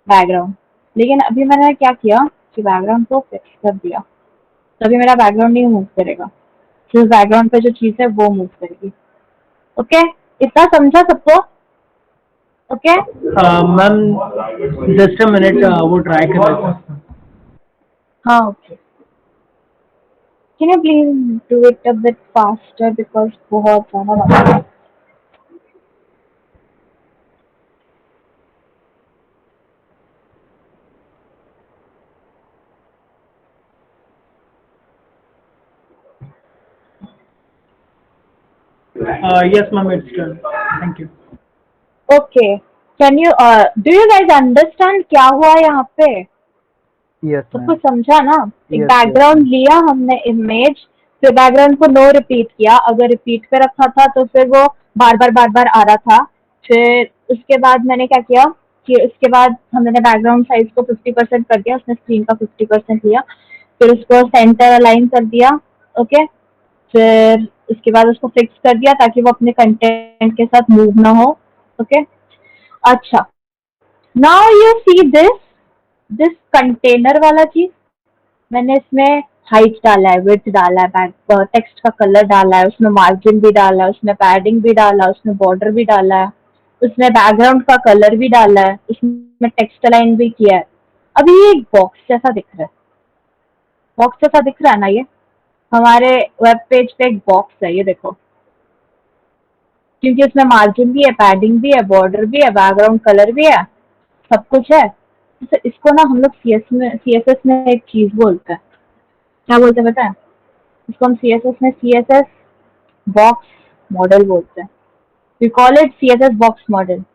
background. लेकिन अभी मैंने क्या किया कि बैकग्राउंड को फिक्स कर दिया, तभी मेरा बैकग्राउंड नहीं मूव करेगा, सिर्फ बैकग्राउंड पे जो चीज है वो मूव करेगी। ओके, इतना समझा सबको? Okay, ma'am just a minute, वो ट्राई कर रहा था। हाँ okay. Can you please do it a bit faster because बहुत ज्यादा लग है। Yes ma'am, it's done. Thank you. Okay, can you do you guys understand क्या हुआ यहाँ पे? Yes, सब ma'am. कुछ समझा ना? एक Yes, बैकग्राउंड लिया हमने इमेज, फिर बैकग्राउंड को नो रिपीट किया, अगर रिपीट पे रखा था तो फिर वो बार बार आ रहा था। फिर उसके बाद मैंने क्या किया कि उसके बाद हमने बैकग्राउंड साइज को 50% कर दिया, उसने स्क्रीन का 50% लिया, फिर उसको सेंटर अलाइन कर दिया। ओके, फिर उसके बाद उसको फिक्स कर दिया ताकि वो अपने कंटेंट के साथ मूव ना हो। ओके, अच्छा, now you see this container वाला चीज, मैंने इसमें हाइट डाला है, विड्थ डाला है, टेक्स्ट का कलर डाला है, उसमें मार्जिन भी डाला है, उसमें पैडिंग भी डाला है, उसमें बॉर्डर भी डाला है, उसमें बैकग्राउंड का कलर भी डाला है, उसमें टेक्स्ट अलाइन भी किया है। अभी ये एक बॉक्स जैसा दिख रहा है, बॉक्स जैसा दिख रहा है ना? ये हमारे वेब पेज पे एक बॉक्स है, ये देखो, क्योंकि उसमें मार्जिन भी है, पैडिंग भी है, बॉर्डर भी है, बैकग्राउंड कलर भी है, सब कुछ है। तो इसको ना हम लोग CSS में एक चीज बोलते हैं, क्या बोलते हैं पता है? इसको हम CSS में CSS बॉक्स मॉडल बोलते हैं। We call it CSS box model.